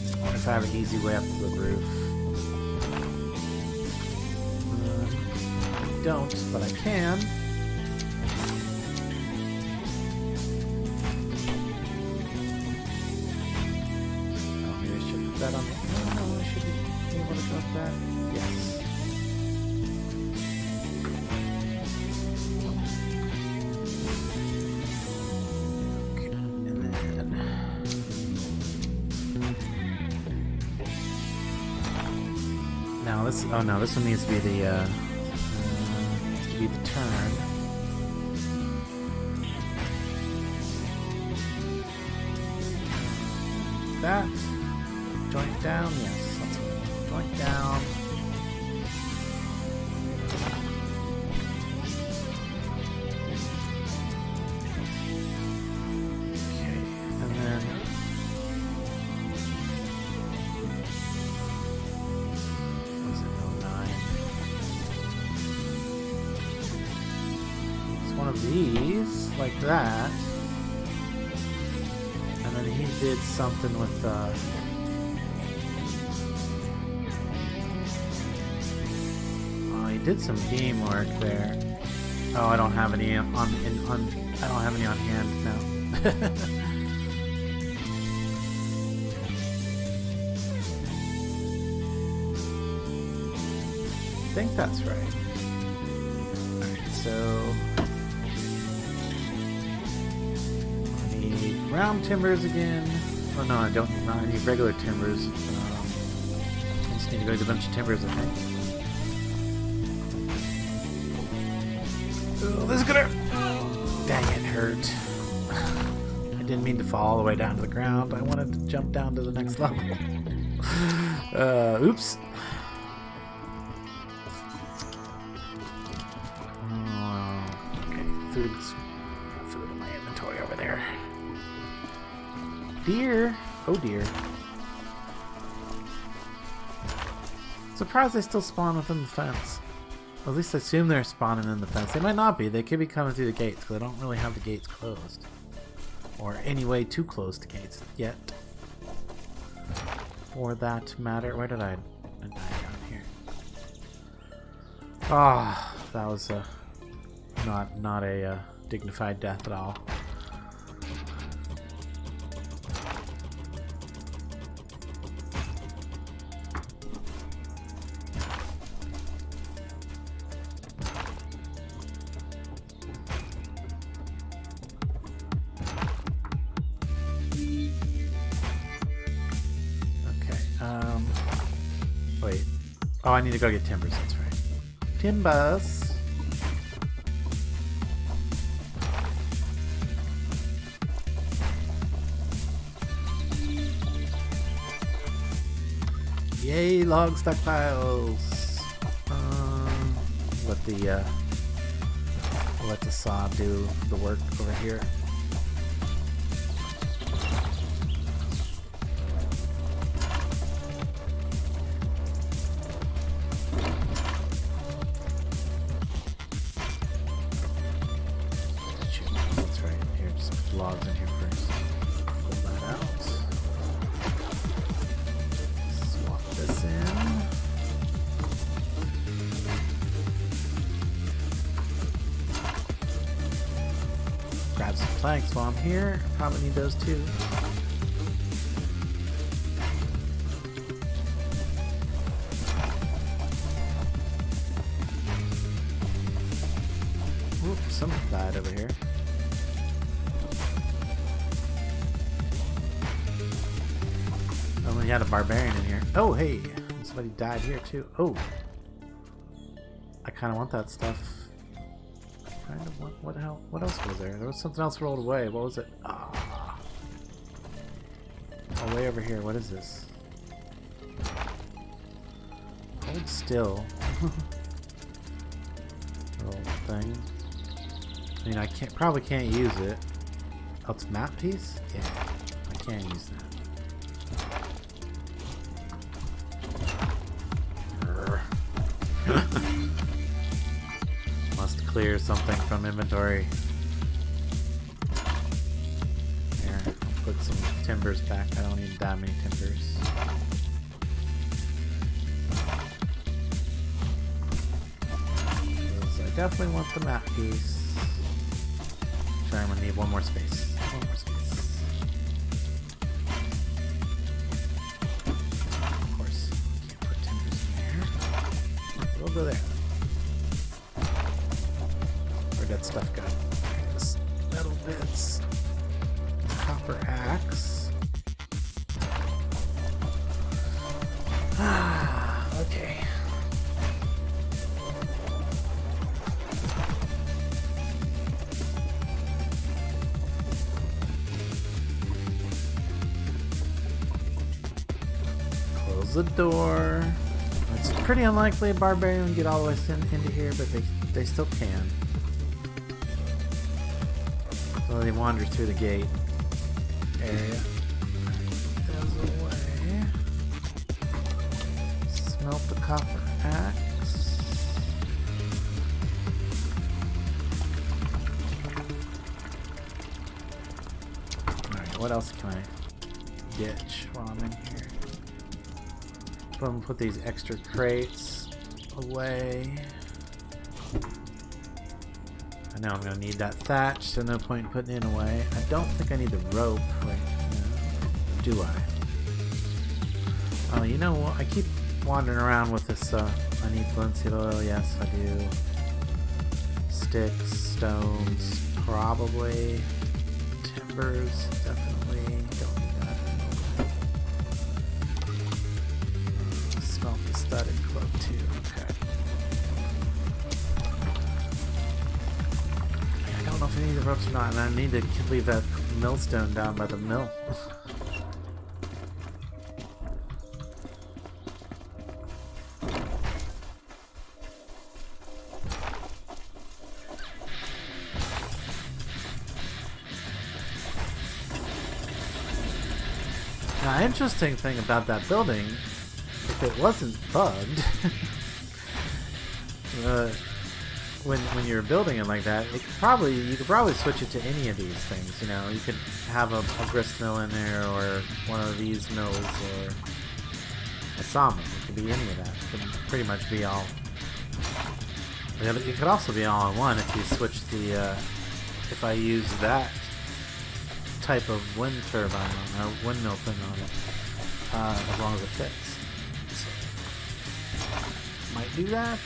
S1: I wonder if I have an easy way up to the roof. I don't, but I can. Oh, maybe I should put that on the. No, I should be able to go up that. Yes. Now this. Oh no, this one needs to be the. Needs to be the turn. That joint down. Yes, that's what. Joint down. Okay, and then. These like that, and then he did something with oh, he did some beam work there. Oh, I don't have any on I don't have any on hand now. I think that's right. Alright, so round timbers again. Oh no, I don't need round. I need regular timbers. I just need to go get a bunch of timbers, I think. Oh, this is gonna. Dang, it hurt. I didn't mean to fall all the way down to the ground. I wanted to jump down to the next level. Oops. Okay, food's food in my inventory over there. Deer! Oh dear. Surprised they still spawn within the fence. Or at least I assume they're spawning in the fence. They might not be. They could be coming through the gates because I don't really have the gates closed. Or any way to close the gates yet. For that matter. Where did I die down here? Ah, oh, that was not a dignified death at all. Wait. Oh, I need to go get timbers, that's right. Timbers! Yay, log stockpiles! Let the saw do the work over here. Logs in here first. Pull that out. Swap this in. Grab some planks while I'm here. Probably need those too. Whoop, something died over here. We had a barbarian in here. Oh, hey! Somebody died here too. Oh! I kind of want that stuff. Kind of What the hell? What else was there? There was something else rolled away. What was it? Ah. Oh, way over here. What is this? Hold still. Little thing. I mean, probably can't use it. Oh, it's map piece? Yeah, I can't use that. Must clear something from inventory. Here, I'll put some timbers back. I don't need that many timbers. I definitely want the map piece. Sorry, I'm gonna need one more space. One more space. Of course, can't put timbers in there. We'll go there. Where'd that stuff go? This metal bits. Copper axe. Okay. Close the door. It's pretty unlikely a barbarian would get all the way into here, but they still can. So they wander through the gate area. There's a way. Smelt the copper axe. Alright, what else can I ditch while I'm in here? Boom, put these extra crates away. I know I'm going to need that thatch, so no point in putting it away. I don't think I need the rope right now. Do I? Oh, you know what? I keep wandering around with this, I need linseed oil. Yes, I do. Sticks, stones, probably. Timbers, definitely. Don't need that. Smelt the studded cloak too. Okay. I don't know if I need the ropes or not, and I need to leave that millstone down by the mill. Now, interesting thing about that building, if it wasn't bugged, when you're building it like that, you could probably switch it to any of these things. You know, you could have a grist mill in there, or one of these mills, or a sawmill. It could be any of that. It could pretty much be all. It could also be all in one if you switch the. If I use that type of wind turbine or windmill thing on it, as long as it fits. So, might do that.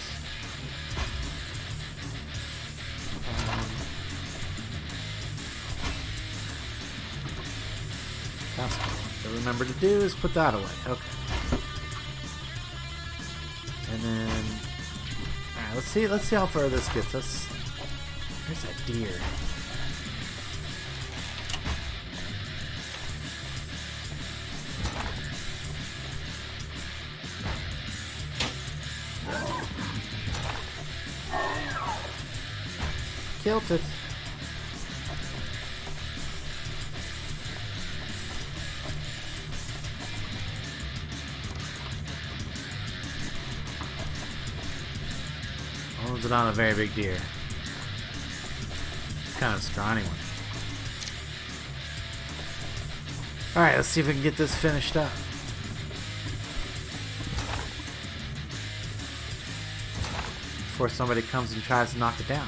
S1: That's cool. What I remember to do is put that away. Okay. And then, alright, let's see how far this gets us. There's that deer. Killed it. Well, it's not a very big deer. Kind of scrawny one. Alright, let's see if we can get this finished up. Before somebody comes and tries to knock it down.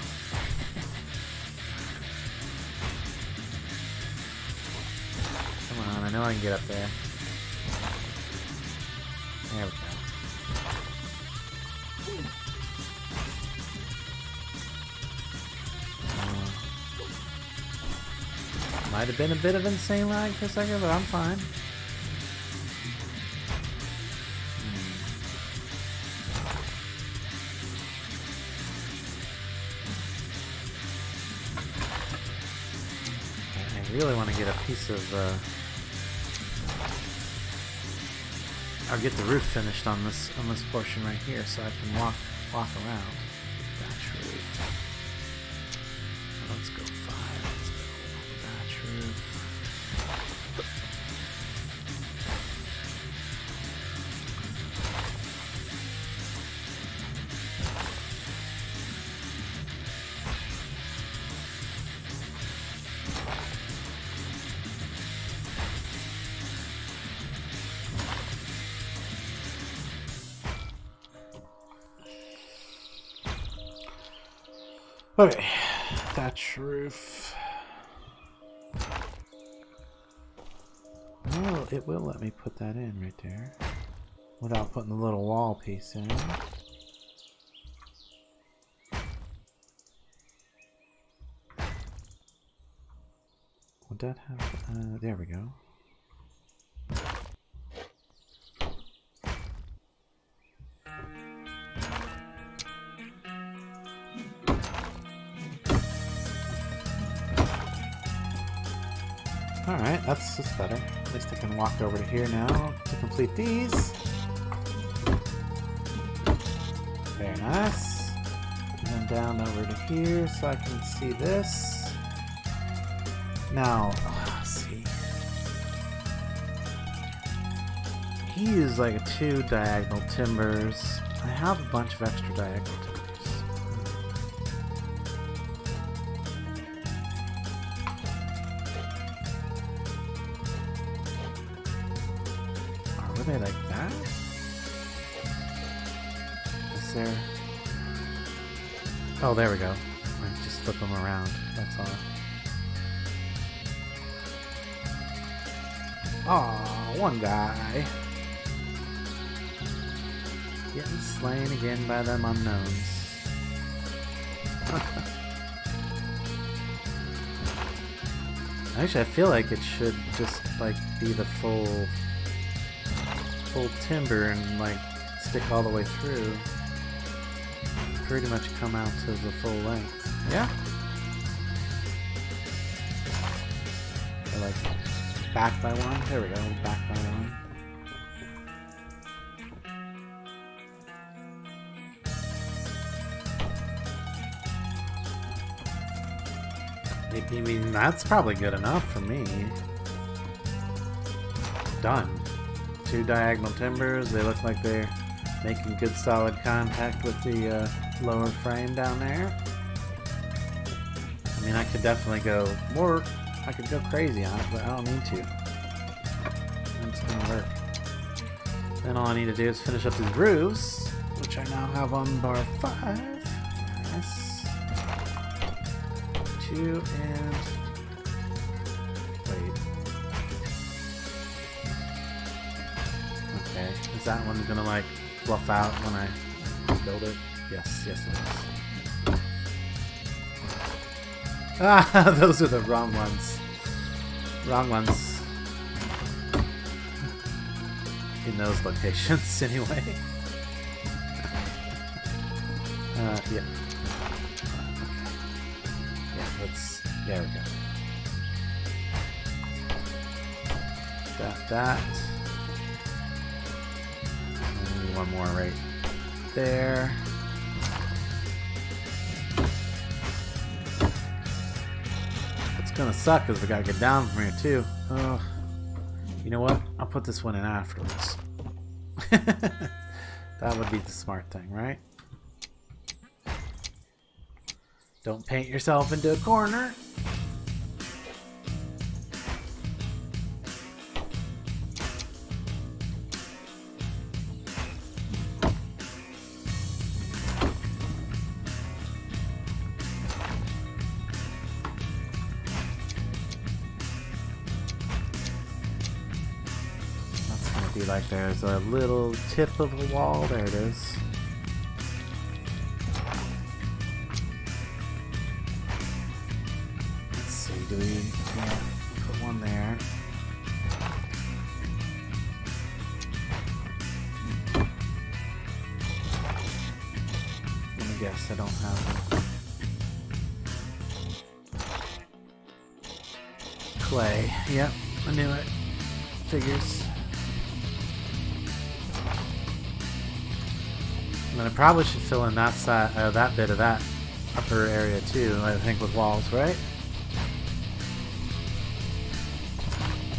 S1: Come on, I know I can get up there. There we go. Might have been a bit of insane lag for a second, but I'm fine. I really want to get a piece of, I'll get the roof finished on this portion right here, so I can walk around. Thatch roof. Let's go 5. Let's go thatch roof. Okay, thatch roof. Oh, it will let me put that in right there without putting the little wall piece in. Would that have... there we go. Alright, that's better. At least I can walk over to here now to complete these. Very nice. And then down over to here so I can see this. Now, see. He used like 2 diagonal timbers. I have a bunch of extra diagonal timbers. Were they like that? Is there... oh, there we go. I just flip them around. That's all. Aw, one guy. Getting slain again by them unknowns. Actually, I feel like it should just like be the full timber and like stick all the way through. Pretty much come out to the full length. Yeah. Or like back by 1. There we go. Back by 1. I mean, that's probably good enough for me. Done. 2 diagonal timbers. They look like they're making good solid contact with the lower frame down there. I mean, I could definitely go more. I could go crazy on it, but I don't need to. It's gonna work. Then all I need to do is finish up these roofs, which I now have on bar 5. Nice. 2 and... wait. Okay, is that one gonna like fluff out when I build it? Yes, yes it is. Ah, those are the wrong ones. Wrong ones. In those locations, anyway. Yeah. Okay. Yeah, let's... there we go. That. And maybe one more right there. It's gonna suck because we gotta get down from here too. Oh, you know what? I'll put this one in afterwards. That would be the smart thing, right? Don't paint yourself into a corner. Like there's a little tip of the wall. There it is. Let's see, do we put one there? Let me guess, I don't have it. clay. Yep, I knew it. Figures. And then I probably should fill in that side, that bit of that upper area too. I think with walls, right?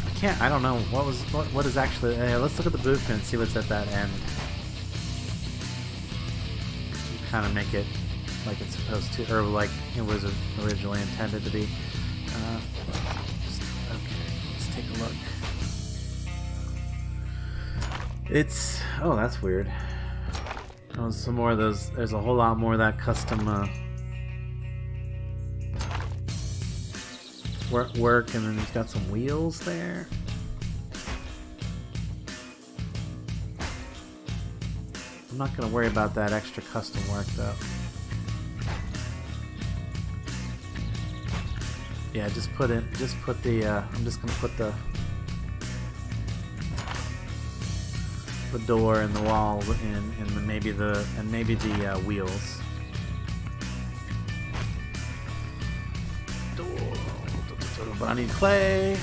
S1: I can't. I don't know what is actually. Let's look at the blueprint and see what's at that end. Kind of make it like it's supposed to, or like it was originally intended to be. Okay, let's take a look. It's, oh, that's weird. Oh, some more of those. There's a whole lot more of that custom work, and then it's got some wheels there. I'm not going to worry about that extra custom work though. Yeah, just put the, I'm just going to put the door and the wall in, and maybe the wheels. Door. But I need clay.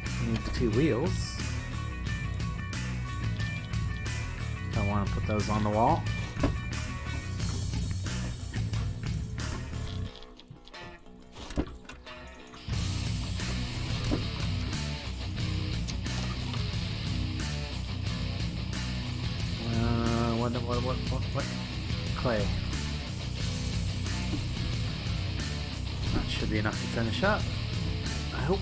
S1: I need the 2 wheels. I want to put those on the wall. What? Clay. That should be enough to finish up. I hope.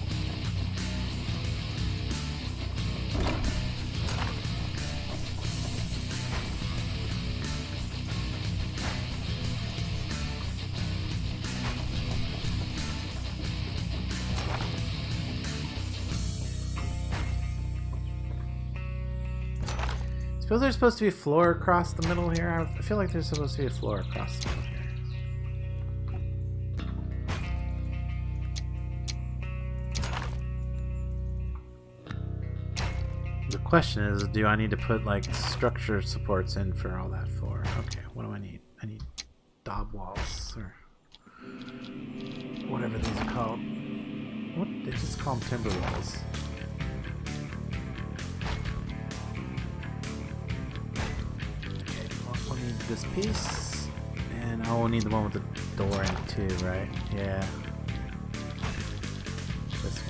S1: Suppose there's supposed to be a floor across the middle here. I feel like there's supposed to be a floor across the middle here. The question is, do I need to put like structure supports in for all that floor? Okay, what do I need? I need daub walls or whatever these are called. What? They just call them timber walls. This piece, and I will need the one with the door in it too, right? Yeah. This one.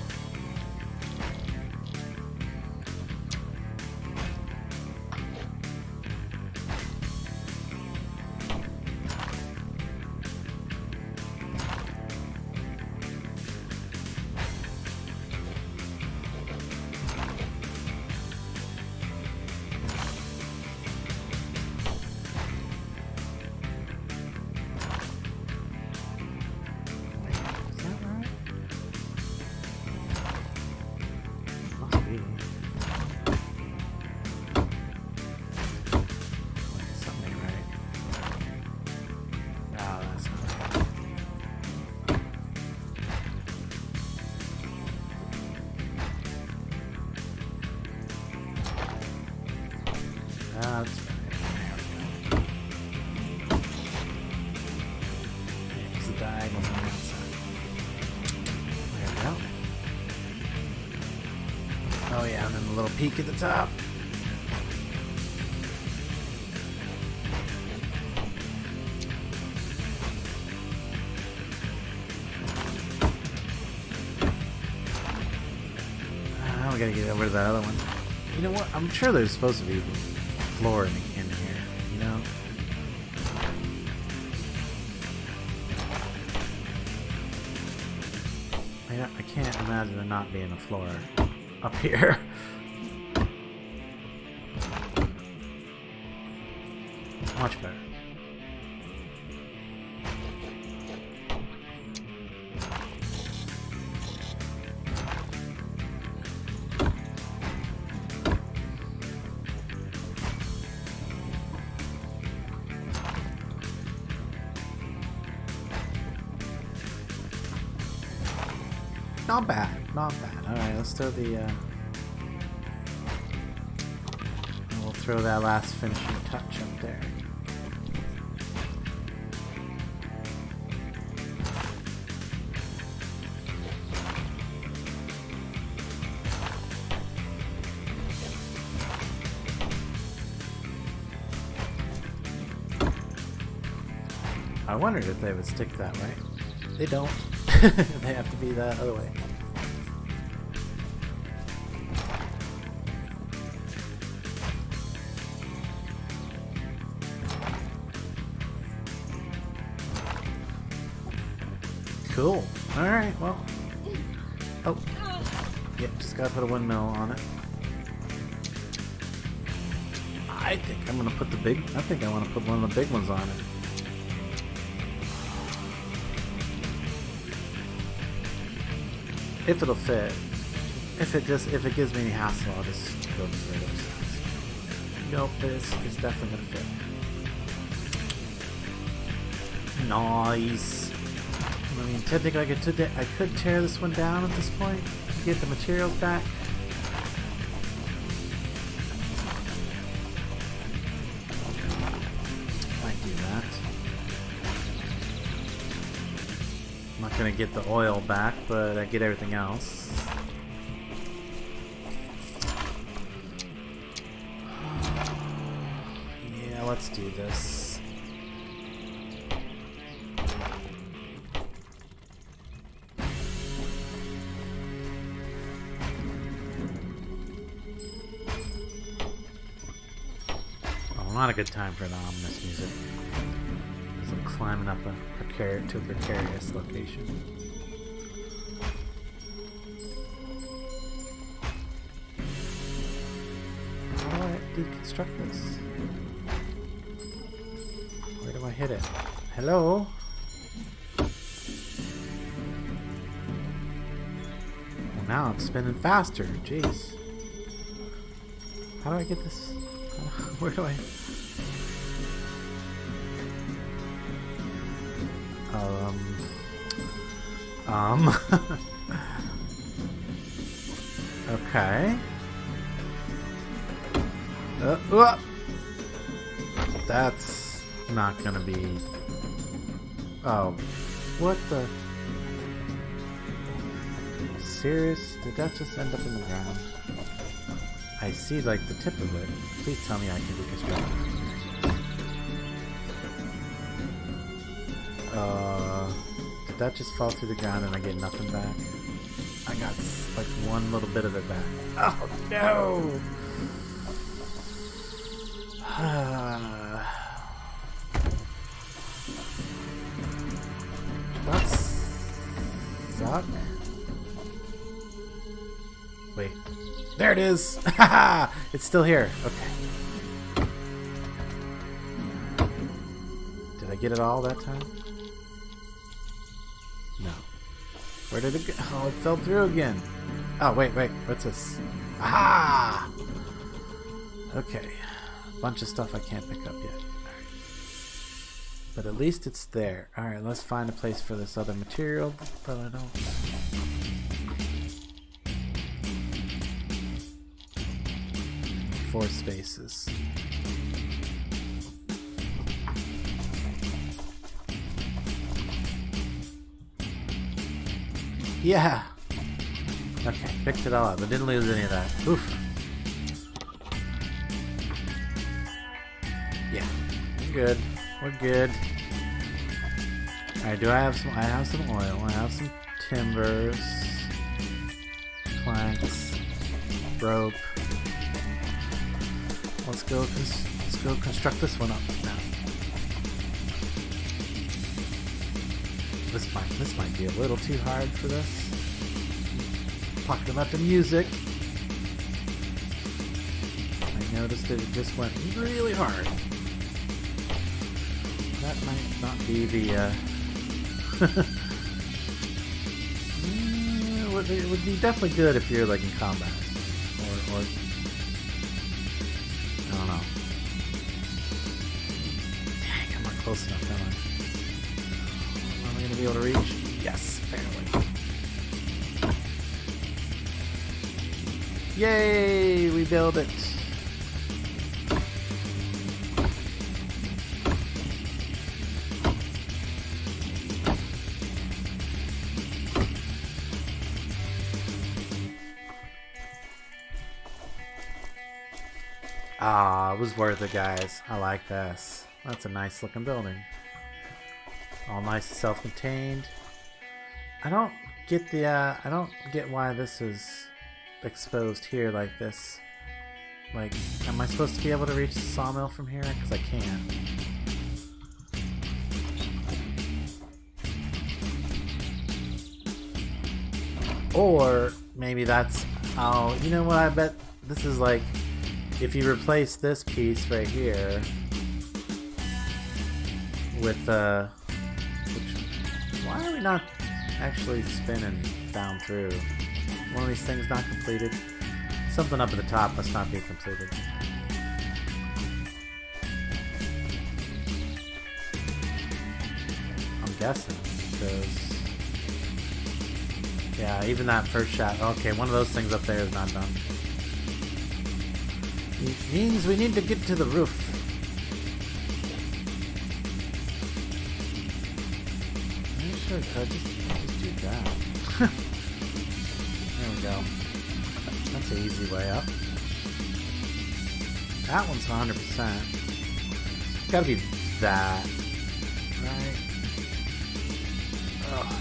S1: Oh yeah, and then the little peak at the top. We gotta get over to that other one. You know what? I'm sure there's supposed to be floor in here, you know? I can't imagine there not being a floor up here. Much better. Not bad, not bad. Alright, let's throw the, we'll throw that last finishing touch up there. I wondered if they would stick that way. They don't. They have to be that other way. Cool. Alright, well. Oh. Yep, just gotta put a windmill on it. I think I'm gonna put I think I wanna put one of the big ones on it. If it'll fit. If it gives me any hassle, I'll just go to the other size. Nope, it's definitely gonna fit. Nice. I mean, technically I could tear this one down at this point to get the materials back. Might do that. I'm not gonna get the oil back, but I get everything else. Yeah, let's do this. Not a good time for the ominous music, because I'm climbing up to a precarious location. How do I deconstruct this? Where do I hit it? Hello? Well, now it's spinning faster. Jeez. How do I get this? Where do I... Okay. That's not gonna be... Oh. What the... Serious? Did that just end up in the ground? I see, like, the tip of it. Please tell me I can deconstruct it. Did that just fall through the ground and I get nothing back? I got, like, one little bit of it back. Oh, no! That suck. Wait. There it is! Haha! It's still here. Okay. Did I get it all that time? No. Where did it go? Oh, it fell through again. Oh, wait. What's this? Aha! Okay. Bunch of stuff I can't pick up yet. Alright. But at least it's there. Alright, let's find a place for this other material that I don't... 4 spaces. Yeah! Okay, picked it all up. I didn't lose any of that. Oof. Yeah, we're good. We're good. Alright, I have some oil. I have some timbers. Planks. Rope. Let's go construct this one up now. This might be a little too hard for this. Talking about the music, I noticed that it just went really hard. That might not be the it would be definitely good if you're like in combat or I don't know. Dang, I'm not close enough, am I? Am I gonna be able to reach? Yes, apparently. Yay! We build it. Ah, it was worth it, guys. I like this. That's a nice looking building. All nice and self-contained. I don't get why this is exposed here like this. Like, am I supposed to be able to reach the sawmill from here? Because I can't. Or maybe that's... Oh, you know what? I bet this is like... If you replace this piece right here with... Why are we not actually spinning down through? One of these things not completed? Something up at the top must not be completed. I'm guessing, because... Yeah, even that first shot. Okay, one of those things up there is not done. It means we need to get to the roof. I'm sure I could just do that. There we go. That's an easy way up. That one's 100%. It's gotta be that. Right? Ugh.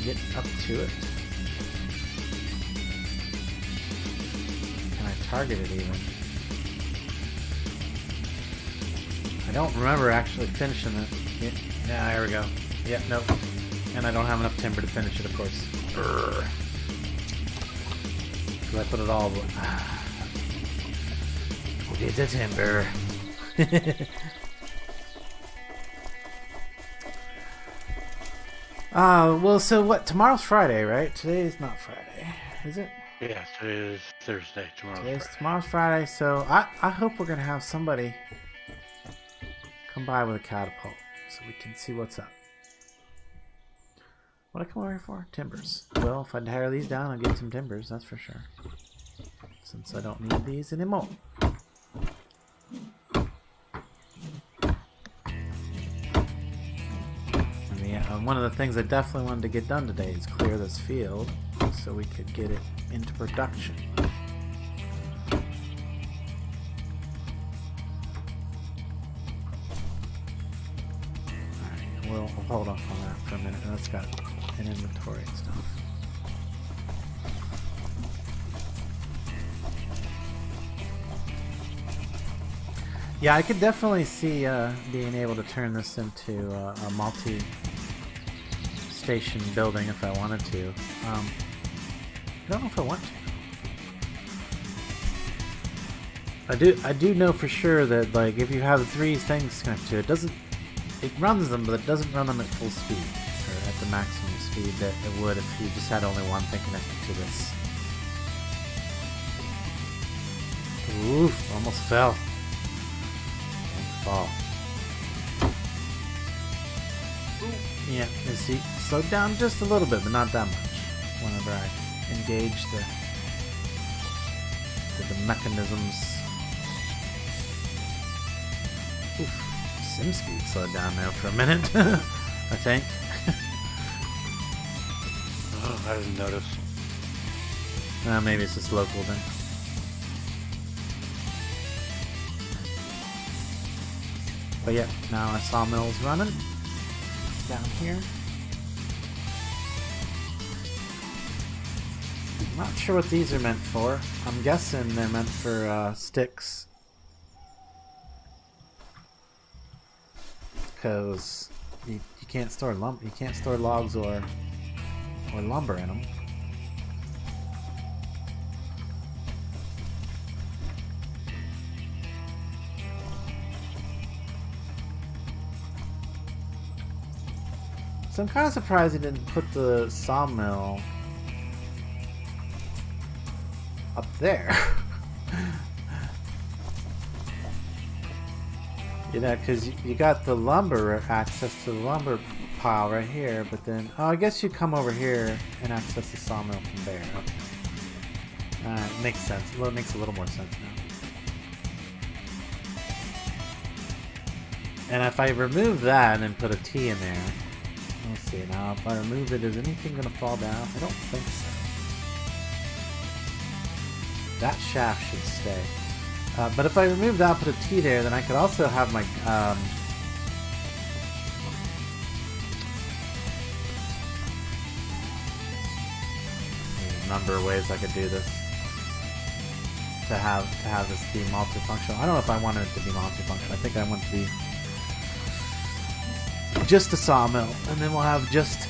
S1: Get up to it. Can I target it even? I don't remember actually finishing it. Yeah, there we go. Yep, nope. And I don't have enough timber to finish it, of course. So I put it all... Get the timber. Well, so what? Tomorrow's Friday, right? Today is not Friday, is it?
S2: Yeah, today is Thursday.
S1: Tomorrow's Friday, so I hope we're gonna have somebody come by with a catapult so we can see what's up. What I come over here for? Timbers. Well, if I tear these down, I'll get some timbers, that's for sure. Since I don't need these anymore. One of the things I definitely wanted to get done today is clear this field so we could get it into production. Alright, we'll hold off on that for a minute. That's got an inventory and stuff. Yeah, I could definitely see being able to turn this into a multi-station building if I wanted to. I don't know if I want to. I do know for sure that like if you have 3 things connected to it, it runs them, but it doesn't run them at full speed or at the maximum speed that it would if you just had only one thing connected to this. Oof! Almost fell. Fall. Yeah, you see, slowed down just a little bit, but not that much. Whenever I engage the mechanisms. Oof, sim speed slowed down there for a minute, I think.
S2: Oh, I didn't notice.
S1: Maybe it's just local then. But yeah, now our sawmill's running down here. I'm not sure what these are meant for. I'm guessing they're meant for sticks. Because you can't store you can't store logs or lumber in them. So I'm kind of surprised he didn't put the sawmill up there. You know, because you got the lumber access to the lumber pile right here, but then I guess you come over here and access the sawmill from there. Okay. Makes sense. Well, it makes a little more sense now. And if I remove that and put a T in there. Let's see, now if I remove it, is anything going to fall down? I don't think so. That shaft should stay. But if I remove that, put a T there, then I could also have my number of ways I could do this to have this be multifunctional. I don't know if I want it to be multifunctional. I think I want it to be just a sawmill, and then we'll have just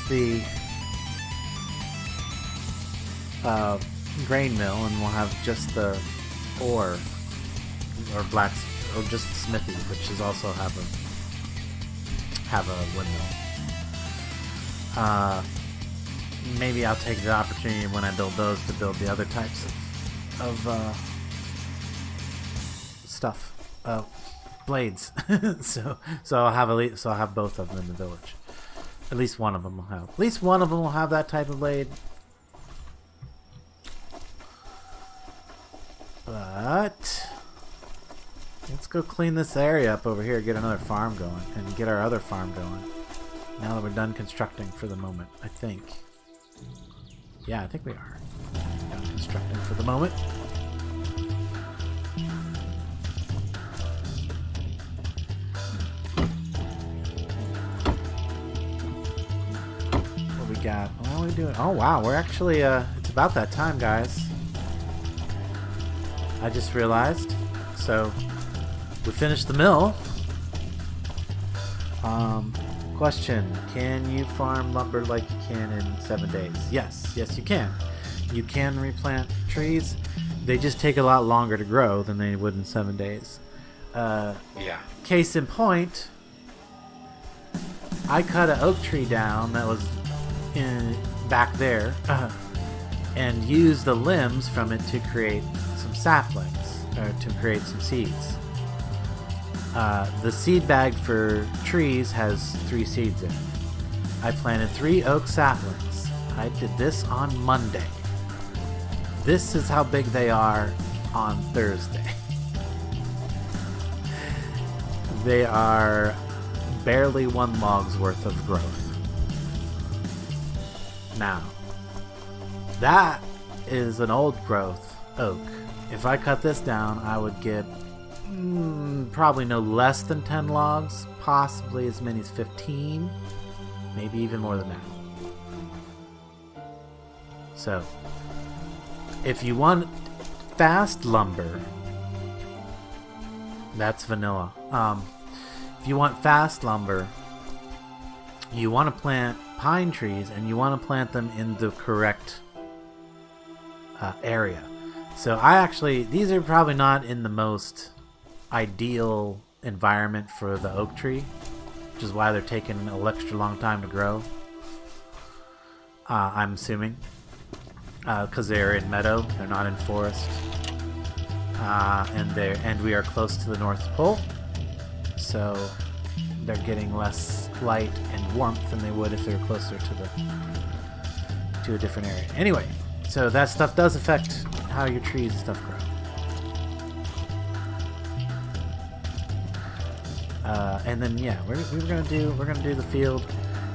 S1: the grain mill, and we'll have just the ore or just the smithy, which is also have a windmill. Maybe I'll take the opportunity when I build those to build the other types of stuff, blades. so I'll have both of them in the village. At least one of them will have. At least one of them will have that type of blade. But let's go clean this area up over here, get another farm going, and get our other farm going. Now that we're done constructing for the moment, I think. Yeah, I think we are done constructing for the moment. What we got? What are we doing? Oh wow, we're actually it's about that time, guys. I just realized. So we finished the mill. Question: can you farm lumber like you can in 7 days? Yes, you can. You can replant trees. They just take a lot longer to grow than they would in 7 days.
S2: Yeah.
S1: Case in point, I cut an oak tree down that was back there, and used the limbs from it to create some saplings, or to create some seeds. The seed bag for trees has 3 seeds in it. I planted 3 oak saplings. I did this on Monday. This is how big they are on Thursday. They are barely 1 log's worth of growth. Now, that is an old growth oak. If I cut this down, I would get probably no less than 10 logs, possibly as many as 15, maybe even more than that. So, if you want fast lumber, that's vanilla. If you want fast lumber, you want to plant pine trees, and you want to plant them in the correct area. So these are probably not in the most ideal environment for the oak tree, which is why they're taking an extra long time to grow. I'm assuming because they're in meadow, they're not in forest, and we are close to the North Pole, so they're getting less light and warmth than they would if they were closer to a different area. Anyway, so that stuff does affect how your trees and stuff grow. And then we're gonna do the field.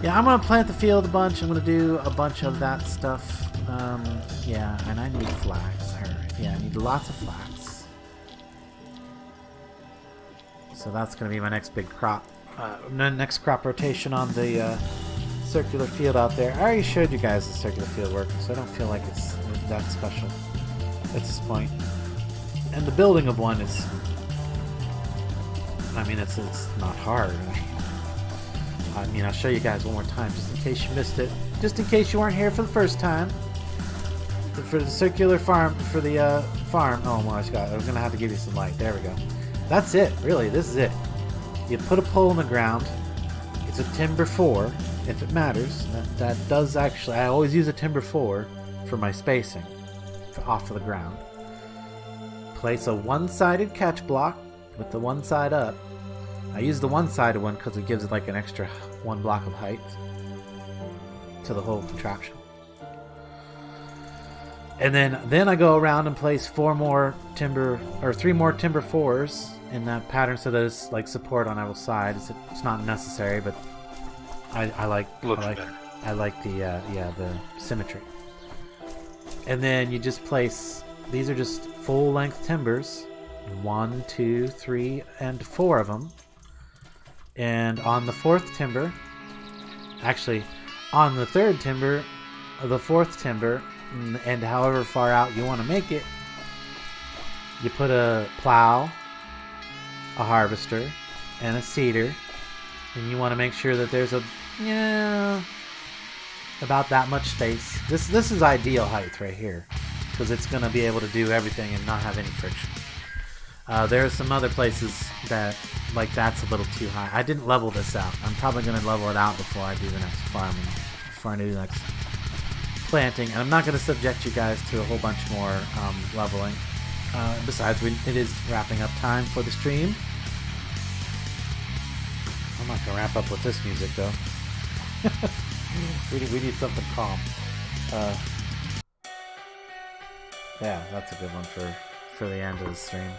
S1: Yeah, I'm gonna plant the field a bunch. I'm gonna do a bunch of that stuff. And I need flax. I need lots of flax. So that's gonna be my next big crop. Next crop rotation on the circular field out there. I already showed you guys the circular field work, so I don't feel like it's that special at this point. And the building of one is, it's not hard. I'll show you guys one more time just in case you missed it. Just in case you weren't here for the first time. For the circular farm, for the farm. Oh my God, I was gonna have to give you some light. There we go. That's it. Really, this is it. You put a pole in the ground. It's a timber 4, if it matters. That does actually. I always use a timber 4 for my spacing, off of the ground. Place a one-sided catch block with the one side up. I use the one-sided one because it gives it like an extra 1 block of height to the whole contraption. And then I go around and place 3 more timber 4s in that pattern so that it's like support on either side. It's not necessary, but I like the symmetry. And then you just place, these are just full length timbers, 1, 2, 3, and 4 of them. And on the 4th timber, actually on the 3rd timber, the fourth timber, and however far out you want to make it, you put a plow, a harvester, and a seeder, and you want to make sure that there's about that much space. This is ideal height right here, because it's going to be able to do everything and not have any friction. There are some other places that, like, that's a little too high. I didn't level this out. I'm probably going to level it out before I do the next farming, before I do the next planting. And I'm not going to subject you guys to a whole bunch more leveling. Besides, it is wrapping up time for the stream. I'm not going to wrap up with this music, though. we need something calm. Yeah, that's a good one for the end of the stream.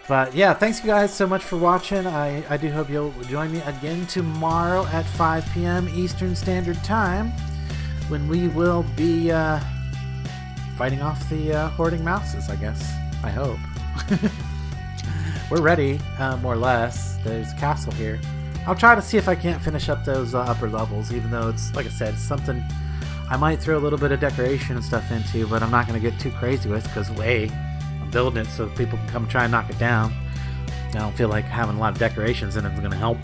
S1: But yeah, thanks you guys so much for watching. I do hope you'll join me again tomorrow at 5 p.m. Eastern Standard Time, when we will be fighting off the hoarding mouses, I guess. I hope. We're ready, more or less. There's a castle here. I'll try to see if I can't finish up those upper levels, even though it's, like I said, it's something I might throw a little bit of decoration and stuff into, but I'm not going to get too crazy with, because I'm building it so people can come try and knock it down. I don't feel like having a lot of decorations in it is going to help.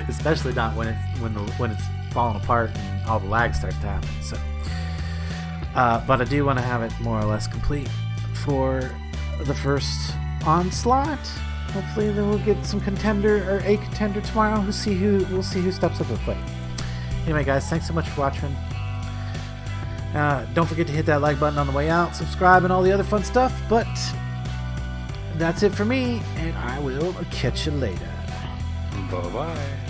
S1: Especially not when it's falling apart and all the lag starts to happen. So, but I do want to have it more or less complete for the first onslaught. Hopefully, then we'll get some contender or a contender tomorrow. We'll see who steps up to the plate. Anyway, guys, thanks so much for watching. Don't forget to hit that like button on the way out, subscribe, and all the other fun stuff. But that's it for me, and I will catch you later.
S2: Bye-bye.